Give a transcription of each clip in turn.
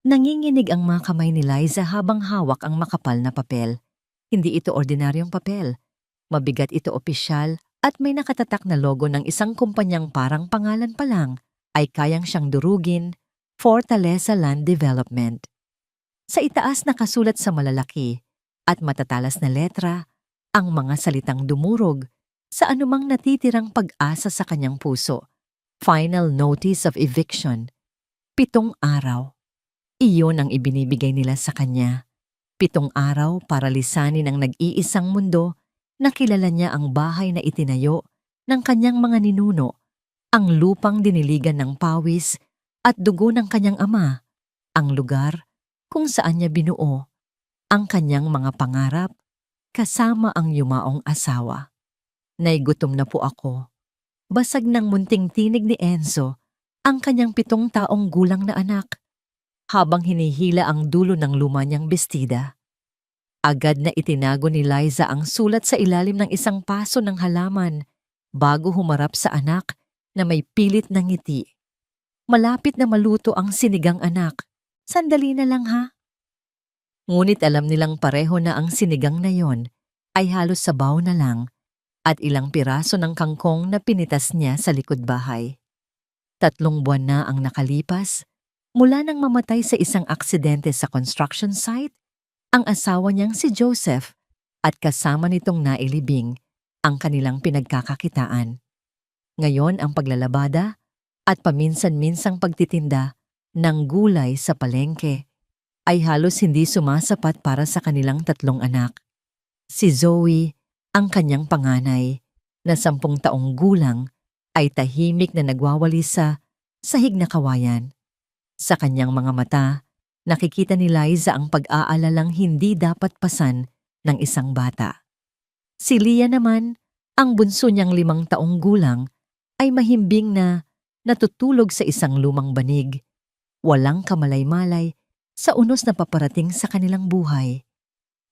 Nanginginig ang mga kamay ni Liza habang hawak ang makapal na papel. Hindi ito ordinaryong papel. Mabigat ito opisyal at may nakatatak na logo ng isang kumpanyang parang pangalan pa lang ay kayang siyang durugin, Fortaleza Land Development. Sa itaas nakasulat sa malalaki at matatalas na letra ang mga salitang dumurog sa anumang natitirang pag-asa sa kanyang puso. Final Notice of Eviction. 7 araw. Iyon ang ibinibigay nila sa kanya. 7 araw para lisanin ang nag-iisang mundo na kilala niya ang bahay na itinayo ng kanyang mga ninuno, ang lupang diniligan ng pawis at dugo ng kanyang ama, ang lugar kung saan niya binuo ang kanyang mga pangarap kasama ang yumaong asawa. Naigutom na po ako. Basag ng munting tinig ni Enzo, ang kanyang 7 taong gulang na anak, habang hinihila ang dulo ng luma niyang bestida. Agad na itinago ni Liza ang sulat sa ilalim ng isang paso ng halaman bago humarap sa anak na may pilit na ngiti. Malapit na maluto ang sinigang anak. Sandali na lang ha. Ngunit alam nilang pareho na ang sinigang na yon ay halos sabaw na lang at ilang piraso ng kangkong na pinitas niya sa likod bahay. 3 buwan na ang nakalipas mula nang mamatay sa isang aksidente sa construction site ang asawa niyang si Joseph at kasama nitong nailibing ang kanilang pinagkakakitaan. Ngayon ang paglalabada at paminsan-minsang pagtitinda ng gulay sa palengke ay halos hindi sumasapat para sa kanilang 3 anak. Si Zoe, ang kanyang panganay, na 10 taong gulang, ay tahimik na nagwawali sa sahig na kawayan. Sa kanyang mga mata, nakikita ni Liza ang pag-aalalang hindi dapat pasan ng isang bata. Si Leah naman, ang bunso niyang 5 taong gulang, ay mahimbing na natutulog sa isang lumang banig, walang kamalay-malay sa unos na paparating sa kanilang buhay.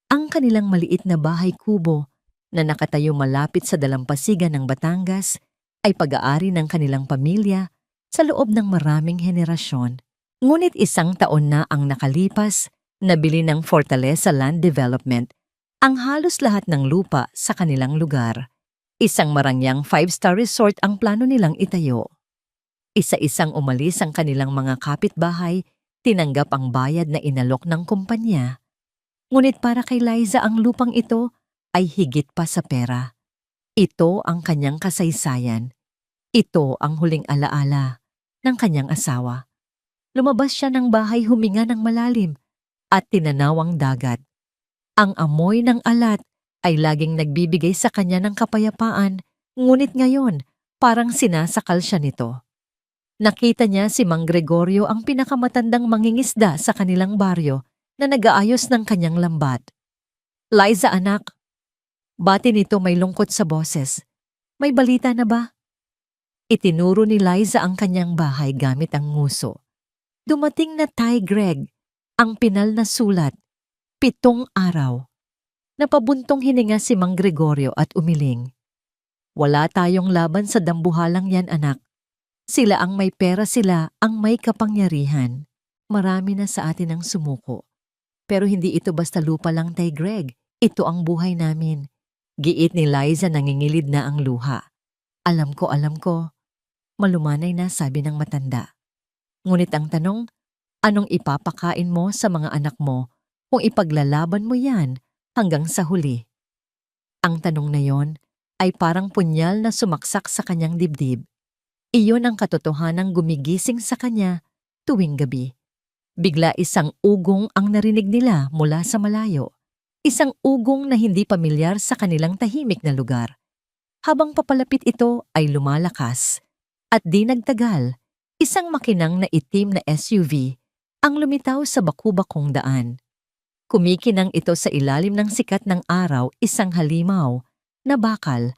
Ang kanilang maliit na bahay kubo na nakatayo malapit sa dalampasigan ng Batangas ay pag-aari ng kanilang pamilya sa loob ng maraming henerasyon. Ngunit 1 taon na ang nakalipas, nabili ng Fortaleza Land Development ang halos lahat ng lupa sa kanilang lugar. Isang marangyang 5-star resort ang plano nilang itayo. Isa-isang umalis ang kanilang mga kapitbahay, tinanggap ang bayad na inalok ng kumpanya. Ngunit para kay Liza ang lupang ito ay higit pa sa pera. Ito ang kanyang kasaysayan. Ito ang huling alaala ng kanyang asawa. Lumabas siya ng bahay huminga ng malalim at tinanaw ang dagat. Ang amoy ng alat ay laging nagbibigay sa kanya ng kapayapaan, ngunit ngayon parang sinasakal siya nito. Nakita niya si Mang Gregorio, ang pinakamatandang mangingisda sa kanilang baryo, na nag-aayos ng kanyang lambat. Liza anak, bati nito may lungkot sa boses. May balita na ba? Itinuro ni Liza ang kanyang bahay gamit ang nguso. Dumating na Tay Greg, ang pinal na sulat, 7 araw. Napabuntong hininga si Mang Gregorio at umiling. Wala tayong laban sa dambuhalang yan anak. Sila ang may pera, sila ang may kapangyarihan. Marami na sa atin ang sumuko. Pero hindi ito basta lupa lang, Tay Greg. Ito ang buhay namin. Giit ni Liza, nangingilid na ang luha. Alam ko. Malumanay na, sabi ng matanda. Ngunit ang tanong, anong ipapakain mo sa mga anak mo kung ipaglalaban mo yan hanggang sa huli? Ang tanong na yon ay parang punyal na sumaksak sa kanyang dibdib. Iyon ang katotohanang gumigising sa kanya tuwing gabi. Bigla isang ugong ang narinig nila mula sa malayo. Isang ugong na hindi pamilyar sa kanilang tahimik na lugar. Habang papalapit ito ay lumalakas. At di nagtagal, isang makinang na itim na SUV ang lumitaw sa baku-bakong daan. Kumikinang ito sa ilalim ng sikat ng araw, isang halimaw na bakal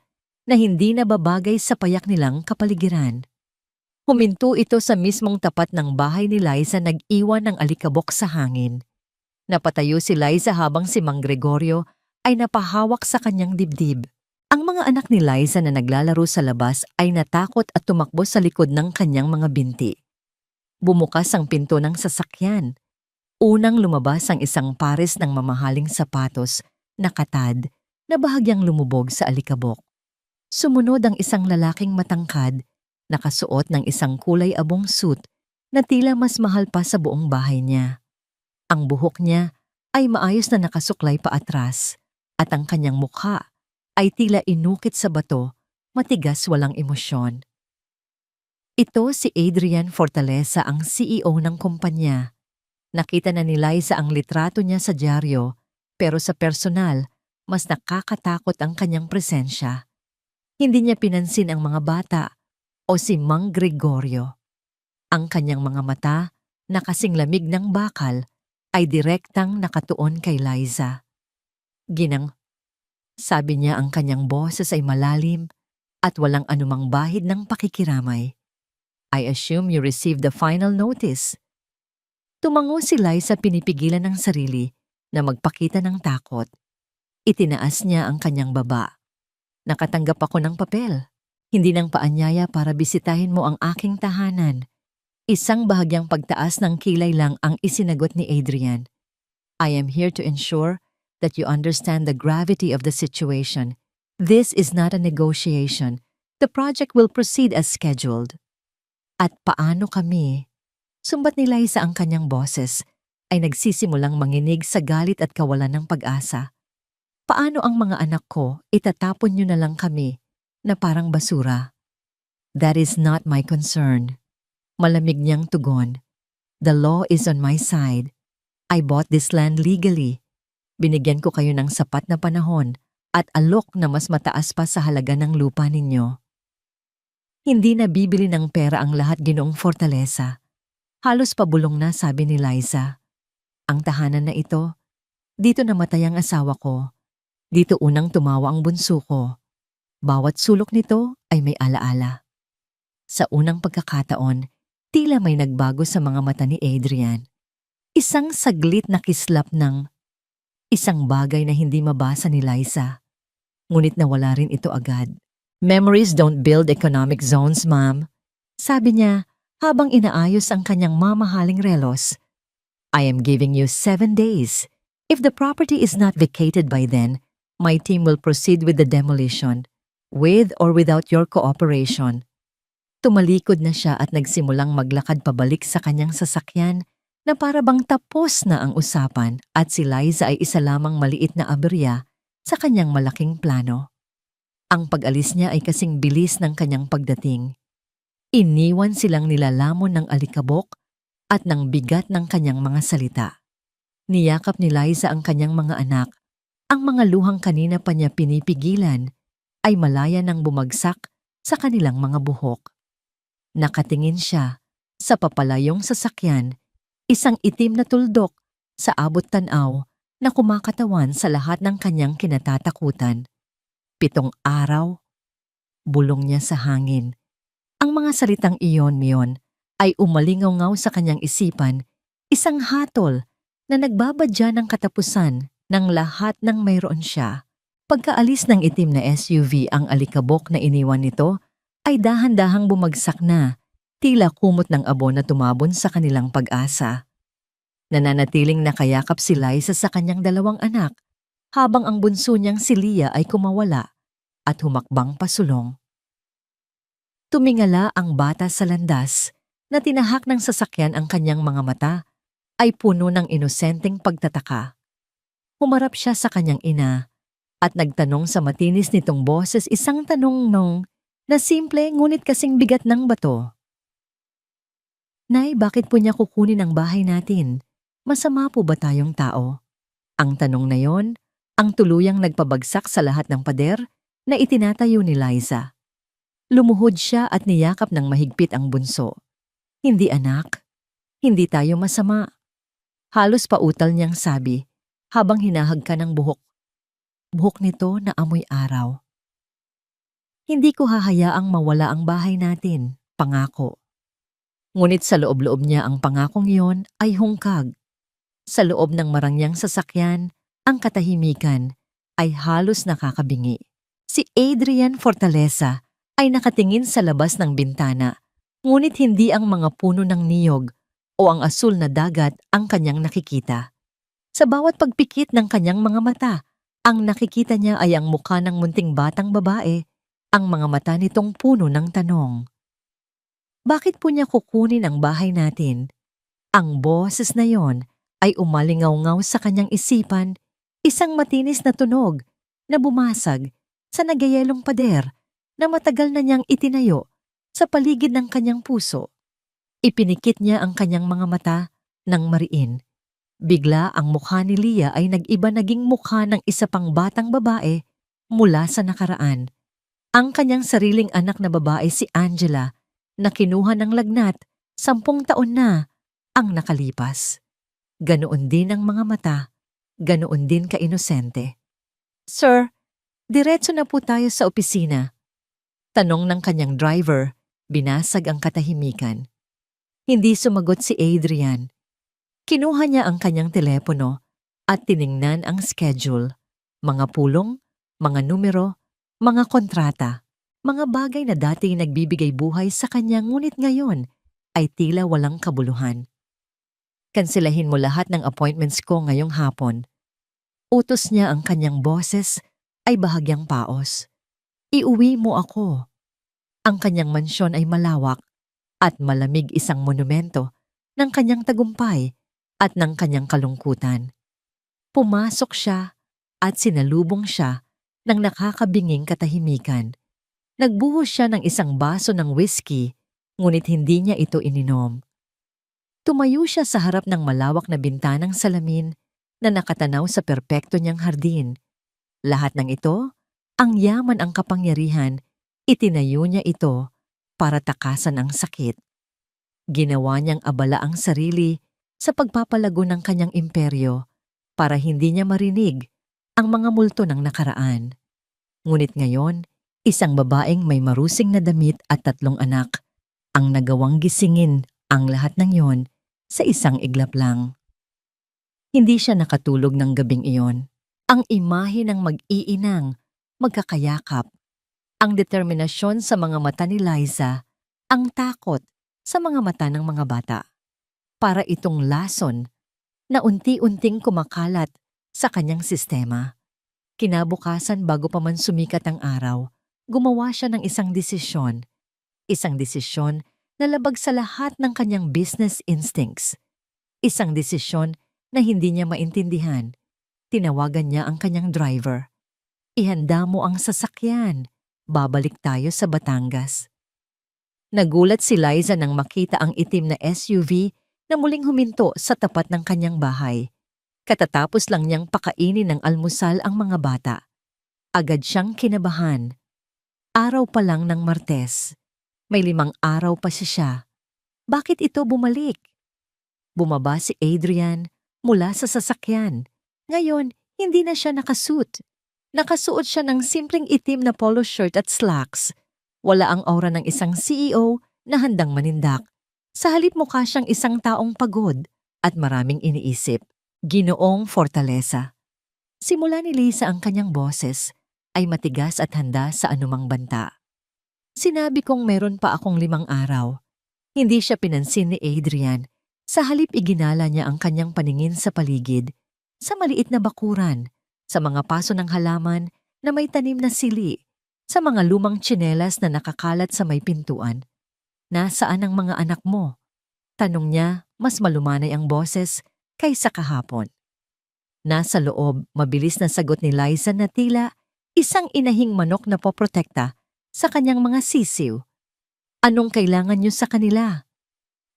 na hindi nababagay sa payak nilang kapaligiran. Huminto ito sa mismong tapat ng bahay ni Liza, nag-iwan ng alikabok sa hangin. Napatayo si Liza habang si Mang Gregorio ay napahawak sa kanyang dibdib. Ang mga anak ni Liza na naglalaro sa labas ay natakot at tumakbo sa likod ng kanyang mga binti. Bumukas ang pinto ng sasakyan. Unang lumabas ang isang pares ng mamahaling sapatos na katad na bahagyang lumubog sa alikabok. Sumunod ang isang lalaking matangkad, nakasuot ng isang kulay abong suit na tila mas mahal pa sa buong bahay niya. Ang buhok niya ay maayos na nakasuklay pa atras at ang kanyang mukha ay tila inukit sa bato, matigas walang emosyon. Ito si Adrian Fortaleza, ang CEO ng kumpanya. Nakita na ni Liza ang litrato niya sa dyaryo, pero sa personal, mas nakakatakot ang kanyang presensya. Hindi niya pinansin ang mga bata o si Mang Gregorio. Ang kanyang mga mata, na kasing lamig ng bakal, ay direktang nakatuon kay Liza. Sabi niya, ang kanyang boses ay malalim at walang anumang bahid ng pakikiramay. I assume you received the final notice. Tumango si Liza, pinipigilan ng sarili na magpakita ng takot. Itinaas niya ang kanyang baba. Nakatanggap ako ng papel. Hindi ng paanyaya para bisitahin mo ang aking tahanan. Isang bahagyang pagtaas ng kilay lang ang isinagot ni Adrian. I am here to ensure that you understand the gravity of the situation. This is not a negotiation. The project will proceed as scheduled. At paano kami? Sumbat ni Liza, ang kanyang boses ay nagsisimulang manginig sa galit at kawalan ng pag-asa. Paano ang mga anak ko? Itatapon niyo na lang kami na parang basura. That is not my concern. Malamig niyang tugon. The law is on my side. I bought this land legally. Binigyan ko kayo ng sapat na panahon at alok na mas mataas pa sa halaga ng lupa ninyo. Hindi na bibili ng pera ang lahat, Ginoong Fortaleza. Halos pabulong na, sabi ni Liza. Ang tahanan na ito, dito namatay ang asawa ko. Dito unang tumawa ang bunso ko. Bawat sulok nito ay may alaala. Sa unang pagkakataon, tila may nagbago sa mga mata ni Adrian. Isang saglit na kislap ng isang bagay na hindi mabasa ni Liza. Ngunit nawala rin ito agad. Memories don't build economic zones, ma'am. Sabi niya habang inaayos ang kanyang mamahaling relos. I am giving you 7 days. If the property is not vacated by then, my team will proceed with the demolition, with or without your cooperation. Tumalikod na siya at nagsimulang maglakad pabalik sa kanyang sasakyan na para bang tapos na ang usapan at si Liza ay isa lamang maliit na aberya sa kanyang malaking plano. Ang pag-alis niya ay kasing bilis ng kanyang pagdating. Iniwan silang nilalamon ng alikabok at ng bigat ng kanyang mga salita. Niyakap ni Liza ang kanyang mga anak. Ang mga luhang kanina pa niya pinipigilan ay malaya nang bumagsak sa kanilang mga buhok. Nakatingin siya sa papalayong sasakyan, isang itim na tuldok sa abot tanaw na kumakatawan sa lahat ng kanyang kinatatakutan. 7 araw, bulong niya sa hangin. Ang mga salitang iyon ay umalingaw sa kanyang isipan, isang hatol na nagbabadya ng katapusan ng lahat ng mayroon siya. Pagkaalis ng itim na SUV, ang alikabok na iniwan nito ay dahan-dahang bumagsak na, tila kumot ng abo na tumabon sa kanilang pag-asa. Nananatiling nakayakap si Liza sa kanyang 2 anak, habang ang bunso niyang si Leah ay kumawala at humakbang pasulong. Tumingala ang bata sa landas, na tinahak ng sasakyan. Ang kanyang mga mata ay puno ng inosenteng pagtataka. Humarap siya sa kanyang ina at nagtanong sa matinis nitong boses, isang tanong na simple ngunit kasing bigat ng bato. Nay, bakit po niya kukunin ang bahay natin? Masama po ba tayong tao? Ang tanong na yon ang tuluyang nagpabagsak sa lahat ng pader na itinatayo ni Liza. Lumuhod siya at niyakap ng mahigpit ang bunso. Hindi, anak. Hindi tayo masama. Halos pautal niyang sabi habang hinahagka ng buhok. Buhok nito na amoy araw. Hindi ko hahayaang mawala ang bahay natin, pangako. Ngunit sa loob-loob niya ang pangakong iyon ay hungkag. Sa loob ng marangyang sasakyan, ang katahimikan ay halos nakakabingi. Si Adrian Fortaleza ay nakatingin sa labas ng bintana, ngunit hindi ang mga puno ng niyog o ang asul na dagat ang kanyang nakikita. Sa bawat pagpikit ng kanyang mga mata, ang nakikita niya ay ang mukha ng munting batang babae, ang mga mata nitong puno ng tanong. Bakit po niya kukunin ang bahay natin? Ang boses na yon ay umalingaw-ngaw sa kanyang isipan, isang matinis na tunog na bumasag sa nagyayelong pader na matagal na niyang itinayo sa paligid ng kanyang puso. Ipinikit niya ang kanyang mga mata ng mariin. Bigla ang mukha ni Leah ay nag-iba, naging mukha ng isa pang batang babae mula sa nakaraan. Ang kanyang sariling anak na babae si Angela na kinuha ng lagnat 10 taon na ang nakalipas. Ganoon din ang mga mata, ganoon din ka-inosente. Sir, diretso na po tayo sa opisina. Tanong ng kanyang driver, binasag ang katahimikan. Hindi sumagot si Adrian. Kinuha niya ang kanyang telepono at tiningnan ang schedule, mga pulong, mga numero, mga kontrata, mga bagay na dati nagbibigay buhay sa kanya ngunit ngayon ay tila walang kabuluhan. Kanselahin mo lahat ng appointments ko ngayong hapon. Utos niya, ang kanyang boses ay bahagyang paos. Iuwi mo ako. Ang kanyang mansyon ay malawak at malamig, isang monumento ng kanyang tagumpay at ng kanyang kalungkutan. Pumasok siya at sinalubong siya ng nakakabinging katahimikan. Nagbuhos siya ng isang baso ng whiskey, ngunit hindi niya ito ininom. Tumayo siya sa harap ng malawak na bintanang salamin na nakatanaw sa perpekto niyang hardin. Lahat ng ito, ang yaman, ang kapangyarihan, itinayo niya ito para takasan ang sakit. Ginawa niyang abala ang sarili sa pagpapalago ng kanyang imperyo para hindi niya marinig ang mga multo ng nakaraan. Ngunit ngayon, isang babaeng may marusing na damit at 3 anak ang nagawang gisingin ang lahat ng yon sa isang iglap lang. Hindi siya nakatulog ng gabing iyon. Ang imahe ng mag-iinang, magkakayakap, ang determinasyon sa mga mata ni Liza, ang takot sa mga mata ng mga bata. Para itong lason na unti-unting kumakalat sa kanyang sistema. Kinabukasan, bago pa man sumikat ang araw, gumawa siya ng isang desisyon. Isang desisyon na labag sa lahat ng kanyang business instincts. Isang desisyon na hindi niya maintindihan. Tinawagan niya ang kanyang driver. Ihanda mo ang sasakyan. Babalik tayo sa Batangas. Nagulat si Liza nang makita ang itim na SUV na muling huminto sa tapat ng kanyang bahay. Katatapos lang niyang pakainin ng almusal ang mga bata. Agad siyang kinabahan. Araw pa lang ng Martes. May 5 araw pa siya. Bakit ito bumalik? Bumaba si Adrian mula sa sasakyan. Ngayon, hindi na siya nakasuot. Nakasuot siya ng simpleng itim na polo shirt at slacks. Wala ang aura ng isang CEO na handang manindak. Sa halip, mukha siyang isang taong pagod at maraming iniisip. Ginoong Fortaleza. Simula ni Lisa, ang kanyang boses ay matigas at handa sa anumang banta. Sinabi kong meron pa akong 5 araw. Hindi siya pinansin ni Adrian. Sa halip, iginala niya ang kanyang paningin sa paligid, sa maliit na bakuran, sa mga paso ng halaman na may tanim na sili, sa mga lumang tsinelas na nakakalat sa may pintuan. Nasaan ang mga anak mo? Tanong niya, mas malumanay ang boses kaysa kahapon. Nasa loob, mabilis na sagot ni Liza na tila isang inahing manok na poprotekta sa kanyang mga sisiw. Anong kailangan niyo sa kanila?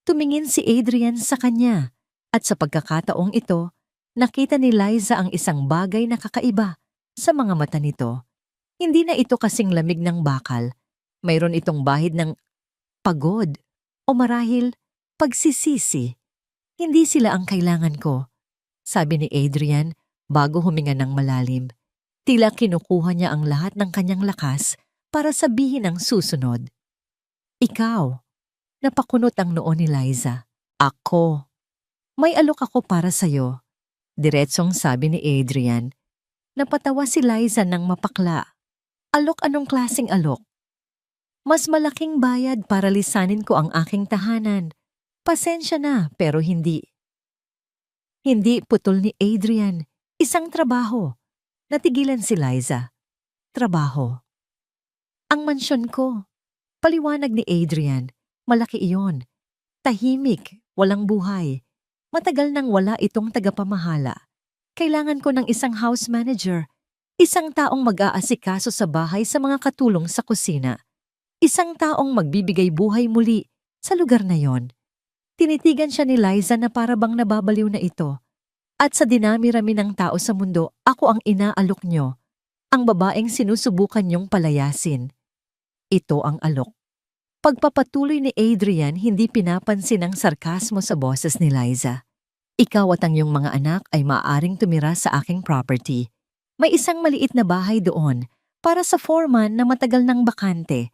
Tumingin si Adrian sa kanya at sa pagkakataong ito, nakita ni Liza ang isang bagay na kakaiba sa mga mata nito. Hindi na ito kasing lamig ng bakal. Mayroon itong bahid ng pagod o marahil pagsisisi. Hindi sila ang kailangan ko, sabi ni Adrian bago huminga ng malalim. Tila kinukuha niya ang lahat ng kanyang lakas para sabihin ang susunod. Ikaw. Napakunot ang noo ni Liza. Ako. May alok ako para sa'yo. Diretsong sabi ni Adrian. Napatawa si Liza ng mapakla. Alok? Anong klaseng alok? Mas malaking bayad para lisanin ko ang aking tahanan. Pasensya na, pero hindi. Hindi putol ni Adrian. Isang trabaho. Natigilan si Liza. Trabaho. Ang mansyon ko. Paliwanag ni Adrian. Malaki iyon. Tahimik, walang buhay. Matagal nang wala itong tagapamahala. Kailangan ko ng isang house manager. Isang taong mag-aasikaso sa bahay sa mga katulong sa kusina. Isang taong magbibigay buhay muli sa lugar na yon. Tinitigan siya ni Liza na para bang nababaliw na ito. At sa dinami-rami ng tao sa mundo, ako ang inaalok nyo. Ang babaeng sinusubukan nyong palayasin. Ito ang alok. Pagpapatuloy ni Adrian, hindi pinapansin ang sarkasmo sa boses ni Liza. Ikaw at ang iyong mga anak ay maaaring tumira sa aking property. May isang maliit na bahay doon para sa foreman na matagal nang bakante.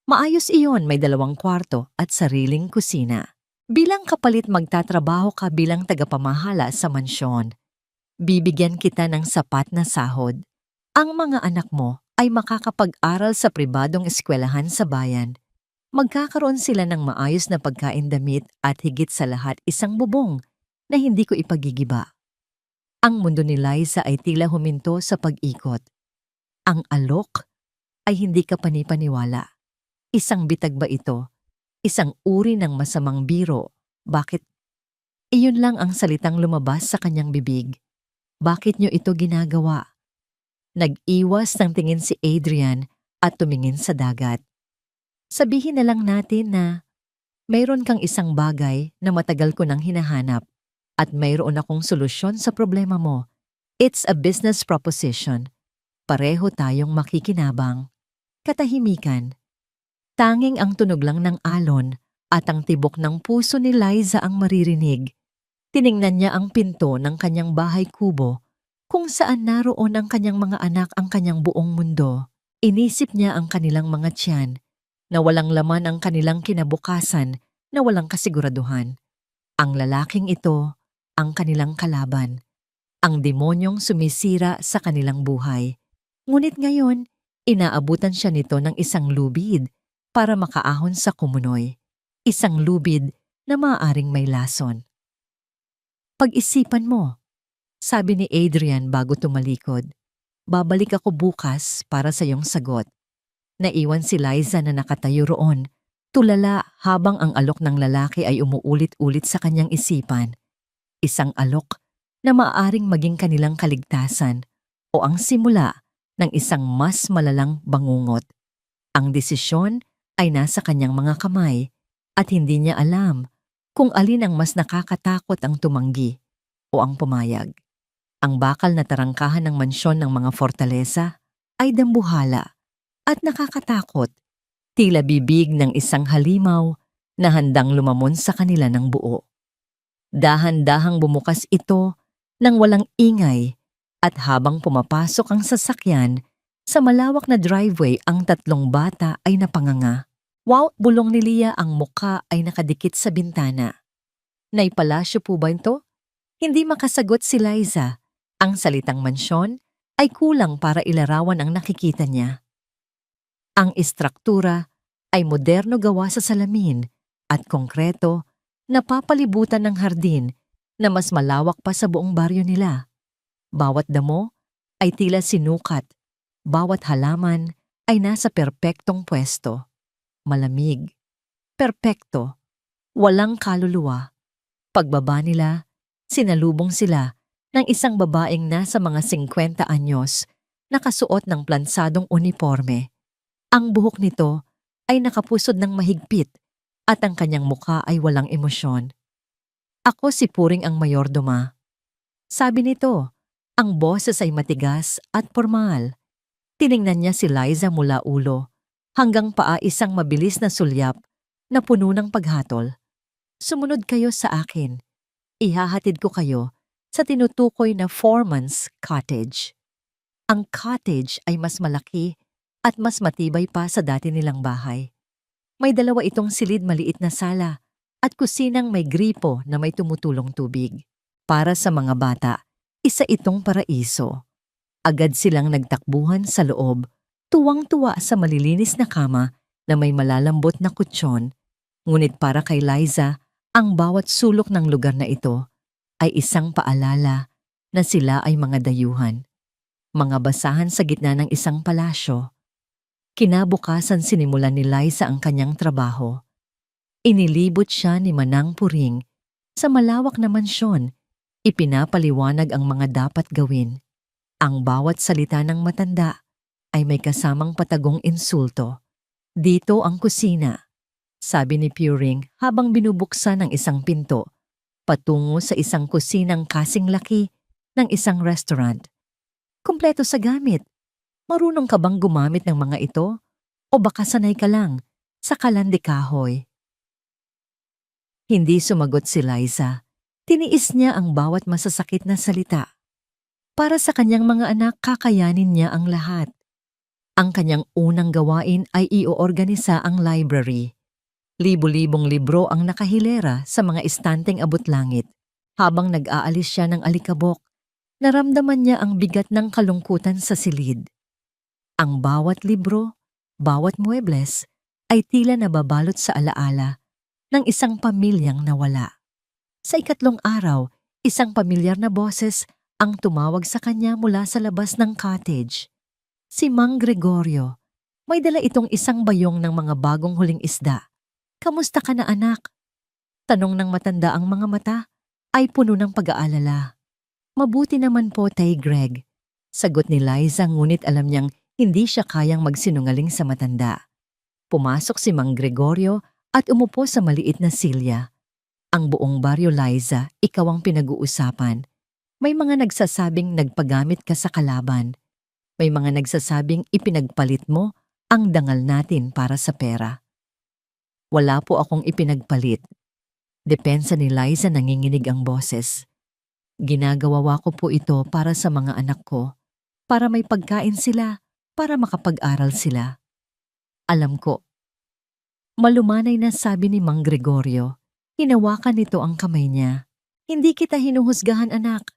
Maayos iyon, may 2 kwarto at sariling kusina. Bilang kapalit magtatrabaho ka bilang tagapamahala sa mansyon. Bibigyan kita ng sapat na sahod. Ang mga anak mo ay makakapag-aral sa pribadong eskwelahan sa bayan. Magkakaroon sila ng maayos na pagkain-damit at higit sa lahat isang bubong na hindi ko ipagigiba. Ang mundo ni Liza ay tila huminto sa pag-ikot. Ang alok ay hindi ka panipaniwala. Isang bitag ba ito? Isang uri ng masamang biro. Bakit? Iyon lang ang salitang lumabas sa kanyang bibig. Bakit niyo ito ginagawa? Nag-iwas ng tingin si Adrian at tumingin sa dagat. Sabihin na lang natin na mayroon kang isang bagay na matagal ko nang hinahanap at mayroon akong solusyon sa problema mo. It's a business proposition. Pareho tayong makikinabang. Katahimikan. Tanging ang tunog lang ng alon at ang tibok ng puso ni Liza ang maririnig. Tiningnan niya ang pinto ng kanyang bahay kubo kung saan naroon ang kanyang mga anak, ang kanyang buong mundo. Inisip niya ang kanilang mga tiyan, na walang laman ang kanilang kinabukasan, na walang kasiguraduhan. Ang lalaking ito, ang kanilang kalaban. Ang demonyong sumisira sa kanilang buhay. Ngunit ngayon, inaabutan siya nito ng isang lubid para makaahon sa kumunoy. Isang lubid na maaaring may lason. Pag-isipan mo, sabi ni Adrian bago tumalikod. Babalik ako bukas para sa iyong sagot. Naiwan si Liza na nakatayo roon, tulala habang ang alok ng lalaki ay umuulit-ulit sa kanyang isipan. Isang alok na maaaring maging kanilang kaligtasan o ang simula ng isang mas malalang bangungot. Ang desisyon ay nasa kanyang mga kamay at hindi niya alam kung alin ang mas nakakatakot, ang tumanggi o ang pumayag. Ang bakal na tarangkahan ng mansyon ng mga fortaleza ay dambuhala at nakakatakot, tila bibig ng isang halimaw na handang lumamon sa kanila ng buo. Dahan-dahang bumukas ito nang walang ingay at habang pumapasok ang sasakyan, sa malawak na driveway ang 3 bata ay napanganga. Wow, bulong ni Lia, ang muka ay nakadikit sa bintana. Naipalasyo po ba ito? Hindi makasagot si Liza. Ang salitang mansyon ay kulang para ilarawan ang nakikita niya. Ang istruktura ay moderno gawa sa salamin at konkreto na papalibutan ng hardin na mas malawak pa sa buong baryo nila. Bawat damo ay tila sinukat, bawat halaman ay nasa perpektong pwesto. Malamig, perpekto, walang kaluluwa. Pagbaba nila, sinalubong sila ng isang babaeng nasa mga 50 anyos, nakasuot ng plansadong uniforme. Ang buhok nito ay nakapusod ng mahigpit at ang kanyang mukha ay walang emosyon. Ako si Puring ang mayordoma. Sabi nito, ang boses ay matigas at formal. Tiningnan niya si Liza mula ulo hanggang paa, isang mabilis na sulyap na puno ng paghatol. Sumunod kayo sa akin. Ihahatid ko kayo sa tinutukoy na foreman's cottage. Ang cottage ay mas malaki at mas matibay pa sa dati nilang bahay. May 2 itong silid, maliit na sala at kusinang may gripo na may tumutulong tubig. Para sa mga bata, isa itong paraiso. Agad silang nagtakbuhan sa loob, tuwang-tuwa sa malilinis na kama na may malalambot na kutsyon. Ngunit para kay Liza, Ang bawat sulok ng lugar na ito ay isang paalala na sila ay mga dayuhan, mga basahan sa gitna ng isang palasyo. Kinabukasan sinimulan ni Liza ang kanyang trabaho. Inilibot siya ni Manang Puring sa malawak na mansyon. Ipinapaliwanag ang mga dapat gawin. Ang bawat salita ng matanda ay may kasamang patagong insulto. Dito ang kusina, sabi ni Puring habang binubuksan ang isang pinto, patungo sa isang kusinang kasing laki ng isang restaurant. Kumpleto sa gamit. Marunong ka bang gumamit ng mga ito? O baka sanay ka lang sa kalande kahoy? Hindi sumagot si Liza. Tiniis niya ang bawat masasakit na salita. Para sa kanyang mga anak, kakayanin niya ang lahat. Ang kanyang unang gawain ay iorganisa ang library. Libo-libong libro ang nakahilera sa mga istanteng abot-langit. Habang nag-aalis siya ng alikabok, naramdaman niya ang bigat ng kalungkutan sa silid. Ang bawat libro, bawat muebles, ay tila nababalot sa alaala ng isang pamilyang nawala. Sa ikatlong araw, isang pamilyar na boses ang tumawag sa kanya mula sa labas ng cottage. Si Mang Gregorio. May dala itong isang bayong ng mga bagong huling isda. "Kamusta ka na, anak?" Tanong ng matanda. Ang mga mata ay puno ng pag-aalala. "Mabuti naman po, Tay Greg." Sagot ni Liza, ngunit alam niyang hindi siya kayang magsinungaling sa matanda. Pumasok si Mang Gregorio at umupo sa maliit na silya. "Ang buong baryo, Liza, ikaw ang pinag-uusapan. May mga nagsasabing nagpagamit ka sa kalaban. May mga nagsasabing ipinagpalit mo ang dangal natin para sa pera." "Wala po akong ipinagpalit." Depensa ni Liza, nanginginig ang boses. "Ginagawa ko po ito para sa mga anak ko, para may pagkain sila, para makapag-aral sila." "Alam ko." Malumanay na sabi ni Mang Gregorio. Hinawakan nito ang kamay niya. "Hindi kita hinuhusgahan, anak.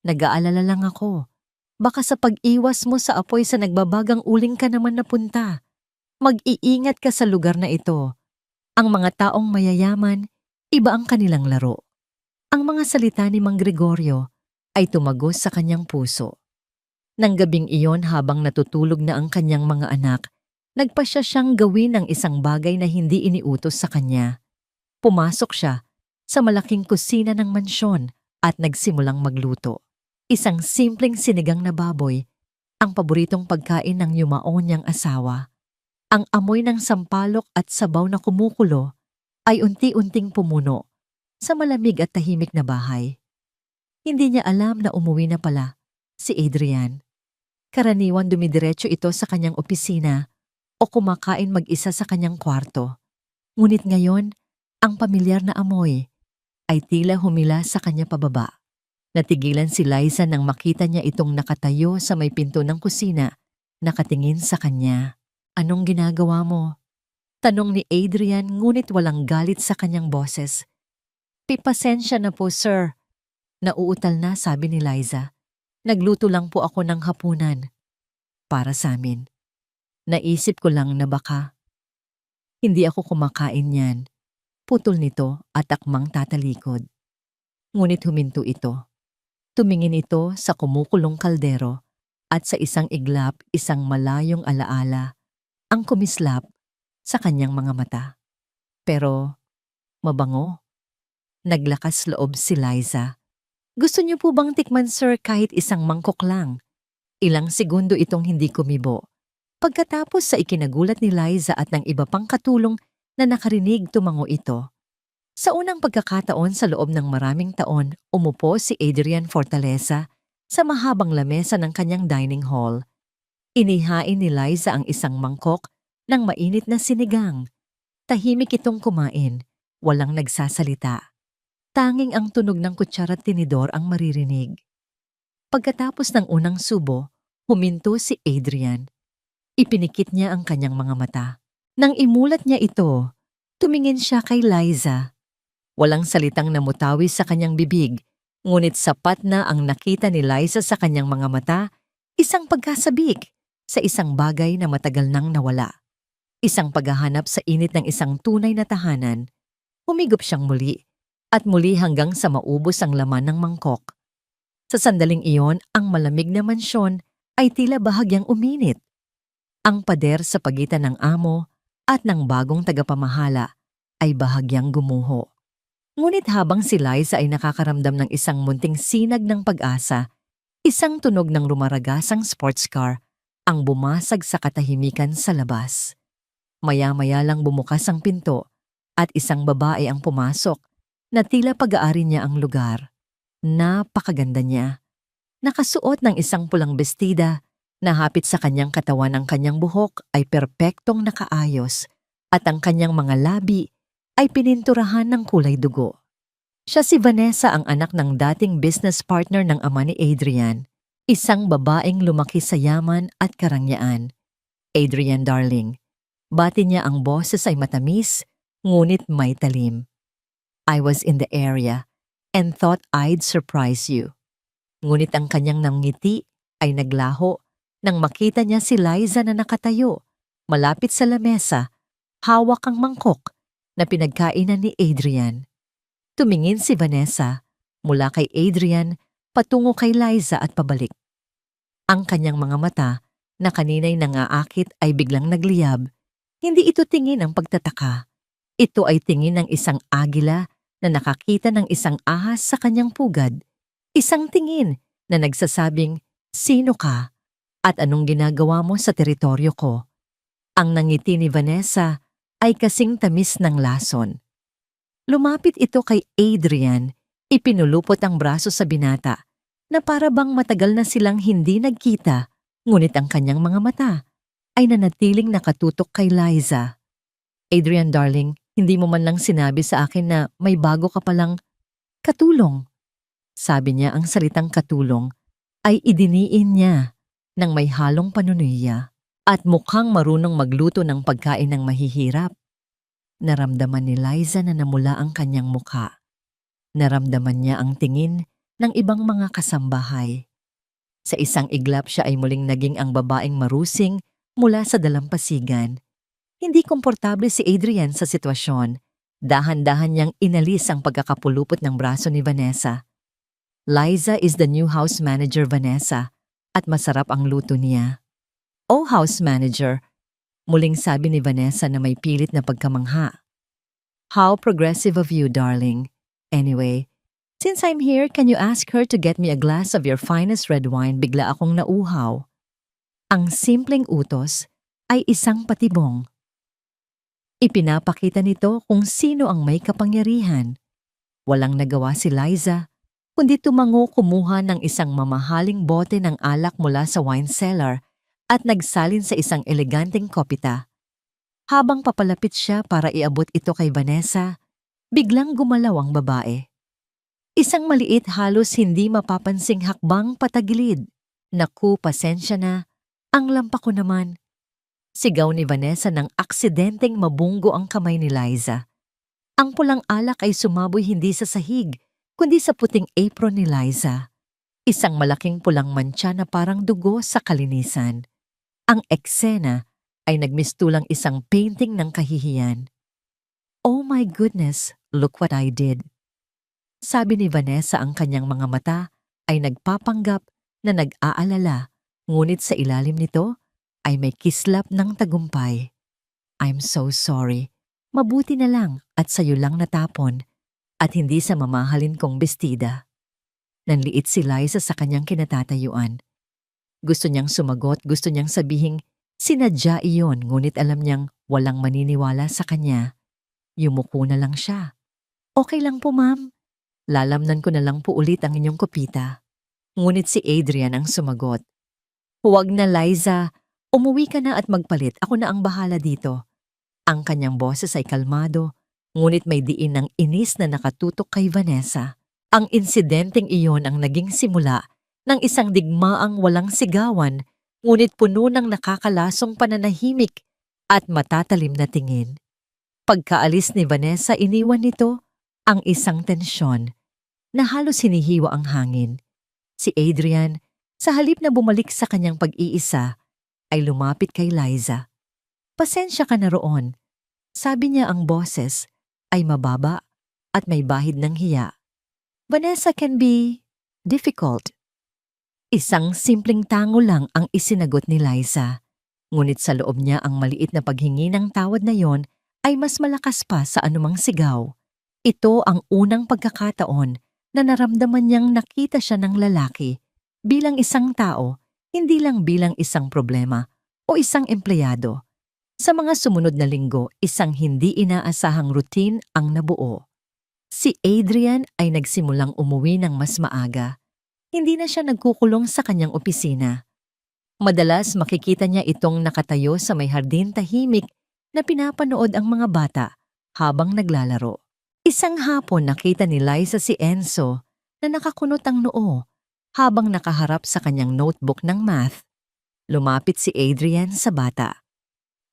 Nag-aalala lang ako. Baka sa pag-iwas mo sa apoy sa nagbabagang uling ka naman napunta. Mag-iingat ka sa lugar na ito. Ang mga taong mayayaman, iba ang kanilang laro." Ang mga salita ni Mang Gregorio ay tumagos sa kanyang puso. Nang gabing iyon, habang natutulog na ang kanyang mga anak, nagpasya siyang gawin ang isang bagay na hindi iniutos sa kanya. Pumasok siya sa malaking kusina ng mansyon at nagsimulang magluto. Isang simpleng sinigang na baboy, ang paboritong pagkain ng yumaon niyang asawa. Ang amoy ng sampalok at sabaw na kumukulo ay unti-unting pumuno sa malamig at tahimik na bahay. Hindi niya alam na umuwi na pala si Adrian. Karaniwan dumidiretso ito sa kanyang opisina o kumakain mag-isa sa kanyang kwarto. Ngunit ngayon, ang pamilyar na amoy ay tila humila sa kanya pababa. Natigilan si Liza nang makita niya itong nakatayo sa may pinto ng kusina, nakatingin sa kanya. "Anong ginagawa mo?" tanong ni Adrian, ngunit walang galit sa kanyang boses. "Pasensya na po, sir." Nauutal na, sabi ni Liza. "Nagluto lang po ako ng hapunan. Para sa amin. Naisip ko lang na baka hindi ako kumakain yan." Putol nito at akmang tatalikod. Ngunit huminto ito. Tumingin ito sa kumukulong kaldero at sa isang iglap, isang malayong alaala ang kumislap sa kanyang mga mata. Pero mabango. Naglakas loob si Liza. "Gusto niyo po bang tikman, sir, kahit isang mangkok lang?" Ilang segundo itong hindi kumibo. Pagkatapos sa ikinagulat ni Liza at ng iba pang katulong na nakarinig, tumango ito. Sa unang pagkakataon sa loob ng maraming taon, umupo si Adrian Fortaleza sa mahabang lamesa ng kanyang dining hall. Inihain ni Liza ang isang mangkok ng mainit na sinigang. Tahimik itong kumain, walang nagsasalita. Tanging ang tunog ng kutsara at tinidor ang maririnig. Pagkatapos ng unang subo, huminto si Adrian. Ipinikit niya ang kanyang mga mata. Nang imulat niya ito, tumingin siya kay Liza. Walang salitang namutawi sa kanyang bibig, ngunit sapat na ang nakita ni Liza sa kanyang mga mata, isang pagkasabik sa isang bagay na matagal nang nawala. Isang paghahanap sa init ng isang tunay na tahanan. Humigop siyang muli at muli hanggang sa maubos ang laman ng mangkok. Sa sandaling iyon, ang malamig na mansyon ay tila bahagyang uminit. Ang pader sa pagitan ng amo at ng bagong tagapamahala ay bahagyang gumuho. Ngunit habang si Liza ay nakakaramdam ng isang munting sinag ng pag-asa, isang tunog ng rumaragasang sports car ang bumasag sa katahimikan sa labas. Maya-maya lang bumukas ang pinto at isang babae ang pumasok na tila pag-aari niya ang lugar. Napakaganda niya. Nakasuot ng isang pulang bestida na hapit sa kanyang katawan, ang kanyang buhok ay perpektong nakaayos at ang kanyang mga labi ay pininturahan ng kulay dugo. Siya si Vanessa, ang anak ng dating business partner ng ama ni Adrian, isang babaeng lumaki sa yaman at karangyaan. Adrian darling, bati niya, ang boses ay matamis, ngunit may talim. I was in the area and thought I'd surprise you. Ngunit ang kanyang namngiti ay naglaho nang makita niya si Liza na nakatayo, malapit sa lamesa, hawak ang mangkok na pinagkainan ni Adrian. Tumingin si Vanessa mula kay Adrian patungo kay Liza at pabalik. Ang kanyang mga mata na kanina'y nangaakit ay biglang nagliyab. Hindi ito tingin ng pagtataka. Ito ay tingin ng isang agila na nakakita ng isang ahas sa kanyang pugad. Isang tingin na nagsasabing, "Sino ka? At anong ginagawa mo sa teritoryo ko?" Ang nangiti ni Vanessa ay kasing tamis ng lason. Lumapit ito kay Adrian, ipinulupot ang braso sa binata na para bang matagal na silang hindi nagkita, ngunit ang kanyang mga mata ay nanatiling nakatutok kay Liza. Adrian darling, hindi mo man lang sinabi sa akin na may bago ka palang katulong. Sabi niya, ang salitang katulong ay idiniin niya ng may halong panunuya at mukhang marunong magluto ng pagkain ng mahihirap. Naramdaman ni Liza na namula ang kanyang mukha. Naramdaman niya ang tingin ng ibang mga kasambahay. Sa isang iglap siya ay muling naging ang babaeng marusing mula sa dalampasigan. Hindi komportable si Adrian sa sitwasyon. Dahan-dahan niyang inalis ang pagkakapulupot ng braso ni Vanessa. Liza is the new house manager, Vanessa, at masarap ang luto niya. "Oh, house manager," muling sabi ni Vanessa na may pilit na pagkamangha. "How progressive of you, darling. Anyway, since I'm here, can you ask her to get me a glass of your finest red wine?" Bigla akong nauhaw. Ang simpleng utos ay isang patibong. Ipinapakita nito kung sino ang may kapangyarihan. Walang nagawa si Liza, kundi tumango, kumuha ng isang mamahaling bote ng alak mula sa wine cellar at nagsalin sa isang eleganteng kopita. Habang papalapit siya para iabot ito kay Vanessa, biglang gumalaw ang babae. Isang maliit, halos hindi mapapansing hakbang patagilid. "Naku, pasensya na. Ang lampa ko naman." Sigaw ni Vanessa nang aksidenteng mabunggo ang kamay ni Liza. Ang pulang alak ay sumaboy hindi sa sahig, kundi sa puting apron ni Liza. Isang malaking pulang mantsa na parang dugo sa kalinisan. Ang eksena ay nagmistulang isang painting ng kahihiyan. "Oh my goodness, look what I did." Sabi ni Vanessa, ang kanyang mga mata ay nagpapanggap na nag-aalala, ngunit sa ilalim nito ay may kislap ng tagumpay. "I'm so sorry. Mabuti na lang at sayo lang natapon at hindi sa mamahalin kong bestida." Nanliit si Liza sa kanyang kinatatayuan. Gusto niyang sumagot, gusto niyang sabihing sinadya iyon, ngunit alam niyang walang maniniwala sa kanya. Yumuko na lang siya. "Okay lang po, ma'am. Lalamnan ko na lang po ulit ang inyong kopita." Ngunit si Adrian ang sumagot. "Huwag na, Liza. Umuwi ka na at magpalit. Ako na ang bahala dito." Ang kanyang boses ay kalmado, ngunit may diin ng inis na nakatutok kay Vanessa. Ang insidenteng iyon ang naging simula ng isang digmaang walang sigawan, ngunit puno ng nakakalasong pananahimik at matatalim na tingin. Pagkaalis ni Vanessa, iniwan nito ang isang tensyon na halos hinihiwa ang hangin. Si Adrian, sa halip na bumalik sa kanyang pag-iisa, ay lumapit kay Liza. "Pasensya ka na roon." Sabi niya, ang boses ay mababa at may bahid ng hiya. Vanessa can be difficult. Isang simpleng tango lang ang isinagot ni Liza. Ngunit sa loob niya ang maliit na paghingi ng tawad na yon ay mas malakas pa sa anumang sigaw. Ito ang unang pagkakataon na naramdaman niyang nakita siya ng lalaki bilang isang tao, hindi lang bilang isang problema o isang empleyado. Sa mga sumunod na linggo, isang hindi inaasahang routine ang nabuo. Si Adrian ay nagsimulang umuwi ng mas maaga. Hindi na siya nagkukulong sa kanyang opisina. Madalas makikita niya itong nakatayo sa may hardin tahimik na pinapanood ang mga bata habang naglalaro. Isang hapon nakita ni Liza si Enzo na nakakunot ang noo habang nakaharap sa kanyang notebook ng math. Lumapit si Adrian sa bata.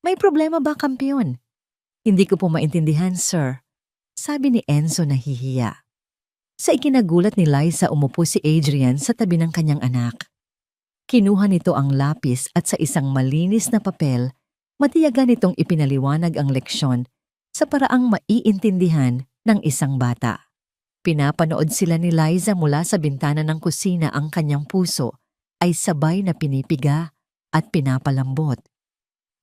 "May problema ba, kampiyon?" "Hindi ko po maintindihan, sir," sabi ni Enzo nahihiya. Sa ikinagulat ni Liza, umupo si Adrian sa tabi ng kanyang anak. Kinuha nito ang lapis at sa isang malinis na papel, matiyagan nitong ipinaliwanag ang leksyon sa paraang maiintindihan ng isang bata. Pinapanood sila ni Liza mula sa bintana ng kusina. Ang kanyang puso ay sabay na pinipiga at pinapalambot.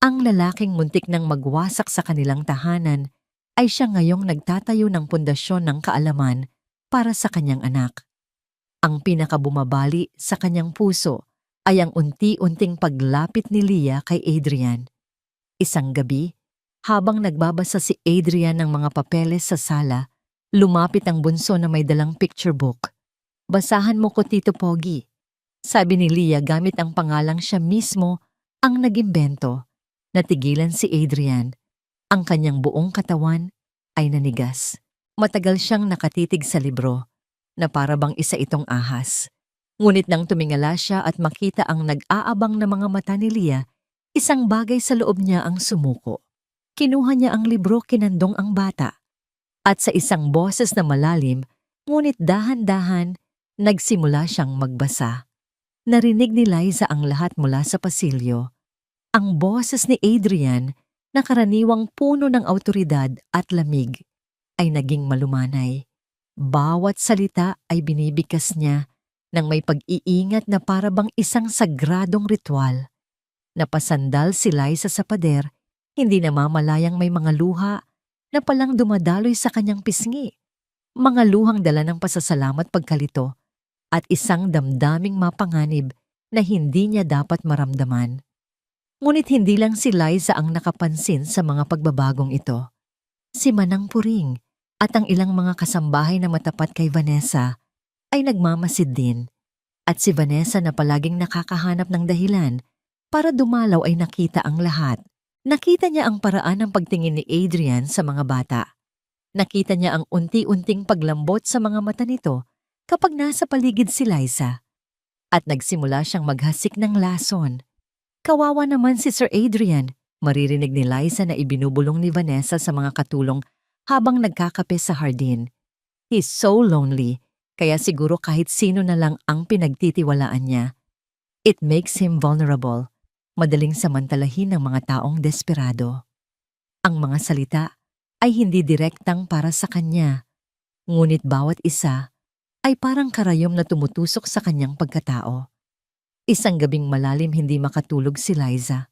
Ang lalaking muntik nang magwasak sa kanilang tahanan ay siya ngayong nagtatayo ng pundasyon ng kaalaman para sa kanyang anak. Ang pinakabumabali sa kanyang puso ay ang unti-unting paglapit ni Leah kay Adrian. Isang gabi, habang nagbabasa si Adrian ng mga papeles sa sala, lumapit ang bunso na may dalang picture book. "Basahan mo ko, Tito Pogi," sabi ni Leah gamit ang pangalang siya mismo ang nag-imbento. Natigilan si Adrian. Ang kanyang buong katawan ay nanigas. Matagal siyang nakatitig sa libro na para bang isa itong ahas. Ngunit nang tumingala siya at makita ang nag-aabang na mga mata ni Leah, isang bagay sa loob niya ang sumuko. Kinuha niya ang libro, kinandong ang bata. At sa isang boses na malalim, ngunit dahan-dahan, nagsimula siyang magbasa. Narinig ni Liza ang lahat mula sa pasilyo. Ang boses ni Adrian, na karaniwang puno ng awtoridad at lamig, ay naging malumanay. Bawat salita ay binibigkas niya ng may pag-iingat na para bang isang sagradong ritual. Napasandal si Liza sa pader, hindi namamalayang may mga luha na palang dumadaloy sa kanyang pisngi. Mga luhang dala ng pasasalamat pagkalito at isang damdaming mapanganib na hindi niya dapat maramdaman. Ngunit hindi lang si Liza ang nakapansin sa mga pagbabagong ito. Si Manang Puring at ang ilang mga kasambahay na matapat kay Vanessa ay nagmamasid din. At si Vanessa na palaging nakakahanap ng dahilan para dumalaw ay nakita ang lahat. Nakita niya ang paraan ng pagtingin ni Adrian sa mga bata. Nakita niya ang unti-unting paglambot sa mga mata nito kapag nasa paligid si Liza. At nagsimula siyang maghasik ng lason. "Kawawa naman si Sir Adrian," maririnig ni Liza na ibinubulong ni Vanessa sa mga katulong habang nagkakape sa hardin. "He's so lonely, kaya siguro kahit sino na lang ang pinagtitiwalaan niya. It makes him vulnerable." Madaling samantalahin ng mga taong desperado. Ang mga salita ay hindi direktang para sa kanya, ngunit bawat isa ay parang karayom na tumutusok sa kanyang pagkatao. Isang gabing malalim hindi makatulog si Liza.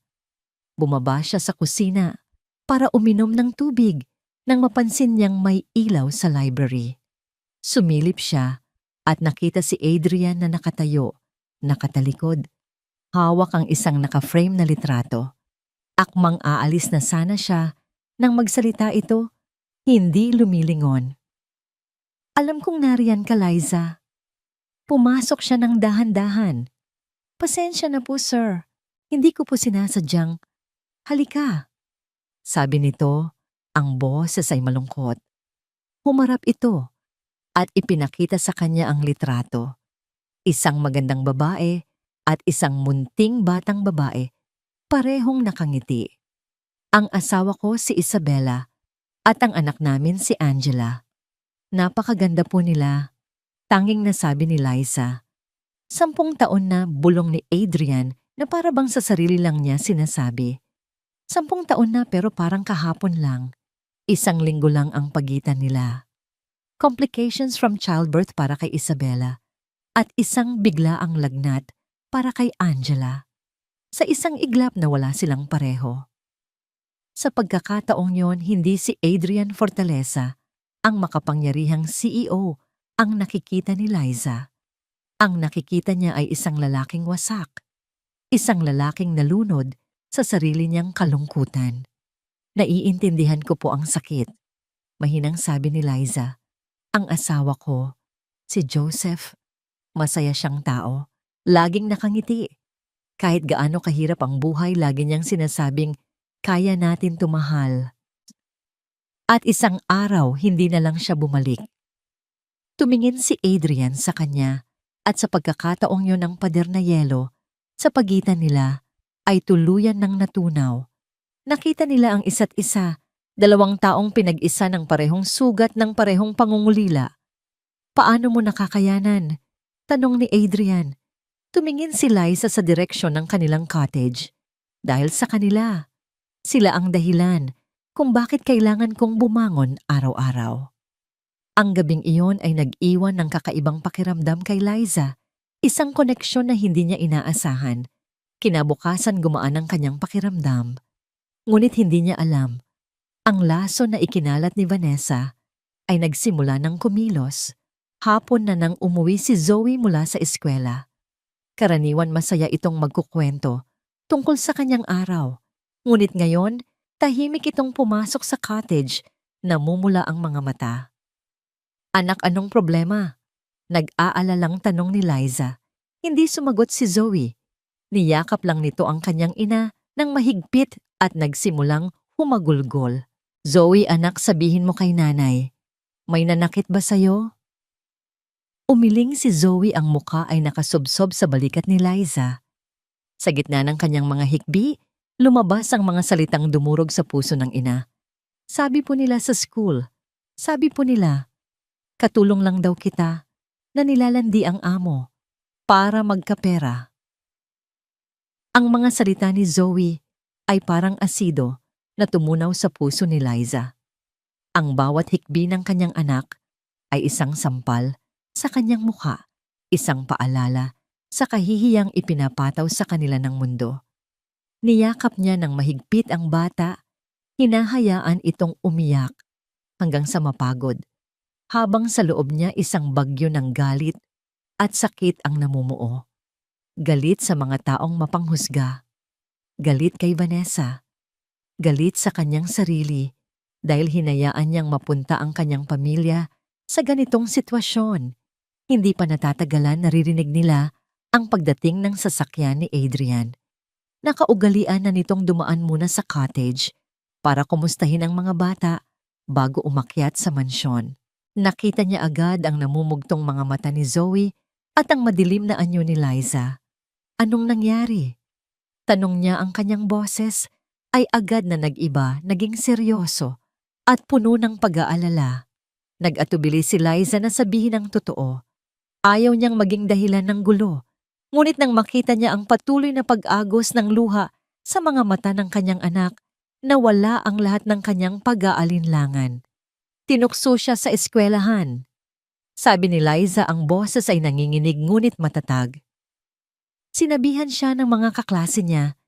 Bumaba siya sa kusina para uminom ng tubig nang mapansin niyang may ilaw sa library. Sumilip siya at nakita si Adrian na nakatayo, nakatalikod. Hawak ang isang naka-frame na litrato. Akmang aalis na sana siya nang magsalita ito, hindi lumilingon. "Alam kong nariyan ka, Liza." Pumasok siya ng dahan-dahan. "Pasensya na po, sir. Hindi ko po sinasadyang." "Halika," sabi nito, ang boses ay malungkot. Humarap ito at ipinakita sa kanya ang litrato. Isang magandang babae at isang munting batang babae, parehong nakangiti. "Ang asawa ko si Isabella at ang anak namin si Angela. Napakaganda po nila," tanging nasabi ni Liza. 10 taon na, bulong ni Adrian na para bang sa sarili lang niya sinasabi. 10 taon na pero parang kahapon lang. 1 linggo lang ang pagitan nila. complications from childbirth para kay Isabella, at isang biglaang lagnat para kay Angela. Sa isang iglap na wala silang pareho. Sa pagkakataong yon, hindi si Adrian Fortaleza, ang makapangyarihang CEO, ang nakikita ni Liza. Ang nakikita niya ay isang lalaking wasak, isang lalaking nalunod sa sarili niyang kalungkutan. Naiintindihan ko po ang sakit, mahinang sabi ni Liza. Ang asawa ko, si Joseph, masaya siyang tao, laging nakangiti. Kahit gaano kahirap ang buhay, lagi niyang sinasabing, kaya natin tumahal. At isang araw, hindi na lang siya bumalik. Tumingin si Adrian sa kanya at sa pagkakataong yun ang pader na yelo sa pagitan nila ay tuluyan ng natunaw. Nakita nila ang isa't isa, dalawang taong pinag-isa ng parehong sugat ng parehong pangungulila. Paano mo nakakayanan? Tanong ni Adrian. Tumingin si Liza sa direksyon ng kanilang cottage. Dahil sa kanila, sila ang dahilan kung bakit kailangan kong bumangon araw-araw. Ang gabing iyon ay nag-iwan ng kakaibang pakiramdam kay Liza, isang koneksyon na hindi niya inaasahan. Kinabukasan gumaan ang kanyang pakiramdam. Ngunit hindi niya alam, ang laso na ikinalat ni Vanessa ay nagsimula ng kumilos. Hapon na nang umuwi si Zoe mula sa eskwela. Karaniwan masaya itong magkukwento tungkol sa kanyang araw. Ngunit ngayon, tahimik itong pumasok sa cottage, namumula ang mga mata. Anak, anong problema? Nag-aalalang tanong ni Liza. Hindi sumagot si Zoe. Niyakap lang nito ang kanyang ina ng mahigpit at nagsimulang humagulgol. Zoe, anak, sabihin mo kay nanay. May nanakit ba sa'yo? Umiling si Zoe, ang muka ay nakasubsob sa balikat ni Liza. Sa gitna ng kanyang mga hikbi, lumabas ang mga salitang dumurog sa puso ng ina. Sabi po nila sa school, sabi po nila, katulong lang daw kita na nilalandi ang amo para magkapera. Ang mga salita ni Zoe ay parang asido na tumunaw sa puso ni Liza. Ang bawat hikbi ng kanyang anak ay isang sampal sa kanyang mukha, isang paalala sa kahihiyang ipinapataw sa kanila ng mundo. Niyakap niya ng mahigpit ang bata, hinahayaan itong umiyak hanggang sa mapagod, habang sa loob niya isang bagyo ng galit at sakit ang namumuo. Galit sa mga taong mapanghusga, galit kay Vanessa, galit sa kanyang sarili dahil hinayaan niyang mapunta ang kanyang pamilya sa ganitong sitwasyon. Hindi pa natatagalan, naririnig nila ang pagdating ng sasakyan ni Adrian. Nakaugalian na nitong dumaan muna sa cottage para kumustahin ang mga bata bago umakyat sa mansyon. Nakita niya agad ang namumugtong mga mata ni Zoe at ang madilim na anyo ni Liza. Anong nangyari? Tanong niya. Ang kanyang boses ay agad na nag-iba, naging seryoso at puno ng pag-aalala. Nag-atubili si Liza na sabihin ang totoo. Ayaw niyang maging dahilan ng gulo. Ngunit nang makita niya ang patuloy na pag-agos ng luha sa mga mata ng kanyang anak, nawala ang lahat ng kanyang pag-aalinlangan. Tinukso siya sa eskwelahan. Sabi ni Liza, ang boses ay nanginginig ngunit matatag. Sinabihan siya ng mga kaklase niya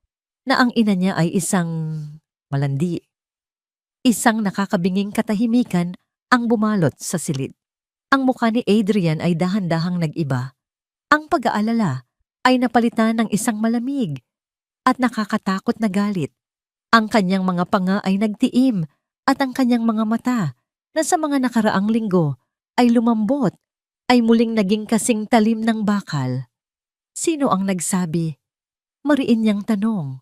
na ang ina niya ay isang malandi. Isang nakakabinging katahimikan ang bumalot sa silid. Ang mukha ni Adrian ay dahan-dahang nag-iba. Ang pag-aalala ay napalitan ng isang malamig at nakakatakot na galit. Ang kanyang mga panga ay nagtiim at ang kanyang mga mata na sa mga nakaraang linggo ay lumambot ay muling naging kasing talim ng bakal. Sino ang nagsabi? Mariin niyang tanong.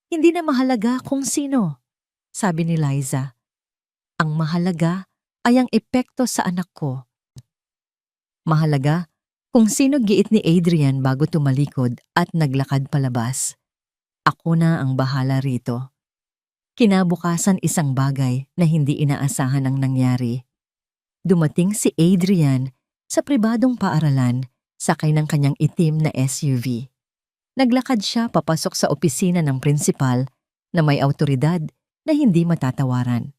Hindi na mahalaga kung sino, sabi ni Liza. Ang mahalaga ay ang epekto sa anak ko. Mahalaga kung sino, giit ni Adrian bago tumalikod at naglakad palabas. Ako na ang bahala rito. Kinabukasan, isang bagay na hindi inaasahan ang nangyari. Dumating si Adrian sa pribadong paaralan sakay ng kanyang itim na SUV. Naglakad siya papasok sa opisina ng prinsipal na may awtoridad na hindi matatawaran.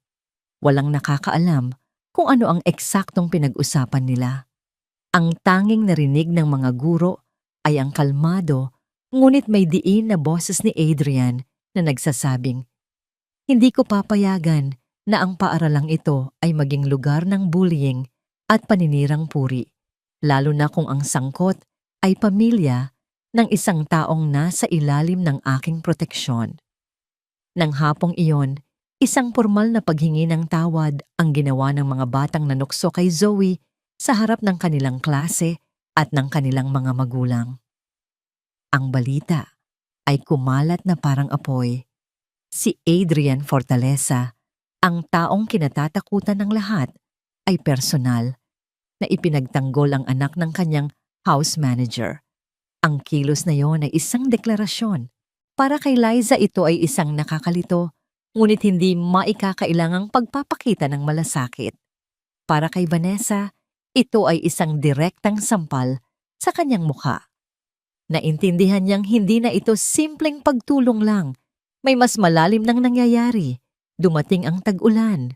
Walang nakakaalam kung ano ang eksaktong pinag-usapan nila. Ang tanging narinig ng mga guro ay ang kalmado ngunit may diin na boses ni Adrian na nagsasabing, "Hindi ko papayagan na ang paaralang ito ay maging lugar ng bullying at paninirang puri, lalo na kung ang sangkot ay pamilya ng isang taong nasa ilalim ng aking proteksyon." Nang hapong iyon, isang formal na paghingi ng tawad ang ginawa ng mga batang nanukso kay Zoe sa harap ng kanilang klase at ng kanilang mga magulang. Ang balita ay kumalat na parang apoy. Si Adrian Fortaleza, ang taong kinatatakutan ng lahat, ay personal na ipinagtanggol ang anak ng kanyang house manager. Ang kilos na yon ay isang deklarasyon. Para kay Liza ito ay isang nakakalito, ngunit hindi maikakailangang pagpapakita ng malasakit. Para kay Vanessa, ito ay isang direktang sampal sa kanyang mukha. Naintindihan niyang hindi na ito simpleng pagtulong lang. May mas malalim nang nangyayari. Dumating ang tag-ulan.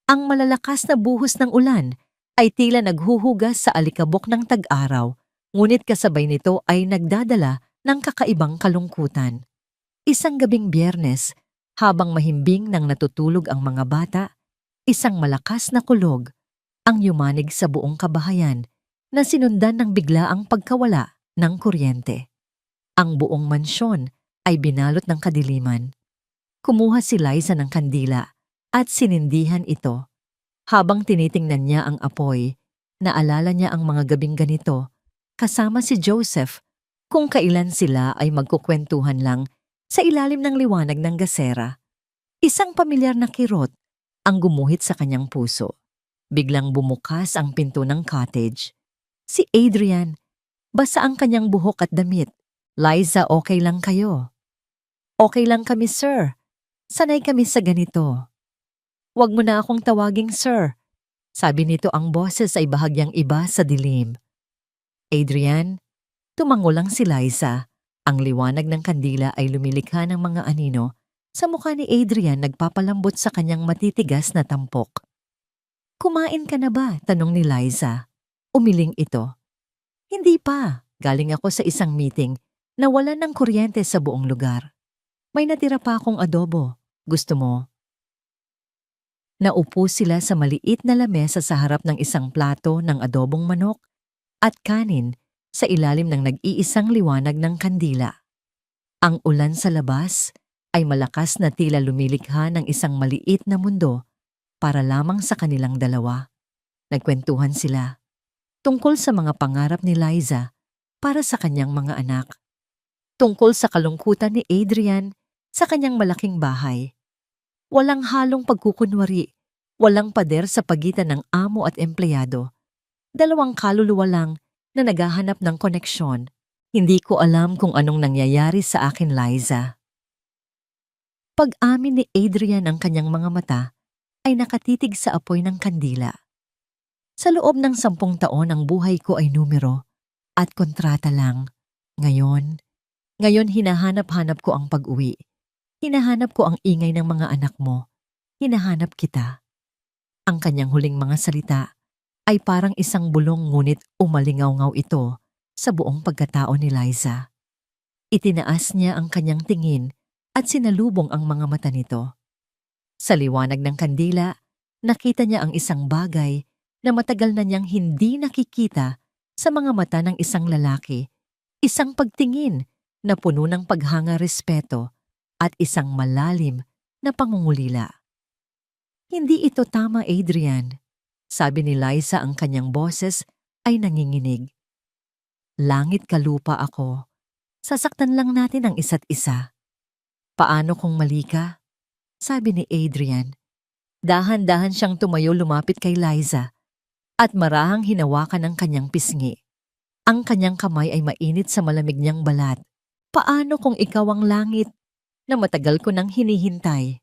Ang malalakas na buhos ng ulan ay tila naghuhugas sa alikabok ng tag-araw, ngunit kasabay nito ay nagdadala ng kakaibang kalungkutan. Isang gabing Biyernes, habang mahimbing nang natutulog ang mga bata, isang malakas na kulog ang yumanig sa buong kabahayan na sinundan ng biglaang pagkawala ng kuryente. Ang buong mansyon ay binalot ng kadiliman. Kumuha si Liza ng kandila at sinindihan ito. Habang tinitingnan niya ang apoy, naalala niya ang mga gabing ganito kasama si Joseph kung kailan sila ay magkukwentuhan lang sa ilalim ng liwanag ng gasera. Isang pamilyar na kirot ang gumuhit sa kanyang puso. Biglang bumukas ang pinto ng cottage. Si Adrian, basa ang kanyang buhok at damit. "Liza, okay lang kayo?" "Okay lang kami, sir. Sanay kami sa ganito." "Huwag mo na akong tawaging sir." Sabi nito, ang boses ay bahagyang iba sa dilim. "Adrian," tumango lang si Liza. Ang liwanag ng kandila ay lumilikha ng mga anino sa mukha ni Adrian, nagpapalambot sa kanyang matitigas na tampok. "Kumain ka na ba?" tanong ni Liza. Umiling ito. "Hindi pa. Galing ako sa isang meeting. Nawalan ng kuryente sa buong lugar. May natira pa akong adobo. Gusto mo?" Naupo sila sa maliit na lamesa sa harap ng isang plato ng adobong manok at kanin sa ilalim ng nag-iisang liwanag ng kandila. Ang ulan sa labas ay malakas na tila lumilikha ng isang maliit na mundo para lamang sa kanilang dalawa. Nagkwentuhan sila tungkol sa mga pangarap ni Liza para sa kanyang mga anak. Tungkol sa kalungkutan ni Adrian sa kanyang malaking bahay. Walang halong pagkukunwari, walang pader sa pagitan ng amo at empleyado. Dalawang kaluluwa lang na naghahanap ng koneksyon. "Hindi ko alam kung anong nangyayari sa akin, Liza." Pag-amin ni Adrian, ang kanyang mga mata ay nakatitig sa apoy ng kandila. "Sa loob ng 10 taon ang buhay ko ay numero at kontrata lang. Ngayon hinahanap-hanap ko ang pag-uwi. Hinahanap ko ang ingay ng mga anak mo. Hinahanap kita." Ang kanyang huling mga salita ay parang isang bulong, ngunit umalingaw-ngaw ito sa buong pagkatao ni Liza. Itinaas niya ang kanyang tingin at sinalubong ang mga mata nito. Sa liwanag ng kandila, nakita niya ang isang bagay na matagal na niyang hindi nakikita sa mga mata ng isang lalaki. Isang pagtingin na puno ng paghanga, respeto at isang malalim na pangungulila. "Hindi ito tama, Adrian," sabi ni Liza, ang kanyang boses ay nanginginig. "Langit ka lupa ako. Sasaktan lang natin ang isa't isa." "Paano kung mali ka?" sabi ni Adrian. Dahan-dahan siyang tumayo, lumapit kay Liza at marahang hinawakan ang kanyang pisngi. Ang kanyang kamay ay mainit sa malamig niyang balat. "Paano kung ikaw ang langit na matagal ko nang hinihintay?"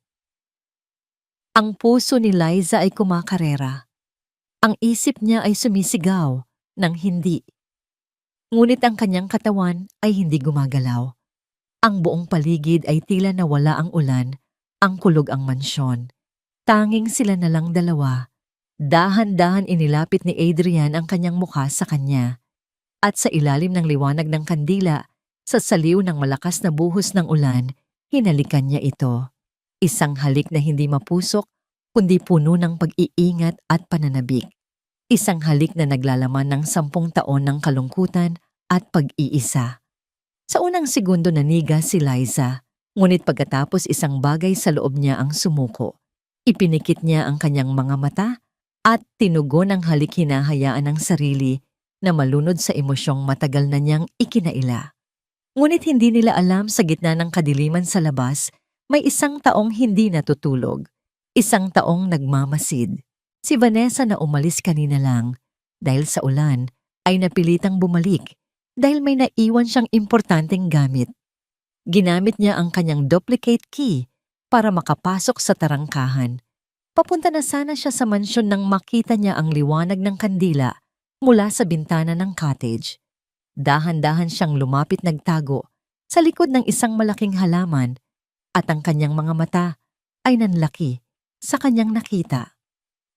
Ang puso ni Liza ay kumakarera. Ang isip niya ay sumisigaw ng hindi. Ngunit ang kanyang katawan ay hindi gumagalaw. Ang buong paligid ay tila nawala ang ulan, ang kulog ang mansyon. Tanging sila na lang dalawa, Dahan-dahan inilapit ni Adrian ang kanyang mukha sa kanya. At sa ilalim ng liwanag ng kandila, sa saliw ng malakas na buhos ng ulan, hinalikan niya ito. Isang halik na hindi mapusok, kundi puno ng pag-iingat at pananabik. Isang halik na naglalaman ng 10 taon ng kalungkutan at pag-iisa. Sa unang segundo naniga si Liza, ngunit pagkatapos isang bagay sa loob niya ang sumuko. Ipinikit niya ang kanyang mga mata at tinugon ang halik hinahayaan ng sarili na malunod sa emosyong matagal na niyang ikinaila. Ngunit hindi nila alam sa gitna ng kadiliman sa labas, may isang taong hindi natutulog. Isang taong nagmamasid. Si Vanessa na umalis kanina lang dahil sa ulan ay napilitang bumalik dahil may naiwan siyang importanteng gamit. Ginamit niya ang kanyang duplicate key para makapasok sa tarangkahan. Papunta na sana siya sa mansyon nang makita niya ang liwanag ng kandila mula sa bintana ng cottage. Dahan-dahan siyang lumapit nagtago sa likod ng isang malaking halaman at ang kanyang mga mata ay nanlaki sa kanyang nakita.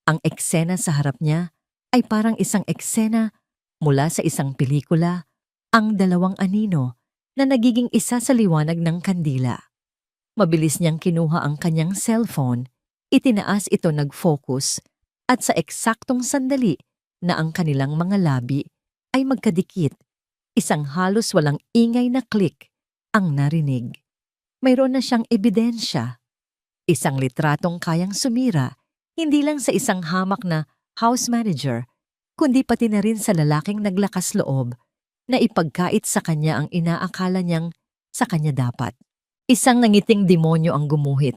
Ang eksena sa harap niya ay parang isang eksena mula sa isang pelikula, ang dalawang anino na nagiging isa sa liwanag ng kandila. Mabilis niyang kinuha ang kanyang cellphone, itinaas ito nag-focus at sa eksaktong sandali na ang kanilang mga labi ay magkadikit, isang halos walang ingay na click ang narinig. Mayroon na siyang ebidensya. Isang litratong kayang sumira, hindi lang sa isang hamak na house manager, kundi pati na rin sa lalaking naglakas loob na ipagkait sa kanya ang inaakala niyang sa kanya dapat. Isang nangiting demonyo ang gumuhit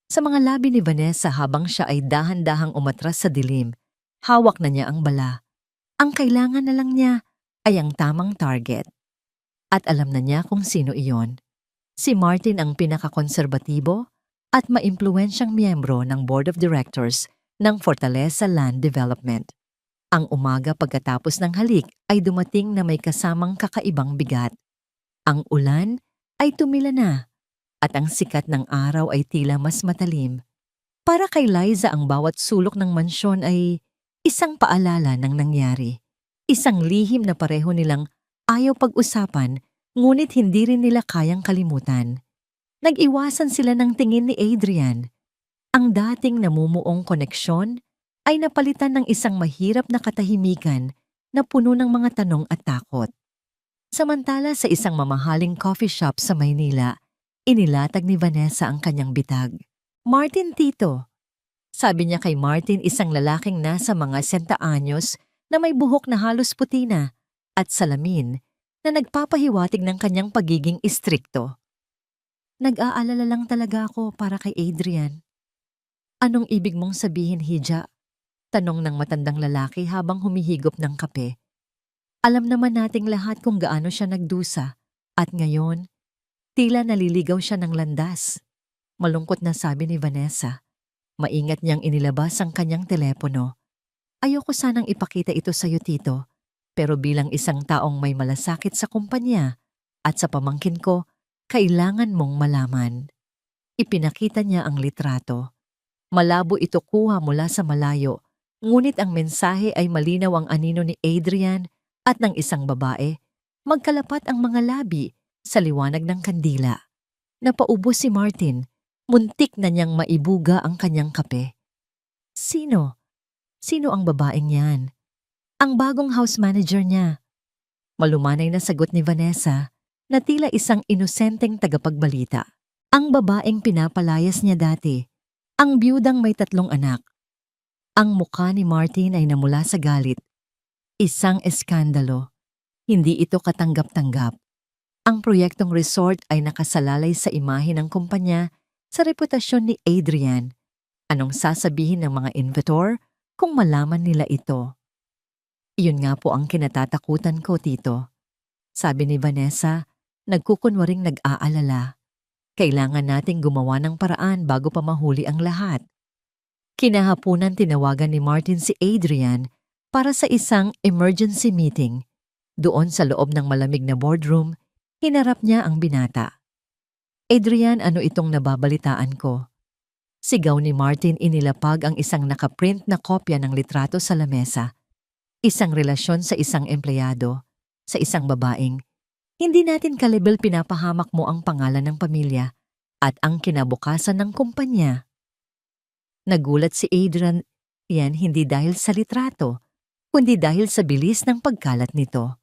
sa mga labi ni Vanessa habang siya ay dahan-dahang umatras sa dilim. Hawak na niya ang bala. Ang kailangan na lang niya ay ang tamang target. At alam na niya kung sino iyon. Si Martin ang pinakakonserbatibo at maimpluwensyang miyembro ng Board of Directors ng Fortaleza Land Development. Ang umaga pagkatapos ng halik ay dumating na may kasamang kakaibang bigat. Ang ulan ay tumila na at ang sikat ng araw ay tila mas matalim. Para kay Liza ang bawat sulok ng mansyon ay isang paalala ng nangyari. Isang lihim na pareho nilang ayaw pag-usapan ngunit hindi rin nila kayang kalimutan. Nag-iwasan sila ng tingin ni Adrian. Ang dating namumuong koneksyon ay napalitan ng isang mahirap na katahimikan na puno ng mga tanong at takot. Samantala sa isang mamahaling coffee shop sa Maynila, inilatag ni Vanessa ang kanyang bitag. "Martin, tito." Sabi niya kay Martin, isang lalaking nasa mga 60 anyos na may buhok na halos puti na at salamin na nagpapahiwatig ng kanyang pagiging istrikto. "Nag-aalala lang talaga ako para kay Adrian." "Anong ibig mong sabihin, Hija?" Tanong ng matandang lalaki habang humihigop ng kape. Alam naman nating lahat kung gaano siya nagdusa at ngayon, tila naliligaw siya ng landas. Malungkot na sabi ni Vanessa. Maingat niyang inilabas ang kanyang telepono. "Ayoko sanang ipakita ito sa iyo, tito, pero bilang isang taong may malasakit sa kumpanya at sa pamangkin ko, kailangan mong malaman." Ipinakita niya ang litrato. Malabo ito kuha mula sa malayo, ngunit ang mensahe ay malinaw. Ang anino ni Adrian at ng isang babae. Magkalapat ang mga labi sa liwanag ng kandila. Napaubos si Martin. Muntik na niyang maibuga ang kanyang kape. Sino? Sino ang babaeng yan? Ang bagong house manager niya. Malumanay na sagot ni Vanessa na tila isang inosenteng tagapagbalita. Ang babaeng pinapalayas niya dati. Ang biyudang may 3 anak. Ang mukha ni Martin ay namula sa galit. Isang eskandalo. Hindi ito katanggap-tanggap. Ang proyektong resort ay nakasalalay sa imahe ng kumpanya, sa reputasyon ni Adrian. Anong sasabihin ng mga invitor kung malaman nila ito? Iyon nga po ang kinatatakutan ko, tito. Sabi ni Vanessa, nagkukunwaring nag-aalala. Kailangan nating gumawa ng paraan bago pa mahuli ang lahat. Kinahapunan tinawagan ni Martin si Adrian para sa isang emergency meeting. Doon sa loob ng malamig na boardroom, hinarap niya ang binata. "Adrian, ano itong nababalitaan ko? Sigaw ni Martin, inilapag ang isang nakaprint na kopya ng litrato sa lamesa. Isang relasyon sa isang empleyado, sa isang babaeng. Hindi natin kalibel pinapahamak mo ang pangalan ng pamilya at ang kinabukasan ng kumpanya. Nagulat si Adrian, yan hindi dahil sa litrato, kundi dahil sa bilis ng pagkalat nito.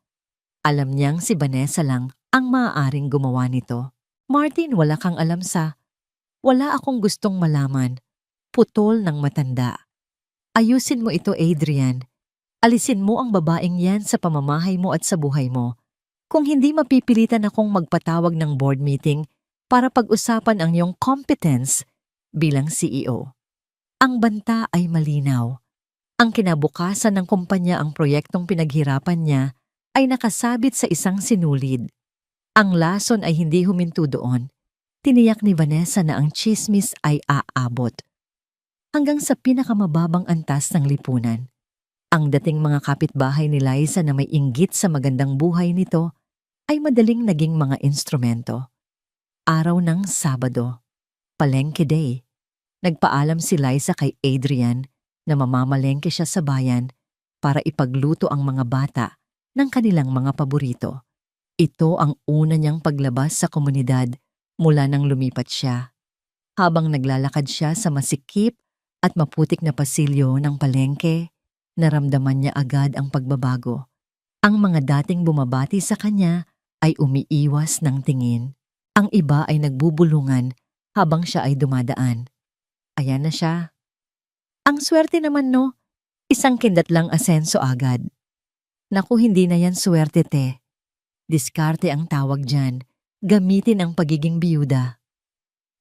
Alam niyang si Vanessa lang ang maaaring gumawa nito. Martin, wala kang alam sa... Wala akong gustong malaman. Putol ng matanda. Ayusin mo ito, Adrian. Alisin mo ang babaeng yan sa pamamahay mo at sa buhay mo. Kung hindi, mapipilitan akong magpatawag ng board meeting para pag-usapan ang iyong competence bilang CEO. Ang banta ay malinaw. Ang kinabukasan ng kumpanya, ang proyektong pinaghirapan niya ay nakasabit sa isang sinulid. Ang lason ay hindi huminto doon. Tiniyak ni Vanessa na ang tsismis ay aabot hanggang sa pinakamababang antas ng lipunan. Ang dating mga kapitbahay ni Liza na may inggit sa magandang buhay nito ay madaling naging mga instrumento. Araw ng Sabado, Palengke Day. Nagpaalam si Liza kay Adrian na mamamalengke siya sa bayan para ipagluto ang mga bata ng kanilang mga paborito. Ito ang una niyang paglabas sa komunidad mula nang lumipat siya. Habang naglalakad siya sa masikip at maputik na pasilyo ng palengke, naramdaman niya agad ang pagbabago. Ang mga dating bumabati sa kanya ay umiiwas ng tingin. Ang iba ay nagbubulungan habang siya ay dumadaan. Ayan na siya. Ang swerte naman, no? Isang kindat lang asenso agad. Naku, hindi na yan swerte, te. Diskarte ang tawag dyan. Gamitin ang pagiging biyuda.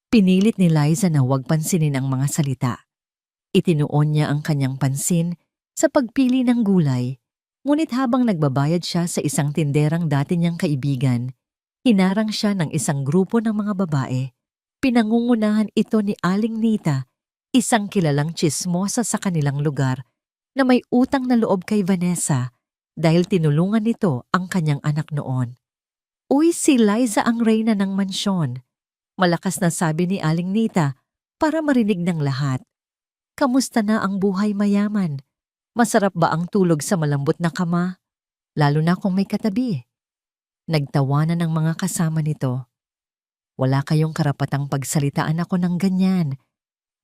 Pinilit ni Liza na huwag pansinin ang mga salita. Itinuon niya ang kanyang pansin sa pagpili ng gulay, ngunit habang nagbabayad siya sa isang tinderang dati niyang kaibigan, hinarang siya ng isang grupo ng mga babae. Pinangungunahan ito ni Aling Nita, isang kilalang tsismosa sa kanilang lugar na may utang na loob kay Vanessa dahil tinulungan nito ang kanyang anak noon. Uy, si Liza ang reyna ng mansyon. Malakas na sabi ni Aling Nita para marinig ng lahat. Kamusta na ang buhay mayaman? Masarap ba ang tulog sa malambot na kama? Lalo na kung may katabi. Nagtawanan ng mga kasama nito. Wala kayong karapatang pagsalitaan ako ng ganyan.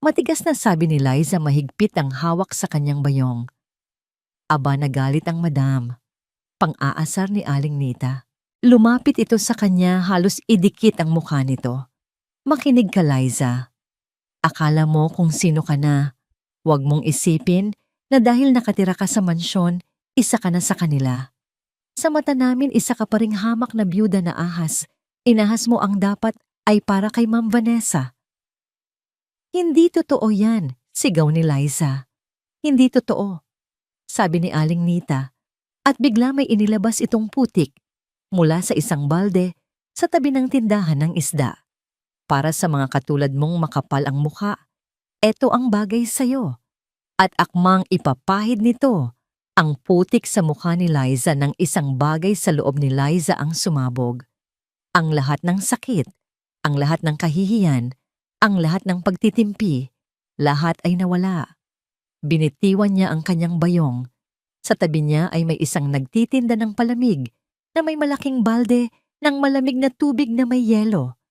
Matigas na sabi ni Liza, mahigpit ang hawak sa kanyang bayong. Aba, nagalit ang madam. Pang-aasar ni Aling Nita. Lumapit ito sa kanya, halos idikit ang mukha nito. Makinig ka, Liza. Akala mo kung sino ka na. Huwag mong isipin na dahil nakatira ka sa mansyon, isa ka na sa kanila. Sa mata namin, isa ka pa ring hamak na byuda na ahas. Inahas mo ang dapat ay para kay Ma'am Vanessa. Hindi totoo yan, sigaw ni Liza. Hindi totoo, sabi ni Aling Nita. At bigla may inilabas itong putik mula sa isang balde sa tabi ng tindahan ng isda. Para sa mga katulad mong makapal ang mukha, eto ang bagay sa'yo. At akmang ipapahid nito ang putik sa mukha ni Liza ng isang bagay sa loob ni Liza ang sumabog. Ang lahat ng sakit, ang lahat ng kahihiyan, ang lahat ng pagtitimpi, lahat ay nawala. Binitiwan niya ang kanyang bayong. Sa tabi niya ay may isang nagtitinda ng palamig na may malaking balde ng malamig na tubig na may yelo.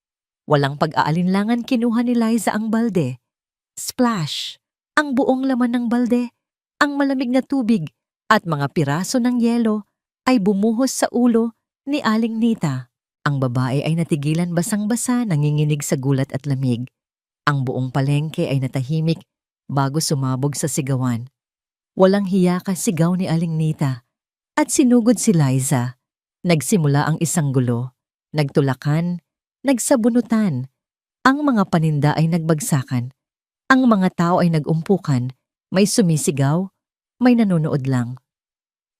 Walang pag-aalinlangan kinuha ni Liza ang balde. Splash! Ang buong laman ng balde, ang malamig na tubig at mga piraso ng yelo ay bumuhos sa ulo ni Aling Nita. Ang babae ay natigilan basang-basa, nanginginig sa gulat at lamig. Ang buong palengke ay natahimik bago sumabog sa sigawan. Walang hiya ka, sigaw ni Aling Nita. At sinugod si Liza. Nagsimula ang isang gulo. Nagtulakan, nagsabunutan. Ang mga paninda ay nagbagsakan. Ang mga tao ay nagumpukan. May sumisigaw, may nanonood lang.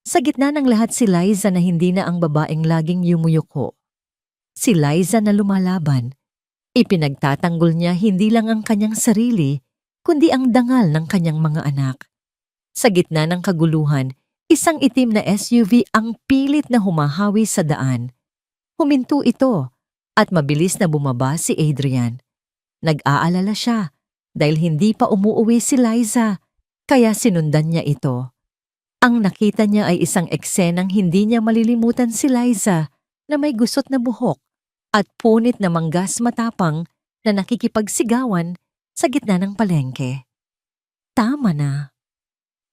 Sa gitna ng lahat si Liza na hindi na ang babaeng laging yumuyuko. Si Liza na lumalaban. Ipinagtatanggol niya hindi lang ang kanyang sarili, kundi ang dangal ng kanyang mga anak. Sa gitna ng kaguluhan, isang itim na SUV ang pilit na humahawi sa daan. Huminto ito at mabilis na bumaba si Adrian. Nag-aalala siya. dahil hindi pa umuuwi si Liza, kaya sinundan niya ito. Ang nakita niya ay isang eksenang hindi niya malilimutan si Liza na may gusot na buhok at punit na manggas matapang na nakikipagsigawan sa gitna ng palengke. Tama na.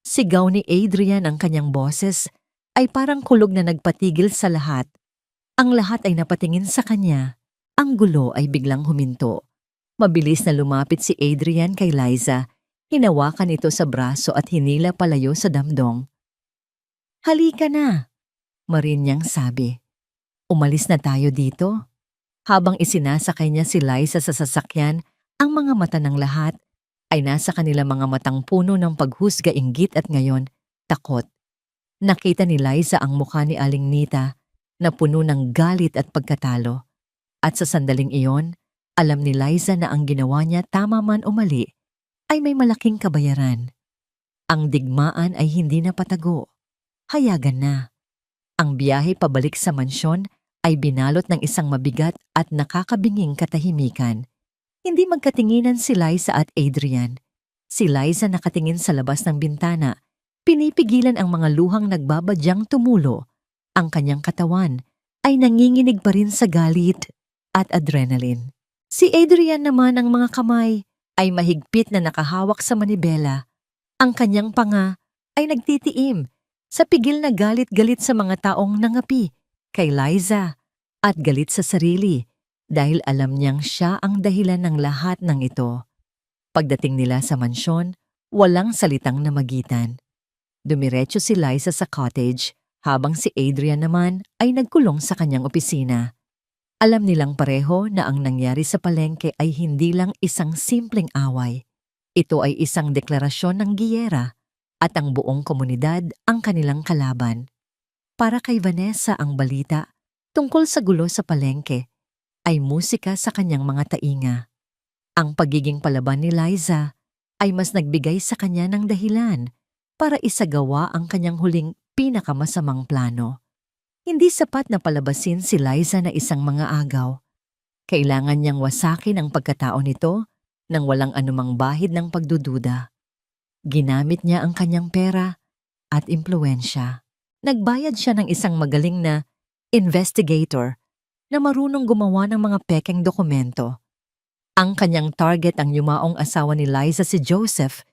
Sigaw ni Adrian ang kanyang boses ay parang kulog na nagpatigil sa lahat. Ang lahat ay napatingin sa kanya. Ang gulo ay biglang huminto. Mabilis na lumapit si Adrian kay Liza. Hinawakan ito sa braso at hinila palayo sa damdong. Halika na, marin niyang sabi. Umalis na tayo dito. Habang isinasakay niya si Liza sa sasakyan, ang mga mata ng lahat ay nasa kanila mga matang puno ng paghusga, inggit at ngayon, takot. Nakita ni Liza ang mukha ni Aling Nita na puno ng galit at pagkatalo. At sa sandaling iyon, alam ni Liza na ang ginawa niya, tama man o mali, ay may malaking kabayaran. Ang digmaan ay hindi na patago. Hayagan na. Ang biyahe pabalik sa mansyon ay binalot ng isang mabigat at nakakabinging katahimikan. Hindi magkatinginan si Liza at Adrian. Si Liza nakatingin sa labas ng bintana, pinipigilan ang mga luhang nagbabadyang tumulo. Ang kanyang katawan ay nanginginig pa rin sa galit at adrenaline. Si Adrian naman, ang mga kamay ay mahigpit na nakahawak sa manibela. Ang kanyang panga ay nagtitiim sa pigil na galit-galit sa mga taong nangapi kay Liza at galit sa sarili dahil alam niyang siya ang dahilan ng lahat ng ito. Pagdating nila sa mansyon, walang salitang namagitan. Dumiretso si Liza sa cottage habang si Adrian naman ay nagkulong sa kanyang opisina. Alam nilang pareho na ang nangyari sa palengke ay hindi lang isang simpleng away. Ito ay isang deklarasyon ng giyera at ang buong komunidad ang kanilang kalaban. Para kay Vanessa, ang balita tungkol sa gulo sa palengke ay musika sa kanyang mga tainga. Ang pagiging palaban ni Liza ay mas nagbigay sa kanya ng dahilan para isagawa ang kanyang huling pinakamasamang plano. Hindi sapat na palabasin si Liza na isang mga agaw. Kailangan niyang wasakin ang pagkatao nito nang walang anumang bahid ng pagdududa. Ginamit niya ang kanyang pera at impluwensya. Nagbayad siya ng isang magaling na investigator na marunong gumawa ng mga pekeng dokumento. Ang kanyang target, ang yumaong asawa ni Liza, si Joseph,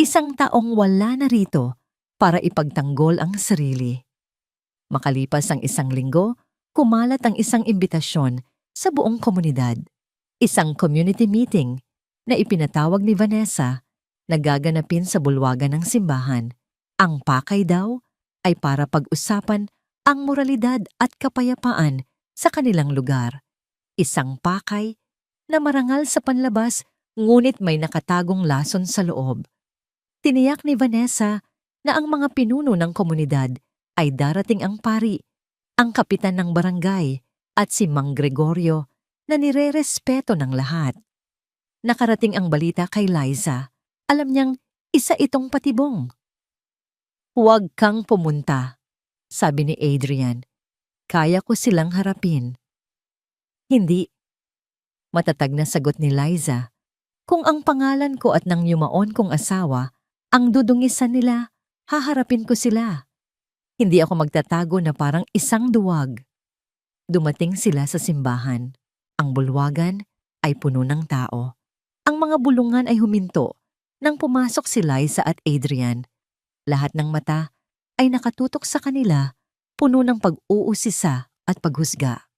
isang taong wala na rito para ipagtanggol ang sarili. Makalipas ang isang linggo, kumalat ang isang imbitasyon sa buong komunidad. Isang community meeting na ipinatawag ni Vanessa na gaganapin sa bulwagan ng simbahan. Ang pakay daw ay para pag-usapan ang moralidad at kapayapaan sa kanilang lugar. Isang pakay na marangal sa panlabas ngunit may nakatagong lason sa loob. Tiniyak ni Vanessa na ang mga pinuno ng komunidad ay darating ang pari, ang kapitan ng barangay at si Mang Gregorio na nirerespeto ng lahat. Nakarating ang balita kay Liza. Alam niyang isa itong patibong. Huwag kang pumunta, sabi ni Adrian. Kaya ko silang harapin. Hindi. Matatag na sagot ni Liza. Kung ang pangalan ko at ng yumaon kong asawa ang dudungisan nila, haharapin ko sila. Hindi ako magtatago na parang isang duwag. Dumating sila sa simbahan. Ang bulwagan ay puno ng tao. Ang mga bulungan ay huminto nang pumasok si Liza at Adrian. Lahat ng mata ay nakatutok sa kanila, puno ng pag-uusisa at paghusga.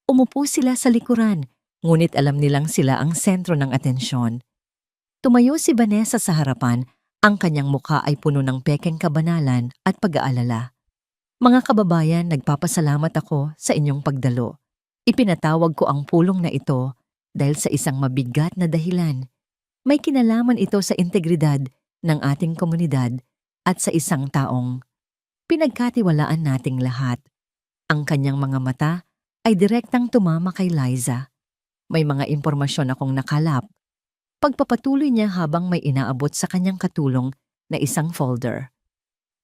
Umupo sila sa likuran, ngunit alam nilang sila ang sentro ng atensyon. Tumayo si Vanessa sa harapan, ang kanyang mukha ay puno ng pekeng kabanalan at pag-aalala. Mga kababayan, nagpapasalamat ako sa inyong pagdalo. Ipinatawag ko ang pulong na ito dahil sa isang mabigat na dahilan. May kinalaman ito sa integridad ng ating komunidad at sa isang taong pinagkatiwalaan nating lahat. Ang kanyang mga mata ay direktang tumama kay Liza. May mga impormasyon akong nakalap. Pagpapatuloy niya habang may inaabot sa kanyang katulong na isang folder.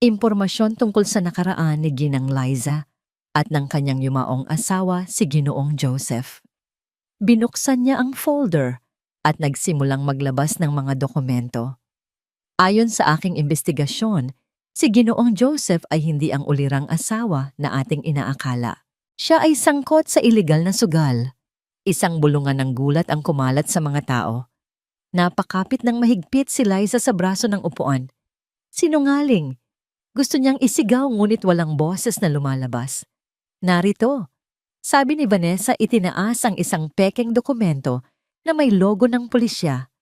Impormasyon tungkol sa nakaraan ni Ginang Liza at ng kanyang yumaong asawa si Ginoong Joseph. Binuksan niya ang folder at nagsimulang maglabas ng mga dokumento. Ayon sa aking investigasyon, si Ginoong Joseph ay hindi ang ulirang asawa na ating inaakala. Siya ay sangkot sa ilegal na sugal. Isang bulungan ng gulat ang kumalat sa mga tao. Napakapit ng mahigpit si Liza sa braso ng upuan. Sinungaling. Gusto niyang isigaw ngunit walang boses na lumalabas. Narito. Sabi ni Vanessa, itinaas ang isang pekeng dokumento na may logo ng pulisya.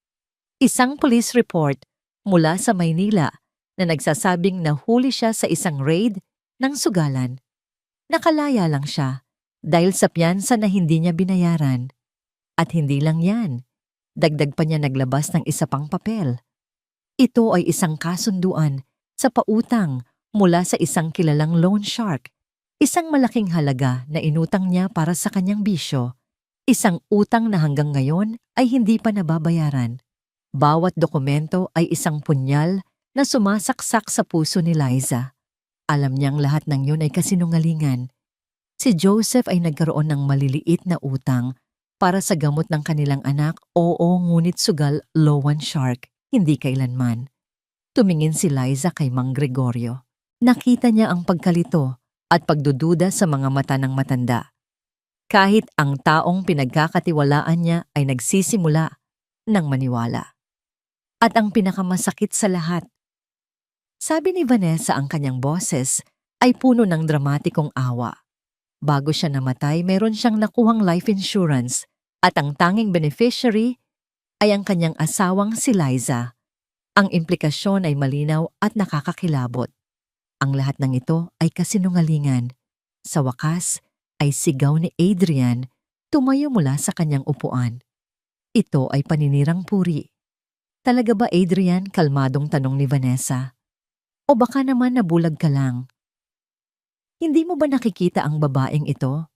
Isang police report mula sa Maynila na nagsasabing nahuli siya sa isang raid ng sugalan. Nakalaya lang siya dahil sa piyansa na hindi niya binayaran. At hindi lang yan, dagdag pa niya naglabas ng isa pang papel. Ito ay isang kasunduan sa pautang mula sa isang kilalang loan shark. Isang malaking halaga na inutang niya para sa kanyang bisyo. Isang utang na hanggang ngayon ay hindi pa nababayaran. Bawat dokumento ay isang punyal na sumasaksak sa puso ni Liza. Alam niyang lahat ng yun ay kasinungalingan. Si Joseph ay nagkaroon ng maliliit na utang para sa gamot ng kanilang anak, oo ngunit sugal loan shark, hindi kailanman. Tumingin si Liza kay Mang Gregorio. Nakita niya ang pagkalito at pagdududa sa mga mata ng matanda. Kahit ang taong pinagkakatiwalaan niya ay nagsisimula ng maniwala. At ang pinakamasakit sa lahat, sabi ni Vanessa, ang kanyang boses ay puno ng dramatikong awa. Bago siya namatay, meron siyang nakuhang life insurance at ang tanging beneficiary ay ang kanyang asawang si Liza. Ang implikasyon ay malinaw at nakakakilabot. Ang lahat ng ito ay kasinungalingan. Sa wakas ay sigaw ni Adrian tumayo mula sa kanyang upuan. Ito ay paninirang puri. Talaga ba, Adrian? Kalmadong tanong ni Vanessa. O baka naman nabulag ka lang? Hindi mo ba nakikita ang babaeng ito?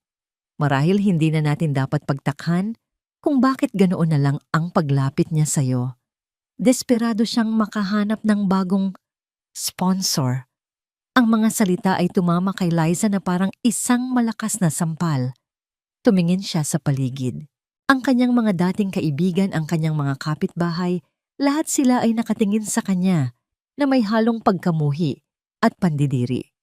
Marahil hindi na natin dapat pagtakhan kung bakit ganoon na lang ang paglapit niya sa'yo. Desperado siyang makahanap ng bagong sponsor. Ang mga salita ay tumama kay Liza na parang isang malakas na sampal. Tumingin siya sa paligid. Ang kanyang mga dating kaibigan, ang kanyang mga kapitbahay, lahat sila ay nakatingin sa kanya na may halong pagkamuhi at pandidiri.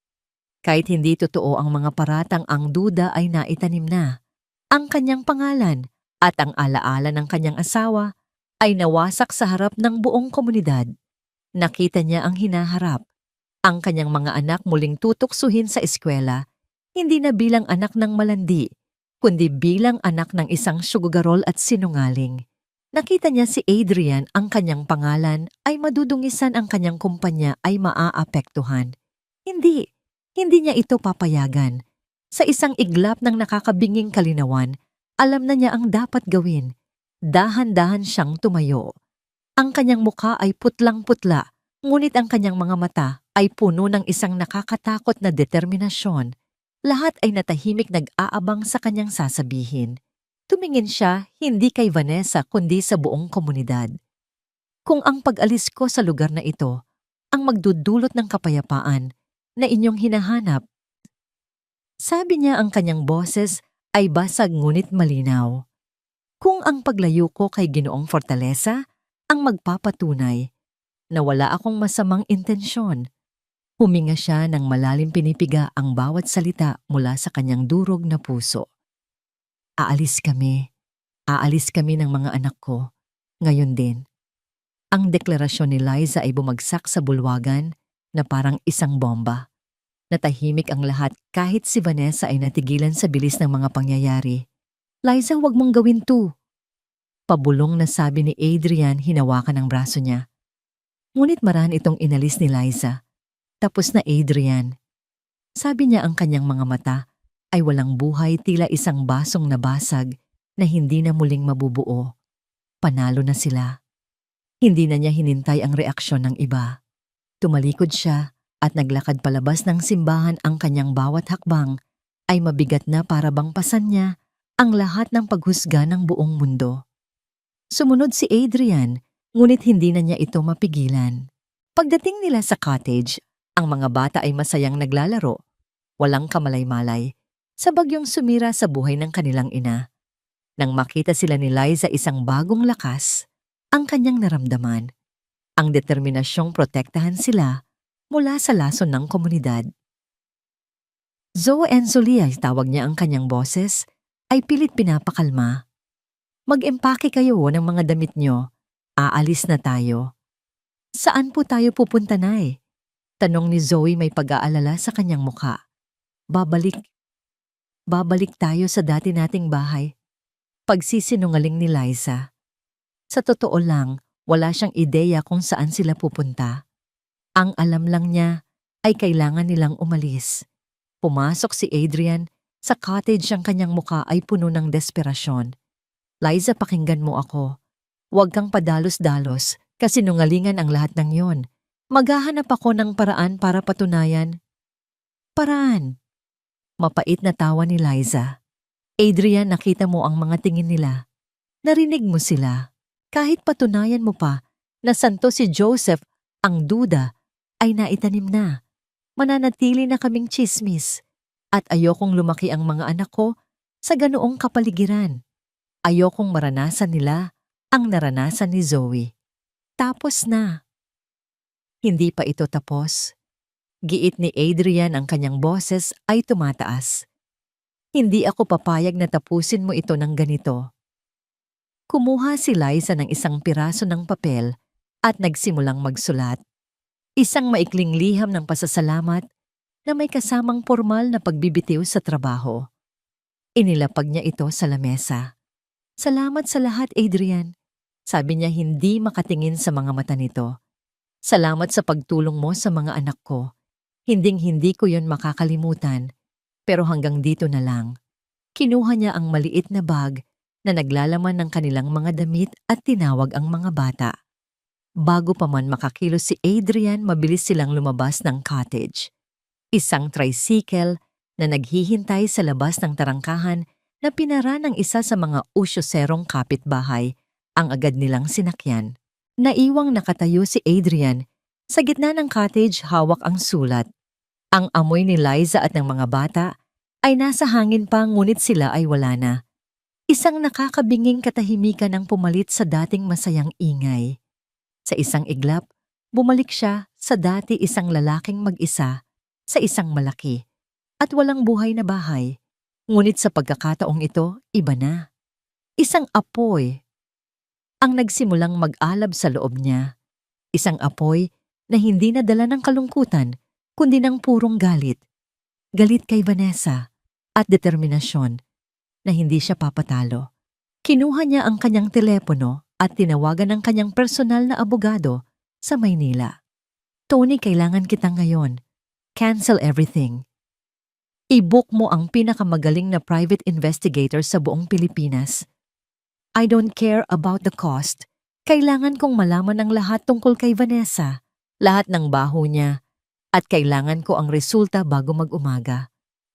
Kahit hindi totoo ang mga paratang, ang duda ay naitanim na. Ang kanyang pangalan at ang alaala ng kanyang asawa ay nawasak sa harap ng buong komunidad. Nakita niya ang hinaharap. Ang kanyang mga anak muling tutuksuhin sa eskwela, hindi na bilang anak ng malandi, kundi bilang anak ng isang sugugarol at sinungaling. Nakita niya si Adrian, ang kanyang pangalan ay madudungisan, ang kanyang kumpanya ay maaapektuhan. Hindi niya ito papayagan. Sa isang iglap ng nakakabinging kalinawan, alam na niya ang dapat gawin. Dahan-dahan siyang tumayo. Ang kanyang mukha ay putlang-putla, ngunit ang kanyang mga mata ay puno ng isang nakakatakot na determinasyon. Lahat ay natahimik nag-aabang sa kanyang sasabihin. Tumingin siya hindi kay Vanessa kundi sa buong komunidad. Kung ang pag-alis ko sa lugar na ito ang magdudulot ng kapayapaan na inyong hinahanap, sabi niya, ang kanyang boses ay basag ngunit malinaw. Kung ang paglayo ko kay Ginoong Fortaleza ang magpapatunay na wala akong masamang intensyon. Huminga siya ng malalim, pinipiga ang bawat salita mula sa kanyang durog na puso. Aalis kami ng mga anak ko, ngayon din. Ang deklarasyon ni Liza ay bumagsak sa bulwagan na parang isang bomba. Natahimik ang lahat kahit si Vanessa ay natigilan sa bilis ng mga pangyayari. Liza, huwag mong gawin to. Pabulong na sabi ni Adrian, hinawakan ang braso niya. Ngunit marahan itong inalis ni Liza. Tapos na, Adrian. Sabi niya, ang kanyang mga mata ay walang buhay, tila isang basong nabasag na hindi na muling mabubuo. Panalo na sila. Hindi na niya hinintay ang reaksyon ng iba. Tumalikod siya at naglakad palabas ng simbahan. Ang kanyang bawat hakbang ay mabigat na para bang pasan niya ang lahat ng paghusga ng buong mundo. Sumunod si Adrian, ngunit hindi na niya ito mapigilan. Pagdating nila sa cottage, ang mga bata ay masayang naglalaro, walang kamalay-malay, sa bagyong sumira sa buhay ng kanilang ina. Nang makita sila ni Liza isang bagong lakas, ang kanyang naramdaman, ang determinasyong protektahan sila mula sa lason ng komunidad. Zoe Enzolia, tawag niya ang kanyang boses, ay pilit pinapakalma. Mag-empake kayo ng mga damit nyo. Aalis na tayo. Saan po tayo pupunta, Nay? Tanong ni Zoe may pag-aalala sa kanyang muka. Babalik tayo sa dati nating bahay. Pagsisinungaling ni Liza. Sa totoo lang, wala siyang ideya kung saan sila pupunta. Ang alam lang niya ay kailangan nilang umalis. Pumasok si Adrian, sa cottage ang kanyang muka ay puno ng desperasyon. Liza, pakinggan mo ako. Huwag kang padalos-dalos kasi nungalingan ang lahat ng yon. Maghahanap ako ng paraan para patunayan. Paraan? Mapait na tawa ni Liza. Adrian, nakita mo ang mga tingin nila. Narinig mo sila. Kahit patunayan mo pa na santo si Joseph, ang duda ay naitanim na. Mananatili na kaming tsismis at ayokong lumaki ang mga anak ko sa ganoong kapaligiran. Ayokong maranasan nila ang naranasan ni Zoe. Tapos na. Hindi pa ito tapos. Giit ni Adrian, ang kanyang boses ay tumataas. Hindi ako papayag na tapusin mo ito ng ganito. Kumuha si Liza ng isang piraso ng papel at nagsimulang magsulat. Isang maikling liham ng pasasalamat na may kasamang formal na pagbibitiw sa trabaho. Inilapag niya ito sa lamesa. Salamat sa lahat, Adrian. Sabi niya hindi makatingin sa mga mata nito. Salamat sa pagtulong mo sa mga anak ko. Hinding-hindi ko yon makakalimutan. Pero hanggang dito na lang. Kinuha niya ang maliit na bag na naglalaman ng kanilang mga damit at tinawag ang mga bata. Bago pa man makakilos si Adrian, mabilis silang lumabas ng cottage. Isang tricycle na naghihintay sa labas ng tarangkahan na pinara ng isa sa mga usyoserong kapitbahay ang agad nilang sinakyan. Naiwang nakatayo si Adrian. Sa gitna ng cottage, hawak ang sulat. Ang amoy ni Liza at ng mga bata ay nasa hangin pa, ngunit sila ay wala na. Isang nakakabinging katahimikan ang pumalit sa dating masayang ingay. Sa isang iglap, bumalik siya sa dati isang lalaking mag-isa sa isang malaki at walang buhay na bahay. Ngunit sa pagkakataong ito, iba na. Isang apoy ang nagsimulang mag-alab sa loob niya. Isang apoy na hindi nadala ng kalungkutan, kundi ng purong galit. Galit kay Vanessa at determinasyon na hindi siya papatalo. Kinuha niya ang kanyang telepono at tinawagan ang kanyang personal na abogado sa Maynila. Tony, kailangan kita ngayon. Cancel everything. I-book mo ang pinakamagaling na private investigator sa buong Pilipinas. I don't care about the cost. Kailangan kong malaman ang lahat tungkol kay Vanessa, lahat ng baho niya, at kailangan ko ang resulta bago mag-umaga.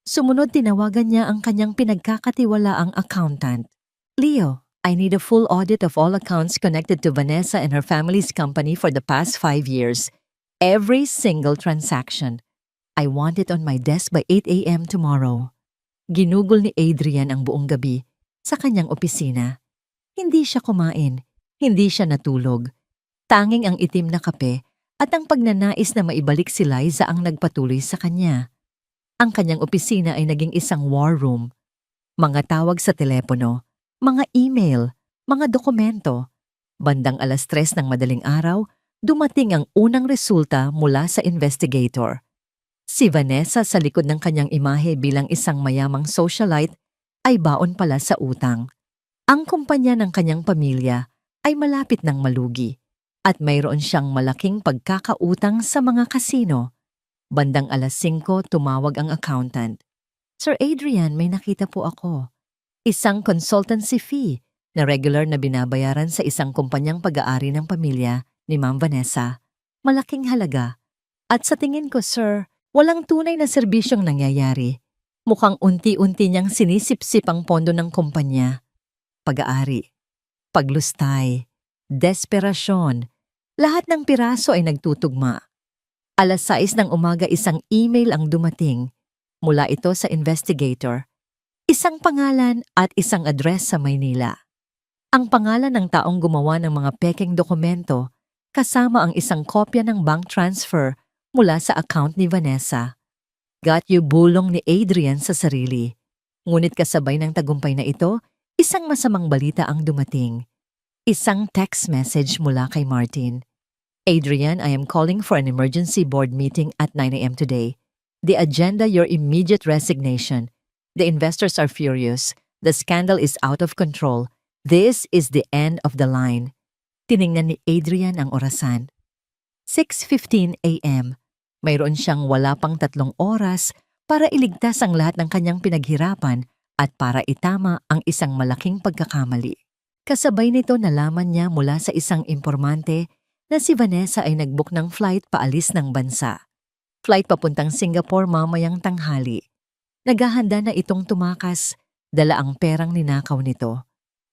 Sumunod, tinawagan niya ang kanyang pinagkakatiwalaang accountant. Leo, I need a full audit of all accounts connected to Vanessa and her family's company for the past 5 years. Every single transaction. I want it on my desk by 8 a.m. tomorrow. Ginugol ni Adrian ang buong gabi sa kanyang opisina. Hindi siya kumain, hindi siya natulog. Tanging ang itim na kape at ang pagnanais na maibalik si Liza ang nagpatuloy sa kanya. Ang kanyang opisina ay naging isang war room. Mga tawag sa telepono, mga email, mga dokumento. Bandang 3:00 ng madaling araw, dumating ang unang resulta mula sa investigator. Si Vanessa, sa likod ng kanyang imahe bilang isang mayamang socialite, ay baon pala sa utang. Ang kumpanya ng kanyang pamilya ay malapit ng malugi at mayroon siyang malaking pagkakautang sa mga kasino. Bandang 5:00, tumawag ang accountant. Sir Adrian, may nakita po ako. Isang consultancy fee na regular na binabayaran sa isang kumpanyang pag-aari ng pamilya ni Ma'am Vanessa. Malaking halaga. At sa tingin ko, sir, walang tunay na serbisyong nangyayari. Mukhang unti-unti niyang sinisip-sip ang pondo ng kumpanya. Pag-aari, paglustay, desperasyon. Lahat ng piraso ay nagtutugma. 6:00 ng umaga, isang email ang dumating. Mula ito sa investigator. Isang pangalan at isang address sa Maynila. Ang pangalan ng taong gumawa ng mga pekeng dokumento kasama ang isang kopya ng bank transfer mula sa account ni Vanessa. Got you bulong ni Adrian sa sarili. Ngunit kasabay ng tagumpay na ito, isang masamang balita ang dumating. Isang text message mula kay Martin. Adrian, I am calling for an emergency board meeting at 9 a.m. today. The agenda, your immediate resignation. The investors are furious. The scandal is out of control. This is the end of the line. Tiningnan ni Adrian ang orasan. 6:15 a.m. Mayroon siyang wala pang 3 oras para iligtas ang lahat ng kanyang pinaghirapan at para itama ang isang malaking pagkakamali. Kasabay nito nalaman niya mula sa isang impormante na si Vanessa ay nag-book ng flight paalis ng bansa. Flight papuntang Singapore mamayang tanghali. Naghahanda na itong tumakas, dala ang perang ninakaw nito.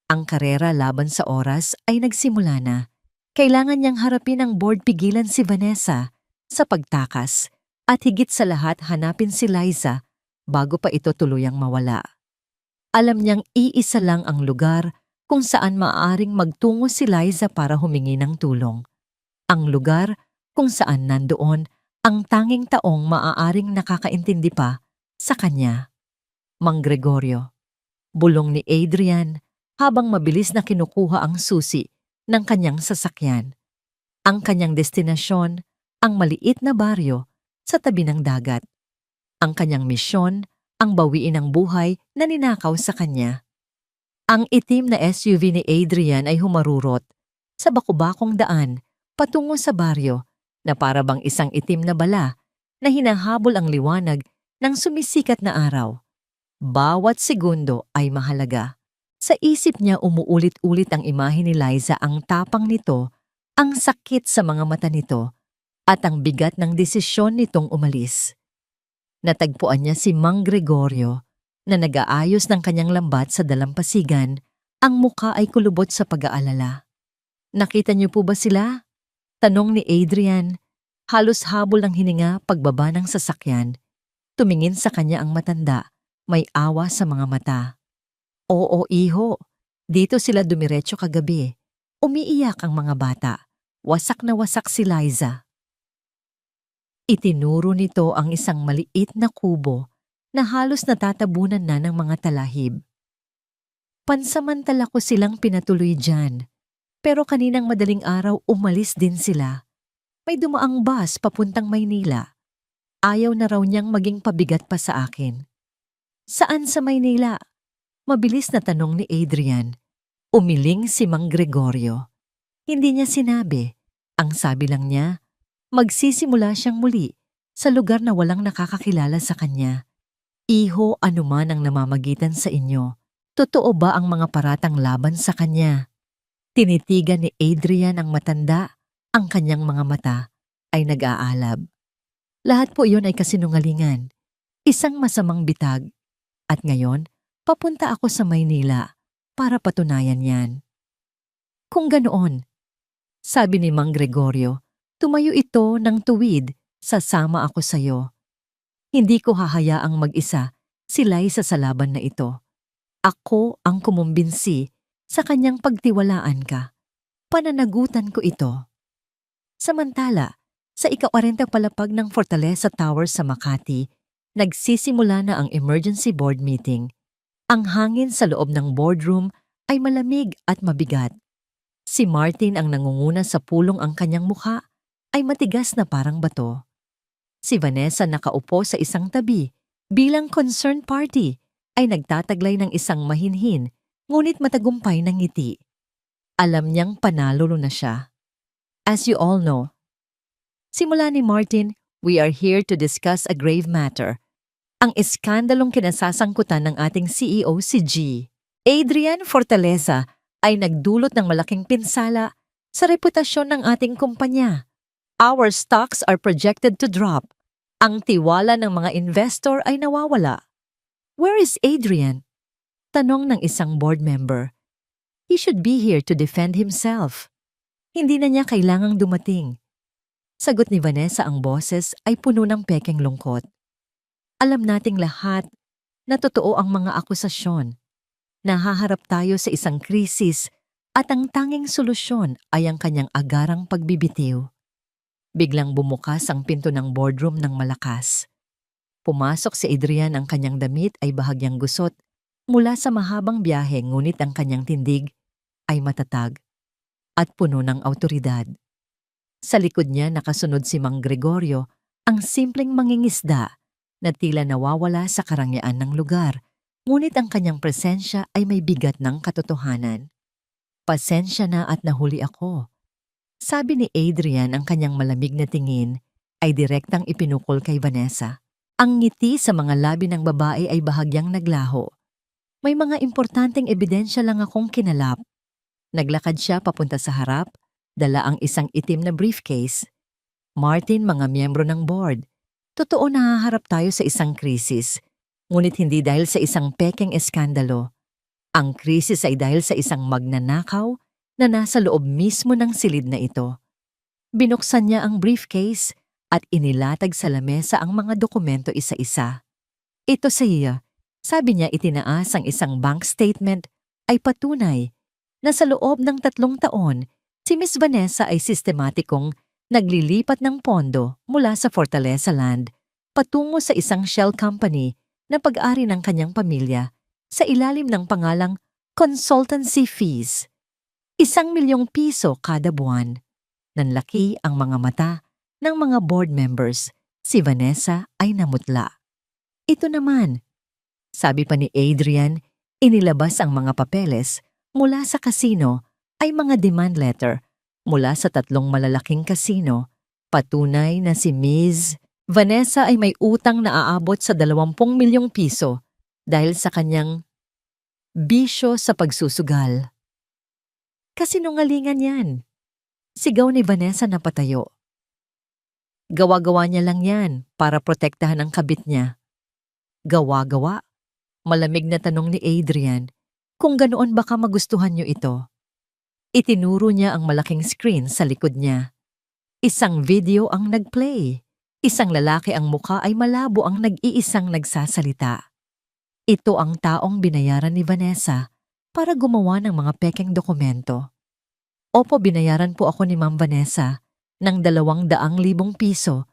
Ang karera laban sa oras ay nagsimula na. Kailangan niyang harapin ang board pigilan si Vanessa sa pagtakas at higit sa lahat hanapin si Liza bago pa ito tuluyang mawala. Alam niyang iisa lang ang lugar kung saan maaaring magtungo si Liza para humingi ng tulong. Ang lugar kung saan nandoon ang tanging taong maaaring nakakaintindi pa sa kanya. Mang Gregorio. Bulong ni Adrian habang mabilis na kinukuha ang susi ng kanyang sasakyan. Ang kanyang destinasyon, ang maliit na baryo sa tabi ng dagat. Ang kanyang misyon, ang bawiin ang buhay na ninakaw sa kanya. Ang itim na SUV ni Adrian ay humarurot sa bakubakong daan patungo sa baryo na para bang isang itim na bala na hinahabol ang liwanag ng sumisikat na araw. Bawat segundo ay mahalaga. Sa isip niya umuulit-ulit ang imahe ni Liza, ang tapang nito, ang sakit sa mga mata nito, at ang bigat ng desisyon nitong umalis. Natagpuan niya si Mang Gregorio na nag-aayos ng kanyang lambat sa dalampasigan, ang muka ay kulubot sa pag-aalala. Nakita niyo po ba sila? Tanong ni Adrian, halos habol ng hininga pagbaba ng sasakyan. Tumingin sa kanya ang matanda, may awa sa mga mata. Oo, iho. Dito sila dumiretso kagabi. Umiiyak ang mga bata. Wasak na wasak si Liza. Itinuro nito ang isang maliit na kubo na halos natatabunan na ng mga talahib. Pansamantala ko silang pinatuloy dyan. Pero kaninang madaling araw umalis din sila. May dumaang bus papuntang Maynila. Ayaw na raw niyang maging pabigat pa sa akin. Saan sa Maynila? Mabilis na tanong ni Adrian. Umiling si Mang Gregorio. Hindi niya sinabi. Ang sabi lang niya, magsisimula siyang muli sa lugar na walang nakakakilala sa kanya. Iho, anuman ang namamagitan sa inyo. Totoo ba ang mga paratang laban sa kanya? Tinitigan ni Adrian ang matanda, ang kanyang mga mata ay nag-aalab. Lahat po iyon ay kasinungalingan. Isang masamang bitag. At ngayon, papunta ako sa Maynila para patunayan yan. Kung ganoon, sabi ni Mang Gregorio, tumayo ito ng tuwid, sasama ako sayo. Hindi ko hahayaang mag-isa si Liza sa laban na ito. Ako ang kumumbinsi sa kanyang pagtiwalaan ka. Pananagutan ko ito. Samantala, sa ika-40 palapag ng Fortaleza Tower sa Makati, nagsisimula na ang emergency board meeting. Ang hangin sa loob ng boardroom ay malamig at mabigat. Si Martin ang nangunguna sa pulong, ang kanyang mukha ay matigas na parang bato. Si Vanessa nakaupo sa isang tabi bilang concerned party ay nagtataglay ng isang mahinhin ngunit matagumpay ng ngiti. Alam niyang panalo na siya. As you all know, simula ni Martin, we are here to discuss a grave matter. Ang iskandalong kinasasangkutan ng ating CEO si G. Adrian Fortaleza ay nagdulot ng malaking pinsala sa reputasyon ng ating kumpanya. Our stocks are projected to drop. Ang tiwala ng mga investor ay nawawala. Where is Adrian? Tanong ng isang board member. He should be here to defend himself. Hindi na niya kailangang dumating. Sagot ni Vanessa, ang boses ay puno ng pekeng lungkot. Alam nating lahat na totoo ang mga akusasyon. Nahaharap tayo sa isang krisis at ang tanging solusyon ay ang kanyang agarang pagbibitiw. Biglang bumukas ang pinto ng boardroom ng malakas. Pumasok si Adrian, ang kanyang damit ay bahagyang gusot mula sa mahabang biyahe, ngunit ang kanyang tindig ay matatag at puno ng awtoridad. Sa likod niya nakasunod si Mang Gregorio, ang simpleng mangingisda na tila nawawala sa karangyaan ng lugar, ngunit ang kanyang presensya ay may bigat ng katotohanan. "Pasensya na at nahuli ako," sabi ni Adrian. Ang kanyang malamig na tingin ay direktang ipinukol kay Vanessa. Ang ngiti sa mga labi ng babae ay bahagyang naglaho. "May mga importanteng ebidensya lang akong kinalap." Naglakad siya papunta sa harap, dala ang isang itim na briefcase. "Martin, mga miyembro ng board, totoo nahaharap tayo sa isang krisis, ngunit hindi dahil sa isang pekeng eskandalo. Ang krisis ay dahil sa isang magnanakaw na nasa loob mismo ng silid na ito." Binuksan niya ang briefcase at inilatag sa lamesa ang mga dokumento isa-isa. "Ito sa iyo," sabi niya. Itinaas ang isang bank statement, ay patunay na sa loob ng 3 taon, si Miss Vanessa ay sistematikong naglilipat ng pondo mula sa Fortaleza Land patungo sa isang shell company na pag-ari ng kanyang pamilya sa ilalim ng pangalang consultancy fees. 1,000,000 piso kada buwan. Nanlaki ang mga mata ng mga board members. Si Vanessa ay namutla. "Ito naman," sabi pa ni Adrian. Inilabas ang mga papeles mula sa kasino, ay mga demand letter mula sa 3 malalaking kasino. Patunay na si Ms. Vanessa ay may utang na aabot sa 20,000,000 piso dahil sa kanyang bisyo sa pagsusugal. "Kasinungalingan yan," sigaw ni Vanessa na patayo. "Gawa-gawa niya lang yan para protektahan ang kabit niya." "Gawa-gawa?" Malamig na tanong ni Adrian. "Kung ganoon, baka magustuhan niyo ito." Itinuro niya ang malaking screen sa likod niya. Isang video ang nagplay. Isang lalaki, ang mukha ay malabo, ang nag-iisang nagsasalita. Ito ang taong binayaran ni Vanessa para gumawa ng mga pekeng dokumento. "Opo, binayaran po ako ni Ma'am Vanessa ng 200,000 piso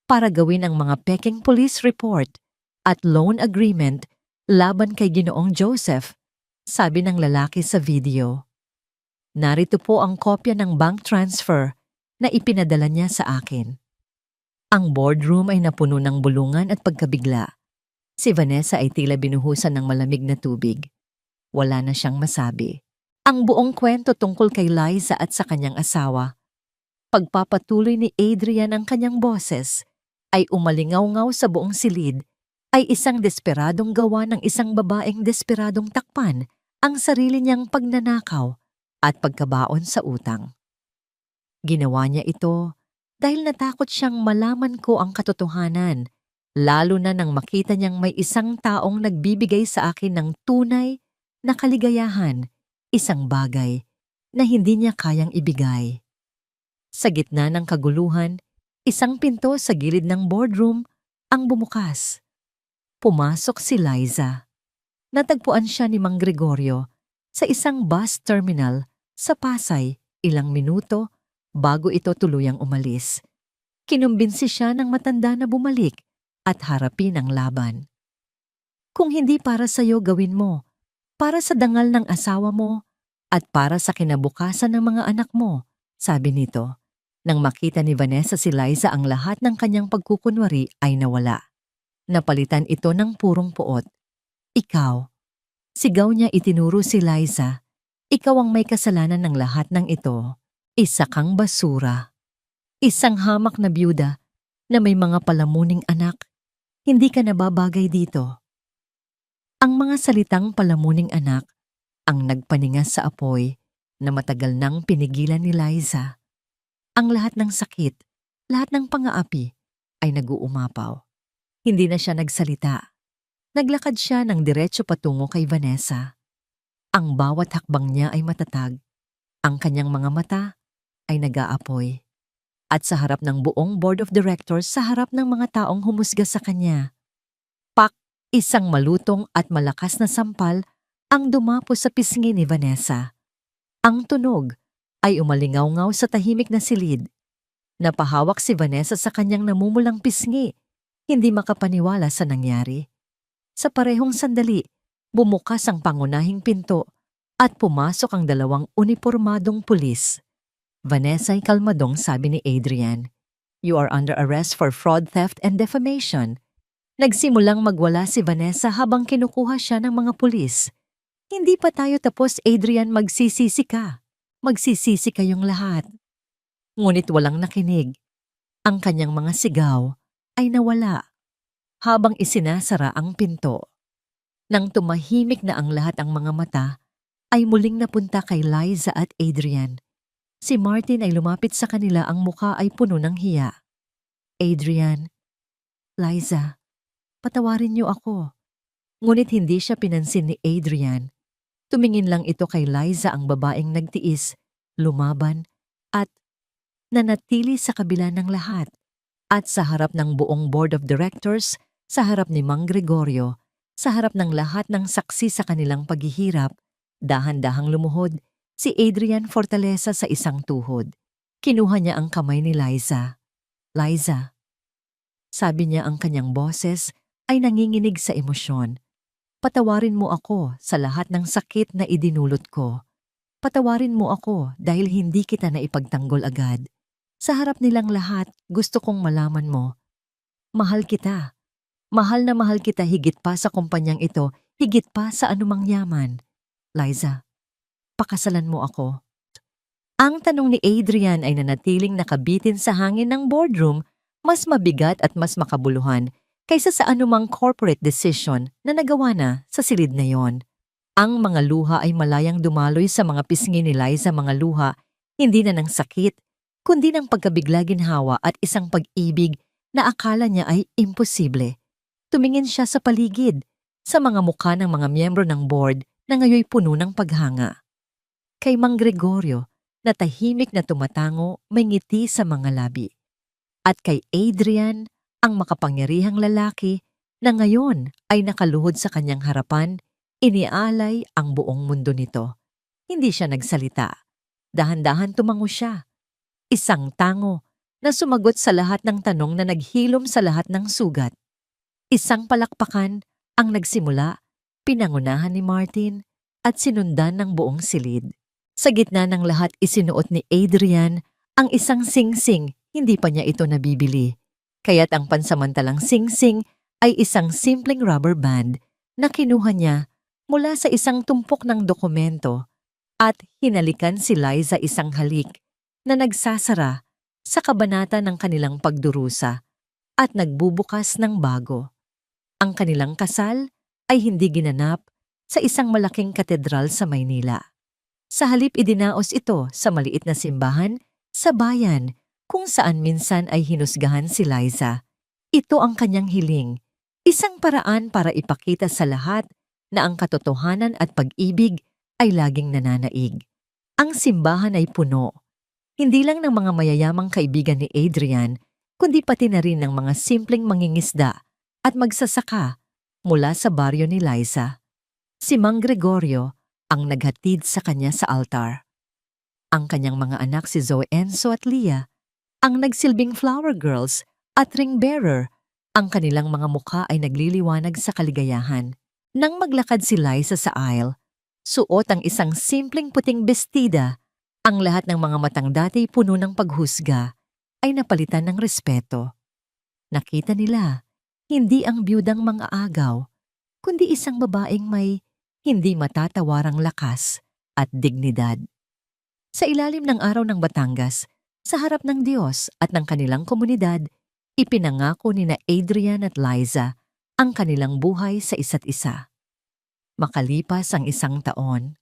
para gawin ang mga pekeng police report at loan agreement laban kay Ginoong Joseph," sabi ng lalaki sa video. "Narito po ang kopya ng bank transfer na ipinadala niya sa akin." Ang boardroom ay napuno ng bulungan at pagkabigla. Si Vanessa ay tila binuhusan ng malamig na tubig. Wala na siyang masabi. Ang buong kwento tungkol kay Liza at sa kanyang asawa. Pagpapatuloy ni Adrian ang kanyang boses, ay umalingaw-ngaw sa buong silid, ay isang desperadong gawa ng isang babaeng desperadong takpan ang sarili niyang pagnanakaw at pagkabaon sa utang. Ginawa niya ito dahil natakot siyang malaman ko ang katotohanan, lalo na nang makita niyang may isang taong nagbibigay sa akin ng tunay na kaligayahan, isang bagay na hindi niya kayang ibigay. Sa gitna ng kaguluhan, isang pinto sa gilid ng boardroom ang bumukas. Pumasok si Liza. Natagpuan siya ni Mang Gregorio sa isang bus terminal sa Pasay ilang minuto bago ito tuluyang umalis. Kinumbinsi siya ng matanda na bumalik at harapin ang laban. "Kung hindi para sa'yo, gawin mo. Para sa dangal ng asawa mo at para sa kinabukasan ng mga anak mo," sabi nito. Nang makita ni Vanessa si Liza, ang lahat ng kanyang pagkukunwari ay nawala. Napalitan ito ng purong puot. "Ikaw," sigaw niya. Itinuro si Liza. "Ikaw ang may kasalanan ng lahat ng ito. Isa kang basura. Isang hamak na byuda na may mga palamuning anak. Hindi ka nababagay dito." Ang mga salitang palamuning anak ang nagpaningas sa apoy na matagal nang pinigilan ni Liza. Ang lahat ng sakit, lahat ng pang-aapi ay nag-uumapaw. Hindi na siya nagsalita. Naglakad siya ng diretso patungo kay Vanessa. Ang bawat hakbang niya ay matatag. Ang kanyang mga mata ay nag-aapoy. At sa harap ng buong board of directors, sa harap ng mga taong humusga sa kanya, pak! Isang malutong at malakas na sampal ang dumapo sa pisngi ni Vanessa. Ang tunog ay umalingaw-ngaw sa tahimik na silid. Napahawak si Vanessa sa kanyang namumulang pisngi, hindi makapaniwala sa nangyari. Sa parehong sandali, bumukas ang pangunahing pinto at pumasok ang dalawang unipormadong pulis. Vanessa ay kalmadong sabi ni Adrian, "You are under arrest for fraud, theft, and defamation." Nagsimulang magwala si Vanessa habang kinukuha siya ng mga pulis. "Hindi pa tayo tapos, Adrian, magsisisi ka. Magsisisi kayong lahat." Ngunit walang nakinig. Ang kanyang mga sigaw ay nawala habang isinasara ang pinto. Nang tumahimik na ang lahat ang mga mata, ay muling napunta kay Liza at Adrian. Si Martin ay lumapit sa kanila, ang mukha ay puno ng hiya. "Adrian, Liza, patawarin niyo ako." Ngunit hindi siya pinansin ni Adrian. Tumingin lang ito kay Liza, ang babaeng nagtiis, lumaban, at nanatili sa kabila ng lahat. At sa harap ng buong board of directors, sa harap ni Mang Gregorio, sa harap ng lahat ng saksi sa kanilang paghihirap, dahan-dahang lumuhod si Adrian Fortaleza sa isang tuhod. Kinuha niya ang kamay ni Liza. "Liza," sabi niya, ang kanyang boses ay nanginginig sa emosyon. "Patawarin mo ako sa lahat ng sakit na idinulot ko. Patawarin mo ako dahil hindi kita naipagtanggol agad. Sa harap nilang lahat, gusto kong malaman mo. Mahal kita. Mahal na mahal kita higit pa sa kumpanyang ito, higit pa sa anumang yaman. Liza, pakasalan mo ako." Ang tanong ni Adrian ay nanatiling nakabitin sa hangin ng boardroom, mas mabigat at mas makabuluhan kaysa sa anumang corporate decision na nagawa na sa silid na yon. Ang mga luha ay malayang dumaloy sa mga pisngi ni Liza, mga luha, hindi na ng sakit, kundi ng pagkabigla, ginhawa at isang pag-ibig na akala niya ay imposible. Tumingin siya sa paligid, sa mga mukha ng mga miyembro ng board na ngayoy puno ng paghanga. Kay Mang Gregorio, na tahimik na tumatango, may ngiti sa mga labi. At kay Adrian, ang makapangyarihang lalaki na ngayon ay nakaluhod sa kanyang harapan, inialay ang buong mundo nito. Hindi siya nagsalita. Dahan-dahan tumango siya. Isang tango na sumagot sa lahat ng tanong na naghilom sa lahat ng sugat. Isang palakpakan ang nagsimula, pinangunahan ni Martin at sinundan ng buong silid. Sa gitna ng lahat, isinuot ni Adrian ang isang singsing, hindi pa niya ito nabibili. Kaya't ang pansamantalang singsing ay isang simpleng rubber band na kinuha niya mula sa isang tumpok ng dokumento at hinalikan si Liza, isang halik na nagsasara sa kabanata ng kanilang pagdurusa at nagbubukas ng bago. Ang kanilang kasal ay hindi ginanap sa isang malaking katedral sa Maynila. Sa halip, idinaos ito sa maliit na simbahan sa bayan kung saan minsan ay hinusgahan si Liza. Ito ang kanyang hiling, isang paraan para ipakita sa lahat na ang katotohanan at pag-ibig ay laging nananaig. Ang simbahan ay puno, hindi lang ng mga mayayamang kaibigan ni Adrian, kundi pati na rin ng mga simpleng mangingisda at magsasaka mula sa baryo ni Liza. Si Mang Gregorio ang naghatid sa kanya sa altar. Ang kanyang mga anak, si Zoe, Enzo at Leah, ang nagsilbing flower girls at ring bearer. Ang kanilang mga mukha ay nagliliwanag sa kaligayahan. Nang maglakad si Liza sa aisle, suot ang isang simpleng puting bestida. Ang lahat ng mga matang dati puno ng paghusga ay napalitan ng respeto. Nakita nila, hindi ang biyudang mga agaw, kundi isang babaeng may hindi matatawarang lakas at dignidad. Sa ilalim ng araw ng Batangas, sa harap ng Diyos at ng kanilang komunidad, ipinangako ni na Adrian at Liza ang kanilang buhay sa isa't isa. Makalipas ang isang taon,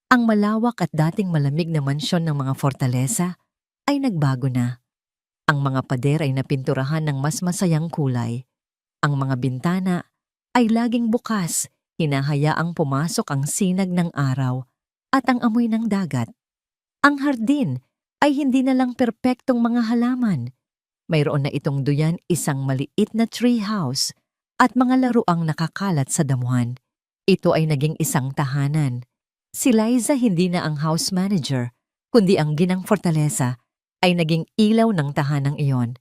ang malawak at dating malamig na mansyon ng mga Fortaleza ay nagbago na. Ang mga pader ay napinturahan ng mas masayang kulay. Ang mga bintana ay laging bukas, hinahayaang pumasok ang sinag ng araw at ang amoy ng dagat. Ang hardin ay hindi na lang perpektong mga halaman. Mayroon na itong duyan, isang maliit na tree house at mga laruang nakakalat sa damuhan. Ito ay naging isang tahanan. Si Liza hindi na ang house manager, kundi ang ginang fortaleza ay naging ilaw ng tahanang iyon.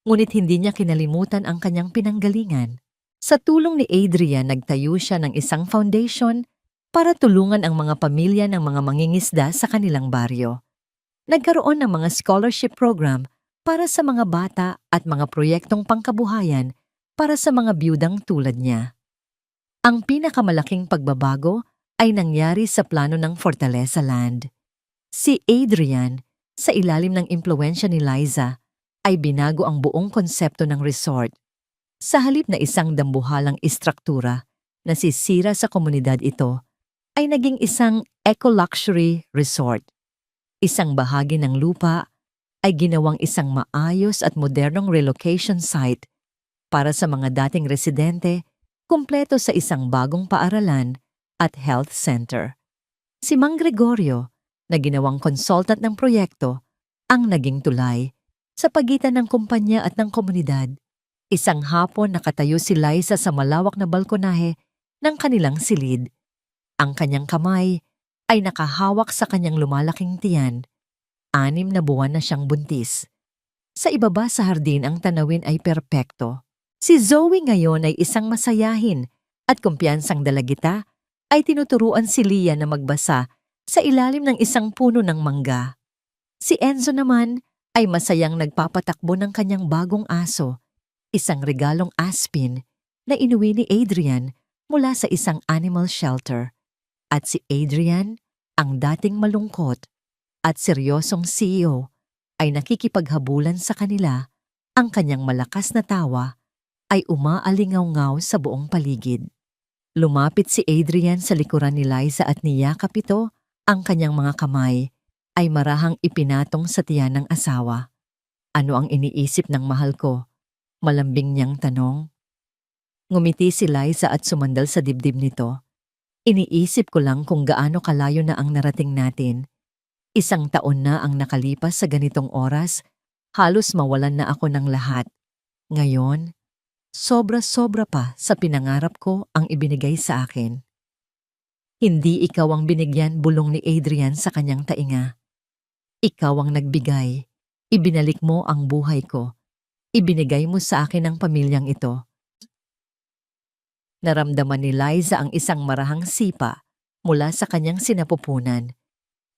Ngunit hindi niya kinalimutan ang kanyang pinanggalingan. Sa tulong ni Adrian, nagtayo siya ng isang foundation para tulungan ang mga pamilya ng mga mangingisda sa kanilang baryo. Nagkaroon ng mga scholarship program para sa mga bata at mga proyektong pangkabuhayan para sa mga biyudang tulad niya. Ang pinakamalaking pagbabago ay nangyari sa plano ng Fortaleza Land. Si Adrian, sa ilalim ng impluwensya ni Liza, ay binago ang buong konsepto ng resort. Sa halip na isang dambuhalang istruktura na sisira sa komunidad, ito ay naging isang eco-luxury resort. Isang bahagi ng lupa ay ginawang isang maayos at modernong relocation site para sa mga dating residente, kumpleto sa isang bagong paaralan at health center. Si Mang Gregorio, na ginawang consultant ng proyekto, ang naging tulay sa pagitan ng kumpanya at ng komunidad. Isang hapon nakatayo si Liza sa malawak na balkonahe ng kanilang silid. Ang kanyang kamay ay nakahawak sa kanyang lumalaking tiyan. 6 na buwan na siyang buntis. Sa ibaba sa hardin ang tanawin ay perpekto. Si Zoe ngayon ay isang masayahin at kumpiyansang dalagita ay tinuturuan si Leah na magbasa sa ilalim ng isang puno ng mangga. Si Enzo naman ay masayang nagpapatakbo ng kanyang bagong aso, isang regalong aspin na inuwi ni Adrian mula sa isang animal shelter. At si Adrian, ang dating malungkot at seryosong CEO, ay nakikipaghabulan sa kanila. Ang kanyang malakas na tawa ay umaalingaw-ngaw sa buong paligid. Lumapit si Adrian sa likuran ni Liza at niyakap ito. Ang kanyang mga kamay ay marahang ipinatong sa tiyan ng asawa. Ano ang iniisip ng mahal ko? Malambing niyang tanong. Ngumiti si Liza at sumandal sa dibdib nito. Iniisip ko lang kung gaano kalayo na ang narating natin. 1 taon na ang nakalipas sa ganitong oras, halos mawalan na ako ng lahat. Ngayon, sobra-sobra pa sa pinangarap ko ang ibinigay sa akin. Hindi ikaw ang binigyan, bulong ni Adrian sa kanyang tainga. Ikaw ang nagbigay. Ibinalik mo ang buhay ko. Ibinigay mo sa akin ang pamilyang ito. Naramdaman ni Liza ang isang marahang sipa mula sa kanyang sinapupunan.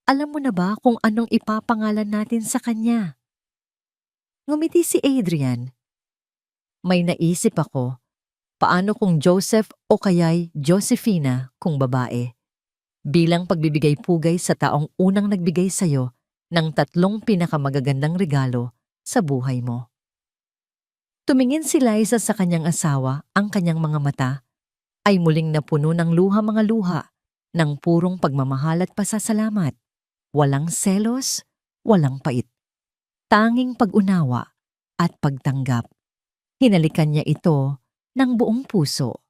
Alam mo na ba kung anong ipapangalan natin sa kanya? Ngumiti si Adrian. May naisip ako. Paano kung Joseph o kaya'y Josefina kung babae? Bilang pagbibigay pugay sa taong unang nagbigay sa'yo ng 3 pinakamagagandang regalo sa buhay mo. Tumingin si Liza sa kanyang asawa, ang kanyang mga mata ay muling napuno ng mga luha ng purong pagmamahal at pasasalamat. Walang selos, walang pait. Tanging pag-unawa at pagtanggap. Hinalikan niya ito ng buong puso.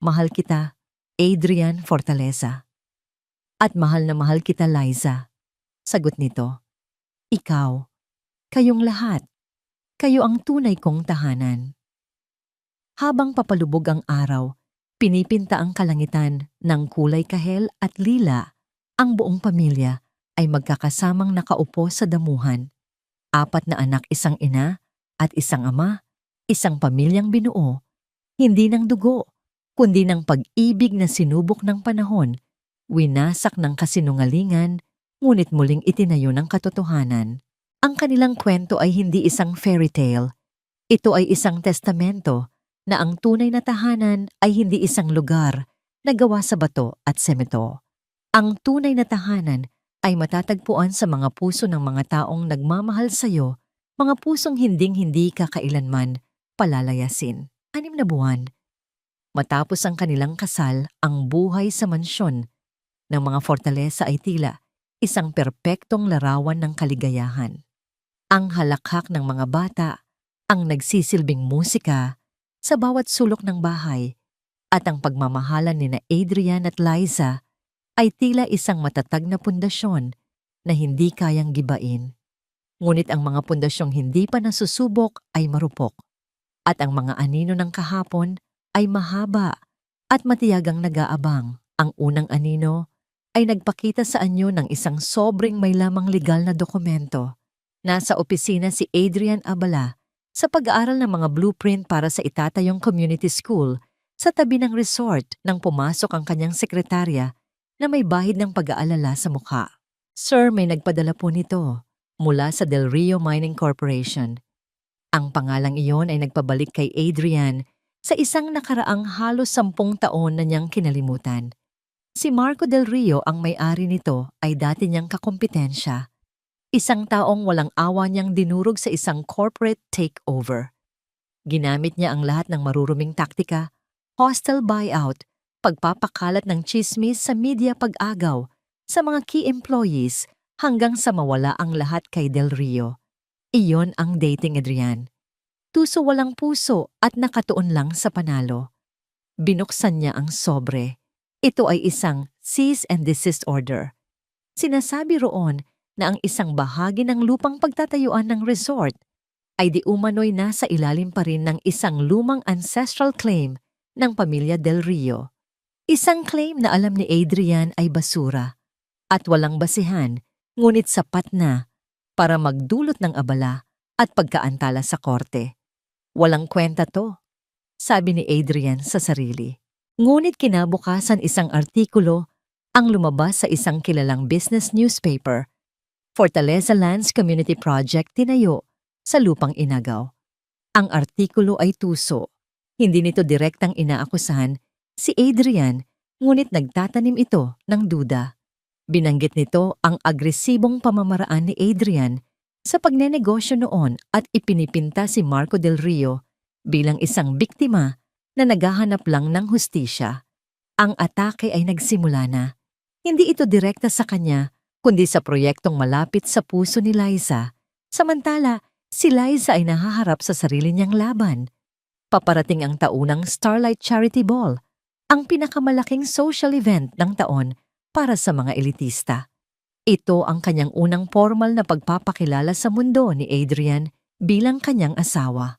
Mahal kita, Adrian Fortaleza. At mahal na mahal kita, Liza. Sagot nito. Ikaw, kayong lahat, kayo ang tunay kong tahanan. Habang papalubog ang araw, pinipinta ang kalangitan ng kulay kahel at lila. Ang buong pamilya ay magkakasamang nakaupo sa damuhan. 4 na anak, isang ina at isang ama, isang pamilyang binuo, hindi ng dugo, kundi ng pag-ibig na sinubok ng panahon, winasak ng kasinungalingan, ngunit muling itinayo ng katotohanan. Ang kanilang kwento ay hindi isang fairy tale. Ito ay isang testamento na ang tunay na tahanan ay hindi isang lugar na gawa sa bato at semento. Ang tunay na tahanan ay matatagpuan sa mga puso ng mga taong nagmamahal sa iyo, mga pusong hinding-hindi ka kailanman palalayasin. 6 na buwan. Matapos ang kanilang kasal, ang buhay sa mansyon ng mga Fortaleza ay tila isang perpektong larawan ng kaligayahan. Ang halakhak ng mga bata, ang nagsisilbing musika sa bawat sulok ng bahay, at ang pagmamahalan ni na Adrian at Liza ay tila isang matatag na pundasyon na hindi kayang gibain. Ngunit ang mga pundasyong hindi pa nasusubok ay marupok, at ang mga anino ng kahapon ay mahaba at matiyagang nag-aabang. Ang unang anino ay nagpakita sa anyo ng isang sobrang may lamang legal na dokumento. Nasa opisina si Adrian Abala sa pag-aaral ng mga blueprint para sa itatayong community school sa tabi ng resort nang pumasok ang kanyang sekretarya na may bahid ng pag-aalala sa mukha. Sir, may nagpadala po nito mula sa Del Rio Mining Corporation. Ang pangalang iyon ay nagpabalik kay Adrian sa isang nakaraang halos 10 taon na niyang kinalimutan. Si Marco Del Rio ang may-ari nito ay dati niyang kakumpetensya. Isang taong walang awa niyang dinurog sa isang corporate takeover. Ginamit niya ang lahat ng maruruming taktika, hostile buyout, pagpapakalat ng chismis sa media pag-agaw sa mga key employees hanggang sa mawala ang lahat kay Del Rio. Iyon ang dating Adrian. Tuso walang puso at nakatuon lang sa panalo. Binuksan niya ang sobre. Ito ay isang cease and desist order. Sinasabi roon na ang isang bahagi ng lupang pagtatayuan ng resort ay di umano'y nasa ilalim pa rin ng isang lumang ancestral claim ng pamilya Del Rio. Isang claim na alam ni Adrian ay basura at walang basihan, ngunit sapat na para magdulot ng abala at pagkaantala sa korte. Walang kwenta to, sabi ni Adrian sa sarili. Ngunit kinabukasan isang artikulo ang lumabas sa isang kilalang business newspaper. Fortaleza Lands Community Project tinayo sa lupang inagaw. Ang artikulo ay tuso. Hindi nito direktang inaakusahan si Adrian, ngunit nagtatanim ito ng duda. Binanggit nito ang agresibong pamamaraan ni Adrian sa pagnenegosyo noon at ipinipinta si Marco Del Rio bilang isang biktima na naghahanap lang ng hustisya. Ang atake ay nagsimula na. Hindi ito direkta sa kanya, kundi sa proyektong malapit sa puso ni Liza. Samantala, si Liza ay nahaharap sa sarili niyang laban. Paparating ang taunang Starlight Charity Ball, ang pinakamalaking social event ng taon para sa mga elitista. Ito ang kanyang unang formal na pagpapakilala sa mundo ni Adrian bilang kanyang asawa.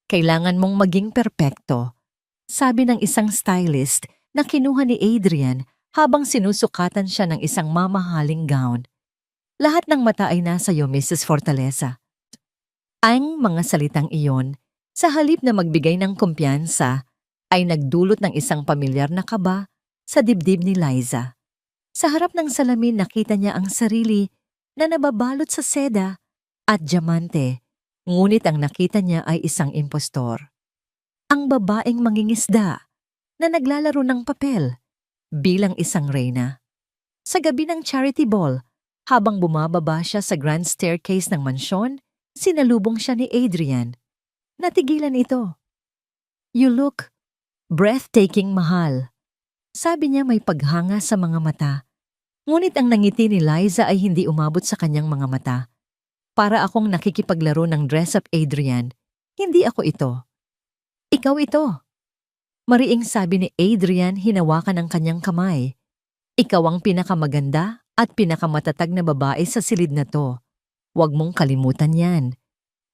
Kailangan mong maging perpekto, sabi ng isang stylist na kinuha ni Adrian habang sinusukatan siya ng isang mamahaling gown. Lahat ng mata ay nasa iyo, Mrs. Fortaleza. Ang mga salitang iyon, sa halip na magbigay ng kumpiyansa, ay nagdulot ng isang pamilyar na kaba sa dibdib ni Liza. Sa harap ng salamin nakita niya ang sarili na nababalot sa seda at diamante, ngunit ang nakita niya ay isang impostor. Ang babaeng mangingisda na naglalaro ng papel bilang isang reyna. Sa gabi ng charity ball, habang bumababa siya sa grand staircase ng mansyon, sinalubong siya ni Adrian. Natigilan ito. "You look breathtaking, mahal." Sabi niya may paghanga sa mga mata. Ngunit ang nangiti ni Liza ay hindi umabot sa kanyang mga mata. "Para akong nakikipaglaro ng dress-up, Adrian. Hindi ako ito." "Ikaw ito." Mariing sabi ni Adrian, hinawakan ang kanyang kamay. "Ikaw ang pinakamaganda at pinakamatatag na babae sa silid na to. Huwag mong kalimutan yan."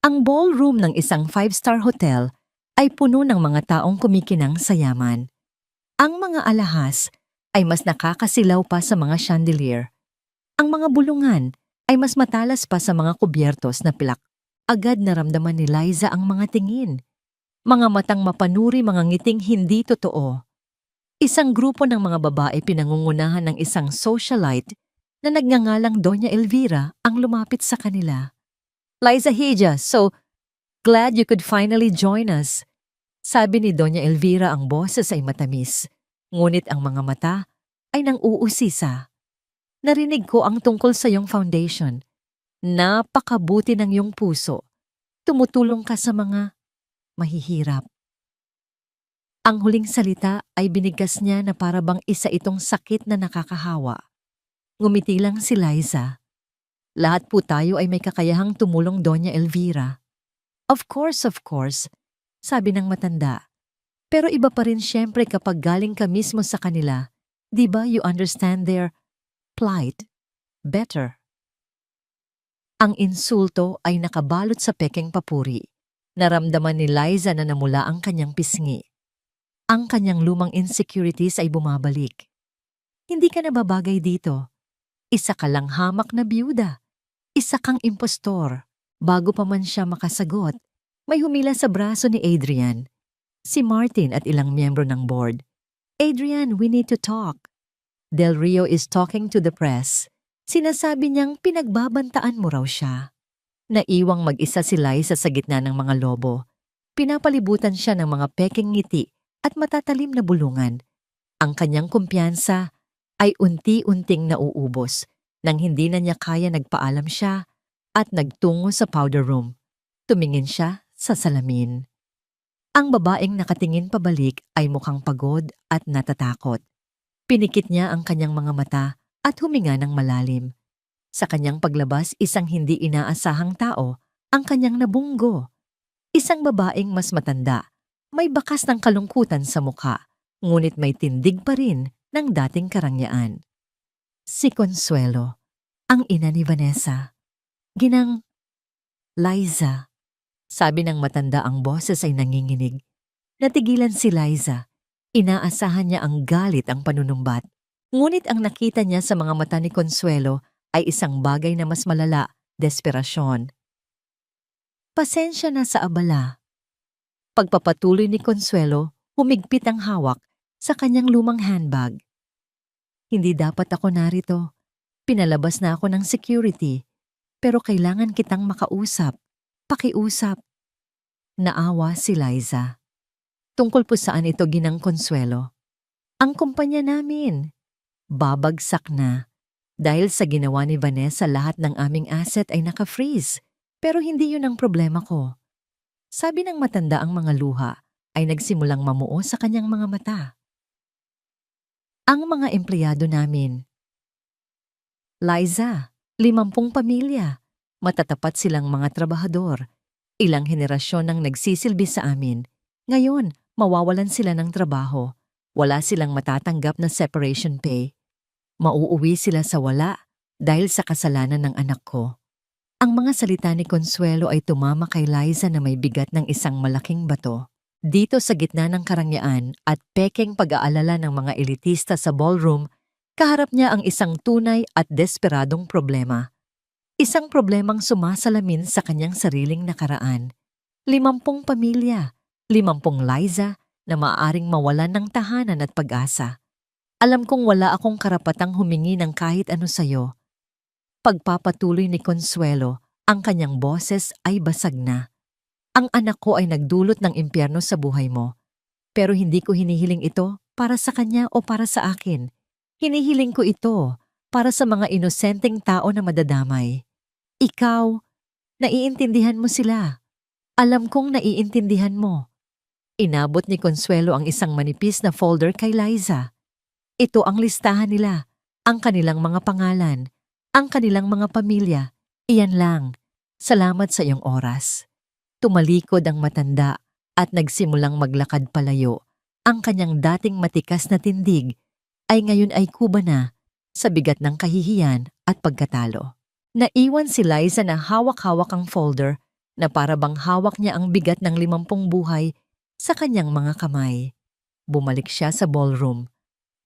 Ang ballroom ng isang 5-star hotel ay puno ng mga taong kumikinang sa yaman. Ang mga alahas ay mas nakakasilaw pa sa mga chandelier. Ang mga bulungan ay mas matalas pa sa mga kubyertos na pilak. Agad naramdaman ni Liza ang mga tingin. Mga matang mapanuri, mga ngiting hindi totoo. Isang grupo ng mga babae pinangungunahan ng isang socialite na nagngangalang Doña Elvira ang lumapit sa kanila. "Liza Hija, so glad you could finally join us." Sabi ni Doña Elvira, ang boses ay matamis. Ngunit ang mga mata ay nang-uusisa. "Narinig ko ang tungkol sa iyong foundation. Napakabuti ng iyong puso. Tumutulong ka sa mga mahihirap." Ang huling salita ay binigkas niya na para bang isa itong sakit na nakakahawa. Ngumiti lang si Liza. "Lahat po tayo ay may kakayahang tumulong, Doña Elvira." Of course, sabi ng matanda. "Pero iba pa rin siyempre kapag galing ka mismo sa kanila. Di ba you understand their plight better?" Ang insulto ay nakabalot sa pekeng papuri. Naramdaman ni Liza na namula ang kanyang pisngi. Ang kanyang lumang insecurities ay bumabalik. Hindi ka nababagay dito. Isa ka lang hamak na biyuda. Isa kang impostor. Bago pa man siya makasagot, may humila sa braso ni Adrian. Si Martin at ilang miyembro ng board. Adrian, we need to talk. Del Rio is talking to the press. Sinasabi niyang pinagbabantaan mo raw siya. Naiwang mag-isa si Liza sa gitna ng mga lobo. Pinapalibutan siya ng mga peking ngiti at matatalim na bulungan. Ang kanyang kumpiyansa ay unti-unting nauubos nang hindi na niya kaya nagpaalam siya at nagtungo sa powder room. Tumingin siya sa salamin. Ang babaeng nakatingin pabalik ay mukhang pagod at natatakot. Pinikit niya ang kanyang mga mata at huminga ng malalim. Sa kanyang paglabas, isang hindi inaasahang tao ang kanyang nabunggo. Isang babaeng mas matanda, may bakas ng kalungkutan sa mukha, ngunit may tindig pa rin ng dating karangyaan. Si Consuelo, ang ina ni Vanessa. Ginang, Liza. Sabi ng matanda, ang boses ay nanginginig. Natigilan si Liza. Inaasahan niya ang galit ang panunumbat. Ngunit ang nakita niya sa mga mata ni Consuelo ay isang bagay na mas malala, desperasyon. Pasensya na sa abala. Pagpapatuloy ni Consuelo, humigpit ang hawak sa kanyang lumang handbag. Hindi dapat ako narito. Pinalabas na ako ng security. Pero kailangan kitang makausap. Pakiusap. Naawa si Liza. Tungkol po saan ito, Ginang Consuelo? Ang kumpanya namin. Babagsak na. Dahil sa ginawa ni Vanessa, lahat ng aming asset ay naka-freeze. Pero hindi yun ang problema ko. Sabi ng matanda, ang mga luha ay nagsimulang mamuo sa kanyang mga mata. Ang mga empleyado namin. Liza, 50 pamilya. Matatapat silang mga trabahador. Ilang henerasyon ang nagsisilbi sa amin. Ngayon, mawawalan sila ng trabaho. Wala silang matatanggap na separation pay. Mauuwi sila sa wala dahil sa kasalanan ng anak ko. Ang mga salita ni Consuelo ay tumama kay Liza na may bigat ng isang malaking bato. Dito sa gitna ng karangyaan at pekeng pag-aalala ng mga elitista sa ballroom, kaharap niya ang isang tunay at desperadong problema. Isang problemang sumasalamin sa kanyang sariling nakaraan. 50 pamilya, 50 Liza na maaaring mawalan ng tahanan at pag-asa. Alam kong wala akong karapatang humingi ng kahit ano sa'yo. Pagpapatuloy ni Consuelo, ang kanyang boses ay basag na. Ang anak ko ay nagdulot ng impyerno sa buhay mo. Pero hindi ko hinihiling ito para sa kanya o para sa akin. Hinihiling ko ito para sa mga inosenteng tao na madadamay. Ikaw, naiintindihan mo sila. Alam kong naiintindihan mo. Inabot ni Consuelo ang isang manipis na folder kay Liza. Ito ang listahan nila, ang kanilang mga pangalan, ang kanilang mga pamilya. Iyan lang. Salamat sa iyong oras. Tumalikod ang matanda at nagsimulang maglakad palayo. Ang kanyang dating matikas na tindig ay ngayon ay kuba na sa bigat ng kahihiyan at pagkatalo. Naiwan si Liza na hawak-hawak ang folder na para bang hawak niya ang bigat ng 50 buhay sa kanyang mga kamay. Bumalik siya sa ballroom.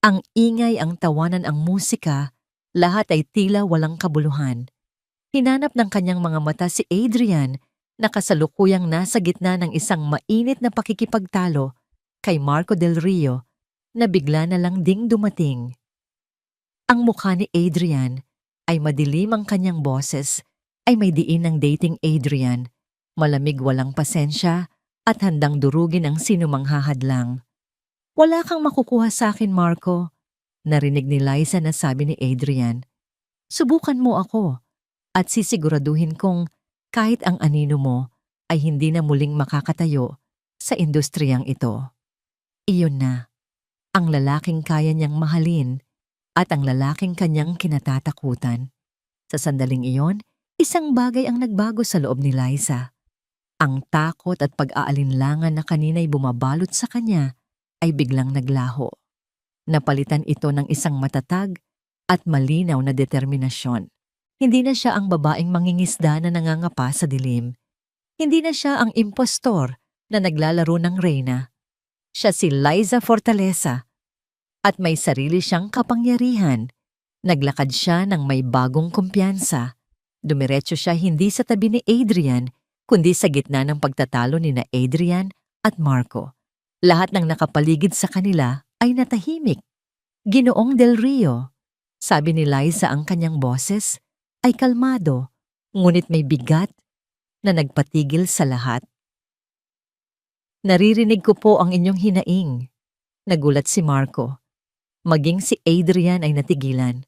Ang ingay, ang tawanan, ang musika, lahat ay tila walang kabuluhan. Hinanap ng kanyang mga mata si Adrian na kasalukuyang nasa gitna ng isang mainit na pakikipagtalo kay Marco Del Rio na bigla na lang ding dumating. Ang mukha ni Adrian ay madilim, ang kanyang boses ay may diin ng dating Adrian, malamig, walang pasensya at handang durugin ang sinumang hahadlang. Wala kang makukuha sa akin, Marco, narinig ni Liza na sabi ni Adrian. Subukan mo ako at sisiguraduhin kong kahit ang anino mo ay hindi na muling makakatayo sa industriyang ito. Iyon na, ang lalaking kaya niyang mahalin at ang lalaking kanyang kinatatakutan. Sa sandaling iyon, isang bagay ang nagbago sa loob ni Liza. Ang takot at pag-aalinlangan na kanina'y bumabalot sa kanya ay biglang naglaho. Napalitan ito ng isang matatag at malinaw na determinasyon. Hindi na siya ang babaeng mangingisda na nangangapa sa dilim. Hindi na siya ang impostor na naglalaro ng reyna. Siya si Liza Fortaleza at may sarili siyang kapangyarihan. Naglakad siya ng may bagong kumpiyansa. Dumiretso siya hindi sa tabi ni Adrian, kundi sa gitna ng pagtatalo ni na Adrian at Marco. Lahat ng nakapaligid sa kanila ay natahimik. Ginoong Del Rio, sabi ni Liza ang kanyang boses, ay kalmado, ngunit may bigat na nagpatigil sa lahat. Naririnig ko po ang inyong hinaing. Nagulat si Marco. Maging si Adrian ay natigilan.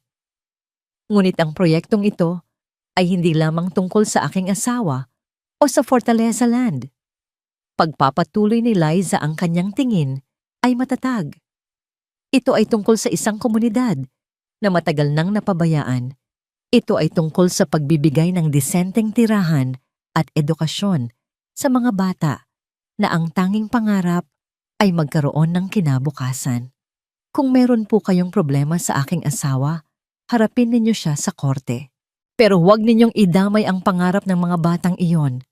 Ngunit ang proyektong ito ay hindi lamang tungkol sa aking asawa o sa Fortaleza Land. Pagpapatuloy ni Liza ang kanyang tingin ay matatag. Ito ay tungkol sa isang komunidad na matagal nang napabayaan. Ito ay tungkol sa pagbibigay ng disenteng tirahan at edukasyon sa mga bata na ang tanging pangarap ay magkaroon ng kinabukasan. Kung meron po kayong problema sa aking asawa, harapin ninyo siya sa korte. Pero huwag ninyong idamay ang pangarap ng mga batang iyon.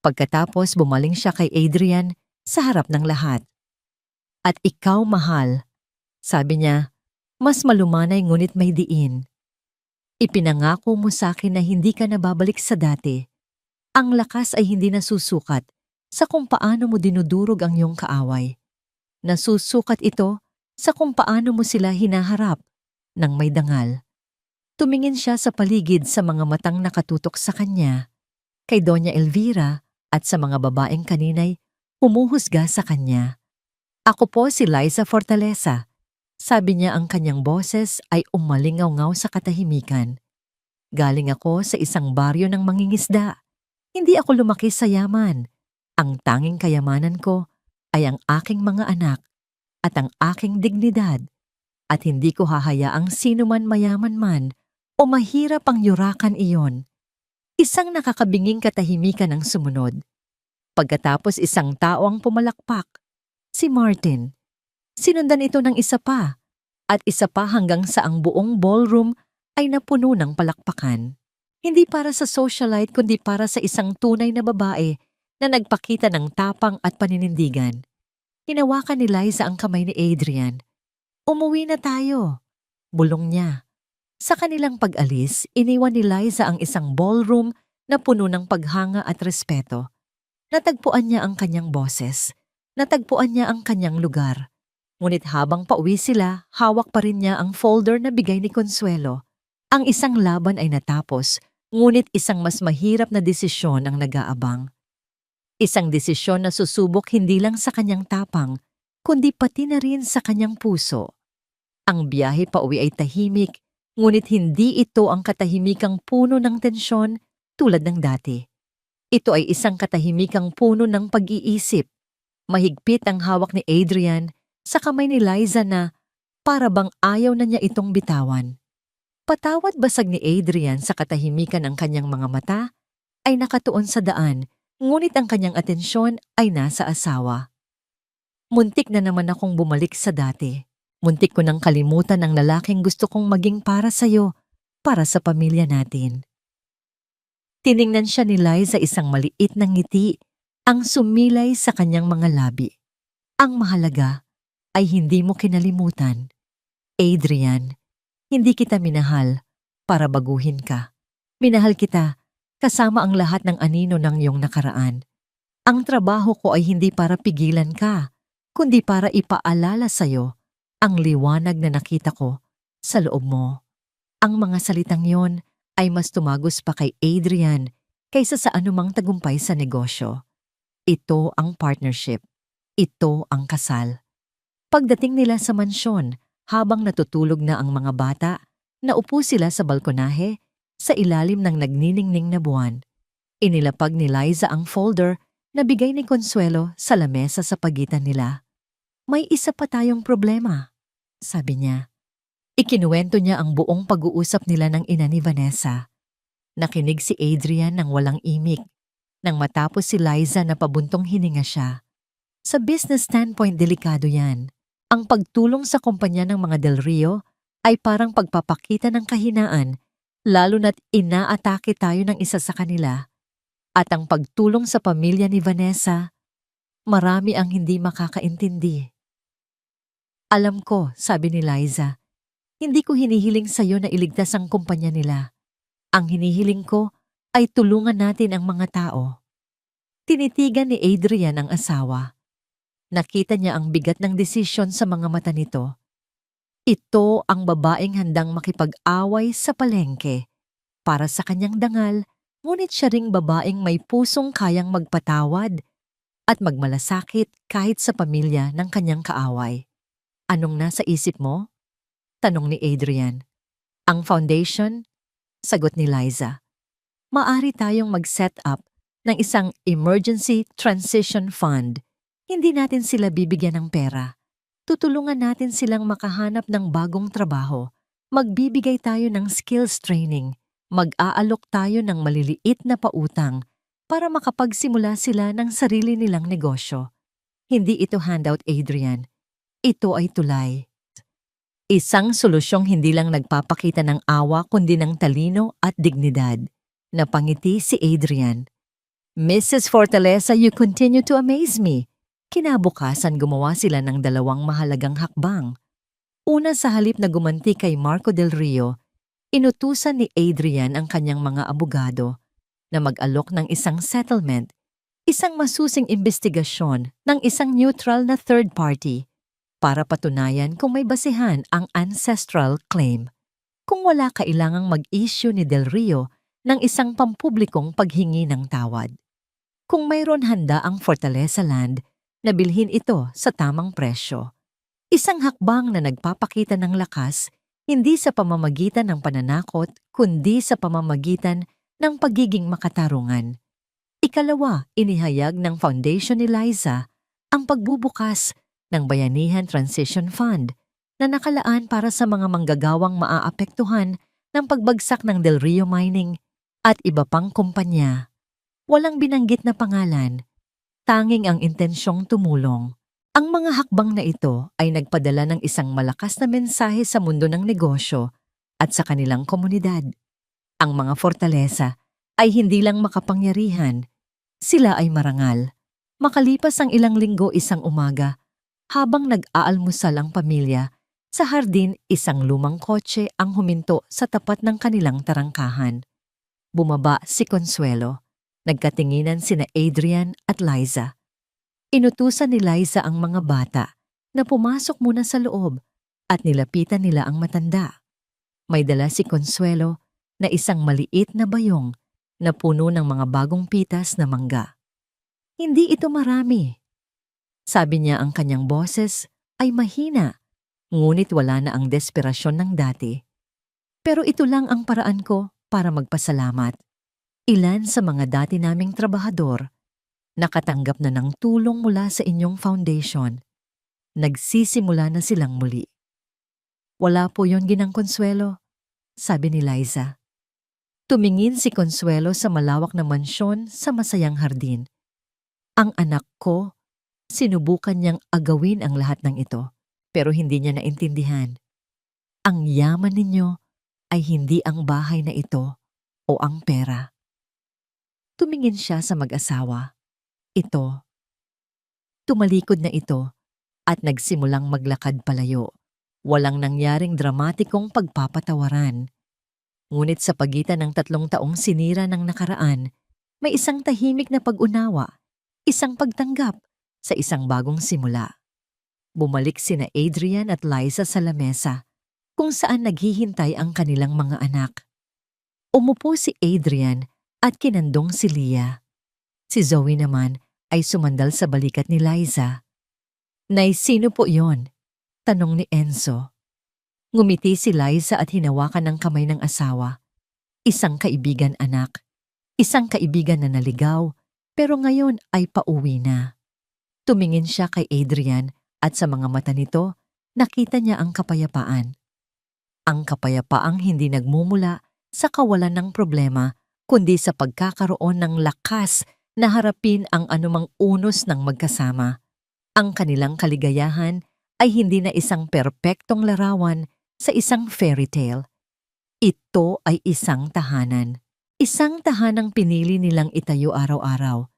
Pagkatapos bumaling siya kay Adrian sa harap ng lahat. At ikaw, mahal, sabi niya, mas malumanay ngunit may diin. Ipinangako mo sa akin na hindi ka nababalik sa dati. Ang lakas ay hindi nasusukat sa kung paano mo dinudurog ang iyong kaaway. Nasusukat ito sa kung paano mo sila hinaharap ng may dangal. Tumingin siya sa paligid sa mga matang nakatutok sa kanya, kay Doña Elvira at sa mga babaeng kaninay humuhusga sa kanya. Ako po si Liza Fortaleza. Sabi niya ang kanyang boses ay umalingaw-ngaw sa katahimikan. Galing ako sa isang baryo ng mangingisda. Hindi ako lumaki sa yaman. Ang tanging kayamanan ko ay ang aking mga anak at ang aking dignidad. At hindi ko hahayaang sino man mayaman man o mahirap ang yurakan iyon. Isang nakakabinging katahimikan ang sumunod. Pagkatapos isang tao ang pumalakpak, si Martin. Sinundan ito ng isa pa, at isa pa hanggang sa ang buong ballroom ay napuno ng palakpakan. Hindi para sa socialite kundi para sa isang tunay na babae na nagpakita ng tapang at paninindigan. Hinawakan ni Liza ang kamay ni Adrian. Umuwi na tayo, bulong niya. Sa kanilang pag-alis, iniwan ni Liza ang isang ballroom na puno ng paghanga at respeto. Natagpuan niya ang kanyang boses. Natagpuan niya ang kanyang lugar. Ngunit habang pauwi sila, hawak pa rin niya ang folder na bigay ni Consuelo. Ang isang laban ay natapos, ngunit isang mas mahirap na desisyon ang nag-aabang. Isang desisyon na susubok hindi lang sa kanyang tapang, kundi pati na rin sa kanyang puso. Ang biyahe pauwi ay tahimik, ngunit hindi ito ang katahimikang puno ng tensyon tulad ng dati. Ito ay isang katahimikang puno ng pag-iisip. Mahigpit ang hawak ni Adrian sa kamay ni Liza na para bang ayaw na niya itong bitawan. Patawad basag ni Adrian sa katahimikan ng kanyang mga mata ay nakatuon sa daan, ngunit ang kanyang atensyon ay nasa asawa. Muntik na naman akong bumalik sa dati. Muntik ko nang kalimutan ang lalaking gusto kong maging para sa'yo, para sa pamilya natin. Tiningnan siya ni Liza isang maliit na ngiti ang sumilay sa kanyang mga labi. Ang mahalaga ay hindi mo kinalimutan. Adrian, hindi kita minahal para baguhin ka. Minahal kita kasama ang lahat ng anino ng iyong nakaraan. Ang trabaho ko ay hindi para pigilan ka, kundi para ipaalala sa'yo ang liwanag na nakita ko sa loob mo. Ang mga salitang yon ay mas tumagos pa kay Adrian kaysa sa anumang tagumpay sa negosyo. Ito ang partnership. Ito ang kasal. Pagdating nila sa mansyon, habang natutulog na ang mga bata, naupo sila sa balkonahe sa ilalim ng nagniningning na buwan. Inilapag ni Liza ang folder na bigay ni Consuelo sa lamesa sa pagitan nila. May isa pa tayong problema, sabi niya. Ikinuwento niya ang buong pag-uusap nila ng ina ni Vanessa. Nakinig si Adrian ng walang imik. Nang matapos si Liza na pabuntong hininga siya. Sa business standpoint, delikado yan. Ang pagtulong sa kumpanya ng mga Del Rio ay parang pagpapakita ng kahinaan, lalo na't inaatake tayo ng isa sa kanila. At ang pagtulong sa pamilya ni Vanessa, Marami ang hindi makakaintindi. Alam ko, sabi ni Liza, hindi ko hinihiling sa'yo na iligtas ang kumpanya nila. Ang hinihiling ko ay tulungan natin ang mga tao. Tinitigan ni Adrian ang asawa. Nakita niya ang bigat ng desisyon sa mga mata nito. Ito ang babaeng handang makipag-away sa palengke para sa kanyang dangal, ngunit siya ring babaeng may pusong kayang magpatawad at magmalasakit kahit sa pamilya ng kanyang kaaway. Anong nasa isip mo? Tanong ni Adrian. Ang foundation? Sagot ni Liza. Maari tayong mag-set up ng isang emergency transition fund. Hindi natin sila bibigyan ng pera. Tutulungan natin silang makahanap ng bagong trabaho. Magbibigay tayo ng skills training. Mag-aalok tayo ng maliliit na pautang para makapagsimula sila ng sarili nilang negosyo. Hindi ito handout, Adrian. Ito ay tulay. Isang solusyong hindi lang nagpapakita ng awa kundi ng talino at dignidad. Napangiti si Adrian. Mrs. Fortaleza, you continue to amaze me. Kinabukasan gumawa sila ng dalawang mahalagang hakbang. Una, sa halip na gumanti kay Marco Del Rio, inutusan ni Adrian ang kanyang mga abogado na mag-alok ng isang settlement, isang masusing investigasyon ng isang neutral na third party para patunayan kung may basihan ang ancestral claim. Kung wala, kailangang mag-issue ni Del Rio ng isang pampublikong paghingi ng tawad. Kung mayroon, handa ang Fortaleza Land na bilhin ito sa tamang presyo. Isang hakbang na nagpapakita ng lakas hindi sa pamamagitan ng pananakot kundi sa pamamagitan ng pagiging makatarungan. Ikalawa, inihayag ng Foundation ni Liza ang pagbubukas ng Bayanihan Transition Fund na nakalaan para sa mga manggagawang maaapektuhan ng pagbagsak ng Del Rio Mining at iba pang kumpanya. Walang binanggit na pangalan, tanging ang intensyong tumulong. Ang mga hakbang na ito ay nagpadala ng isang malakas na mensahe sa mundo ng negosyo at sa kanilang komunidad. Ang mga Fortaleza ay hindi lang makapangyarihan, sila ay marangal. Makalipas ang ilang linggo, isang umaga, habang nag-aalmusal ang pamilya, sa hardin isang lumang kotse ang huminto sa tapat ng kanilang tarangkahan. Bumaba si Consuelo. Nagkatinginan sina Adrian at Liza. Inutusan ni Liza ang mga bata na pumasok muna sa loob at nilapitan nila ang matanda. May dala si Consuelo na isang maliit na bayong na puno ng mga bagong pitas na mangga. Hindi ito marami. Sabi niya, ang kanyang boses ay mahina, ngunit wala na ang desperasyon ng dati. Pero ito lang ang paraan ko para magpasalamat. Ilan sa mga dati naming trabahador nakatanggap na ng tulong mula sa inyong foundation. Nagsisimula na silang muli. Wala po yon, Ginang Consuelo, sabi ni Liza. Tumingin si Consuelo sa malawak na mansyon sa masayang hardin. Ang anak ko, sinubukan niyang agawin ang lahat ng ito, pero hindi niya naintindihan. Ang yaman ninyo ay hindi ang bahay na ito o ang pera. Tumingin siya sa mag-asawa. Ito. Tumalikod na ito at nagsimulang maglakad palayo. Walang nangyaring dramatikong pagpapatawaran. Ngunit sa pagitan ng 3 taong sinira ng nakaraan, may isang tahimik na pag-unawa, isang pagtanggap sa isang bagong simula. Bumalik sina Adrian at Liza sa lamesa, kung saan naghihintay ang kanilang mga anak. Umupo si Adrian at kinandong si Leah. Si Zoe naman ay sumandal sa balikat ni Liza. Nay, sino po yon? Tanong ni Enzo. Ngumiti si Liza at hinawakan ng kamay ng asawa. Isang kaibigan, anak. Isang kaibigan na naligaw, pero ngayon ay pauwi na. Tumingin siya kay Adrian at sa mga mata nito, nakita niya ang kapayapaan. Ang kapayapaang hindi nagmumula sa kawalan ng problema, kundi sa pagkakaroon ng lakas na harapin ang anumang unos ng magkasama. Ang kanilang kaligayahan ay hindi na isang perpektong larawan sa isang fairy tale. Ito ay isang tahanan. Isang tahanang pinili nilang itayo araw-araw.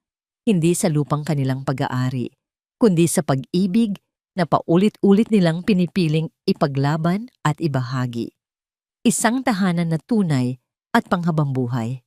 hindi sa lupang kanilang pag-aari, kundi sa pag-ibig na paulit-ulit nilang pinipiling ipaglaban at ibahagi. Isang tahanan na tunay at panghabambuhay.